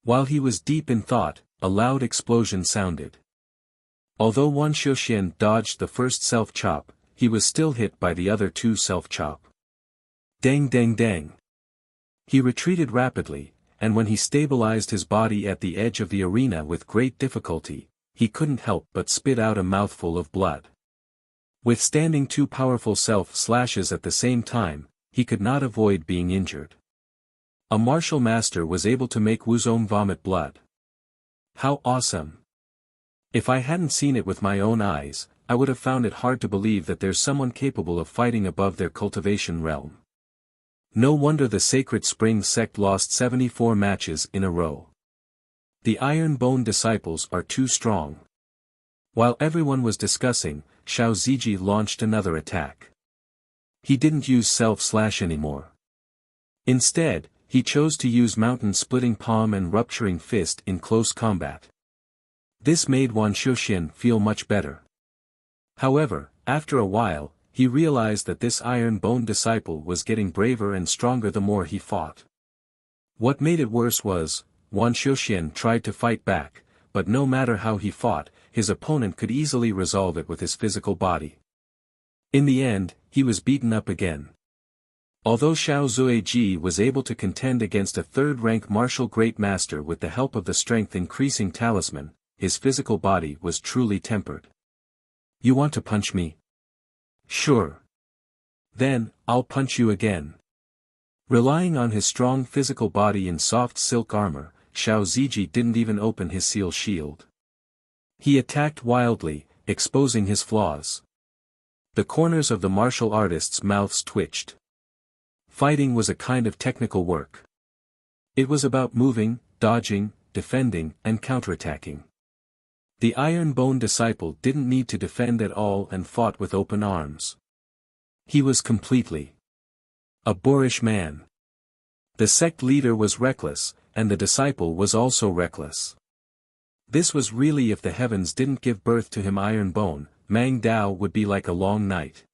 While he was deep in thought, a loud explosion sounded. Although Wan Xiuxian dodged the first self-chop, he was still hit by the other 2 self-chop. Dang dang dang! He retreated rapidly, and when he stabilized his body at the edge of the arena with great difficulty, he couldn't help but spit out a mouthful of blood. Withstanding 2 powerful self-slashes at the same time, he could not avoid being injured. A martial master was able to make Wuzong vomit blood. How awesome! If I hadn't seen it with my own eyes, I would have found it hard to believe that there's someone capable of fighting above their cultivation realm. No wonder the Sacred Spring Sect lost 74 matches in a row. The Iron Bone disciples are too strong. While everyone was discussing, Xiao Ziji launched another attack. He didn't use self-slash anymore. Instead, he chose to use mountain-splitting palm and rupturing fist in close combat. This made Wan Xiuxian feel much better. However, after a while, he realized that this Iron Bone disciple was getting braver and stronger the more he fought. What made it worse was, Wan Xiuxian tried to fight back, but no matter how he fought, his opponent could easily resolve it with his physical body. In the end, he was beaten up again. Although Xiao Zuiji was able to contend against a third-rank martial great master with the help of the strength-increasing talisman, his physical body was truly tempered. You want to punch me? Sure. Then, I'll punch you again. Relying on his strong physical body in soft silk armor, Xiao Ziji didn't even open his seal shield. He attacked wildly, exposing his flaws. The corners of the martial artist's mouths twitched. Fighting was a kind of technical work. It was about moving, dodging, defending, and counterattacking. The Iron Bone disciple didn't need to defend at all and fought with open arms. He was completely a boorish man. The sect leader was reckless, and the disciple was also reckless. This was really if the heavens didn't give birth to him Iron Bone, Mang Dao would be like a long night.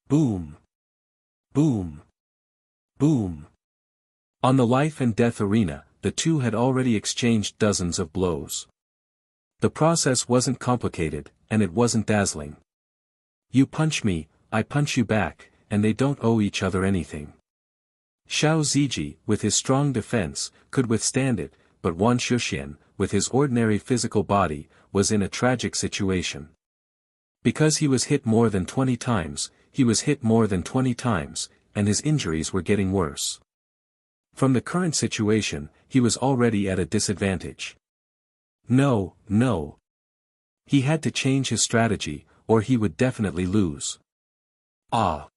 Boom! Boom! Boom! On the life and death arena, the two had already exchanged dozens of blows. The process wasn't complicated, and it wasn't dazzling. You punch me, I punch you back, and they don't owe each other anything. Xiao Ziji, with his strong defense, could withstand it, but Wan Xiuxian, with his ordinary physical body, was in a tragic situation. Because he was hit more than 20 times, he was hit more than 20 times, and his injuries were getting worse. From the current situation, he was already at a disadvantage. No. He had to change his strategy, or he would definitely lose. Ah!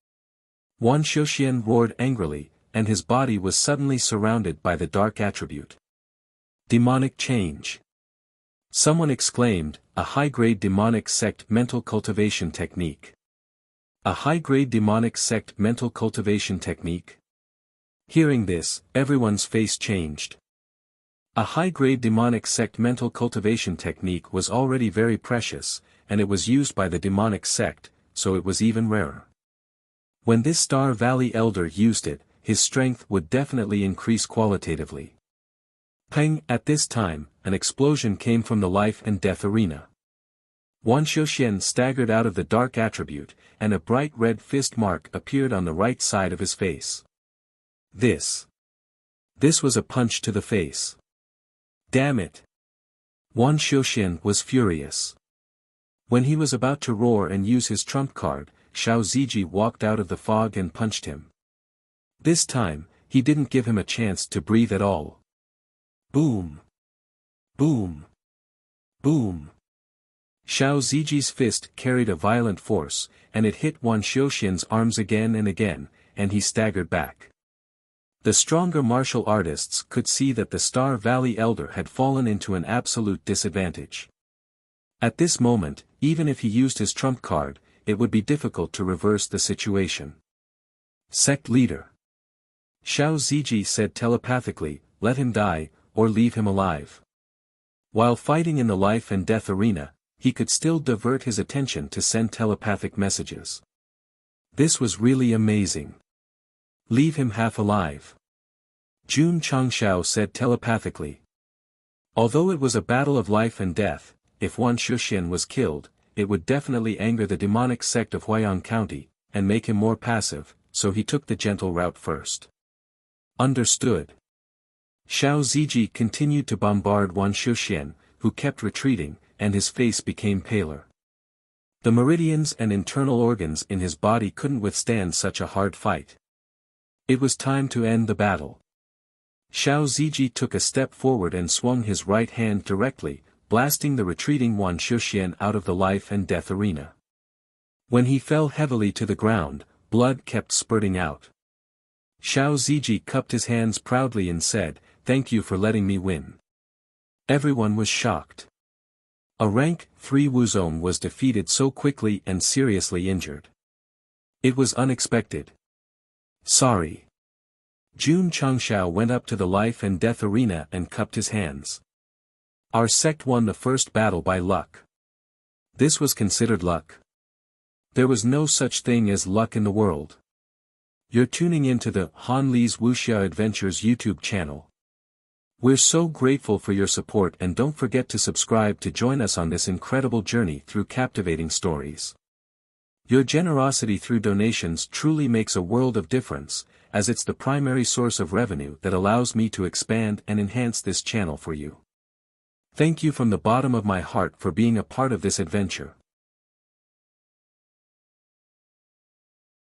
Wan Xiuxian roared angrily, and his body was suddenly surrounded by the dark attribute. Demonic change. Someone exclaimed, a high-grade demonic sect mental cultivation technique. A high-grade demonic sect mental cultivation technique? Hearing this, everyone's face changed. A high-grade demonic sect mental cultivation technique was already very precious, and it was used by the demonic sect, so it was even rarer. When this Star Valley elder used it, his strength would definitely increase qualitatively. Peng! At this time, an explosion came from the life and death arena. Wan Xiuxian staggered out of the dark attribute, and a bright red fist mark appeared on the right side of his face. This was a punch to the face. Damn it! Wan Xiuxian was furious. When he was about to roar and use his trump card, Xiao Ziji walked out of the fog and punched him. This time, he didn't give him a chance to breathe at all. Boom! Boom! Boom! Xiao Ziji's fist carried a violent force, and it hit Wan Xiuxian's arms again and again, and he staggered back. The stronger martial artists could see that the Star Valley elder had fallen into an absolute disadvantage. At this moment, even if he used his trump card, it would be difficult to reverse the situation. Sect leader. Xiao Ziji said telepathically, let him die, or leave him alive. While fighting in the life and death arena, he could still divert his attention to send telepathic messages. This was really amazing. Leave him half alive. Jun Changshao said telepathically. Although it was a battle of life and death, if Wan Xiuxian was killed, it would definitely anger the demonic sect of Huayang County, and make him more passive, so he took the gentle route first. Understood. Xiao Ziji continued to bombard Wan Xiuxian, who kept retreating, and his face became paler. The meridians and internal organs in his body couldn't withstand such a hard fight. It was time to end the battle. Xiao Ziji took a step forward and swung his right hand directly, blasting the retreating Wan Shuxian out of the life and death arena. When he fell heavily to the ground, blood kept spurting out. Xiao Ziji cupped his hands proudly and said, "Thank you for letting me win." Everyone was shocked. A rank 3 Wuzong was defeated so quickly and seriously injured. It was unexpected. Sorry. Jun Changshao went up to the life and death arena and cupped his hands. Our sect won the first battle by luck. This was considered luck. There was no such thing as luck in the world. You're tuning into the Han Li's Wuxia Adventures YouTube channel. We're so grateful for your support, and don't forget to subscribe to join us on this incredible journey through captivating stories. Your generosity through donations truly makes a world of difference, as it's the primary source of revenue that allows me to expand and enhance this channel for you. Thank you from the bottom of my heart for being a part of this adventure.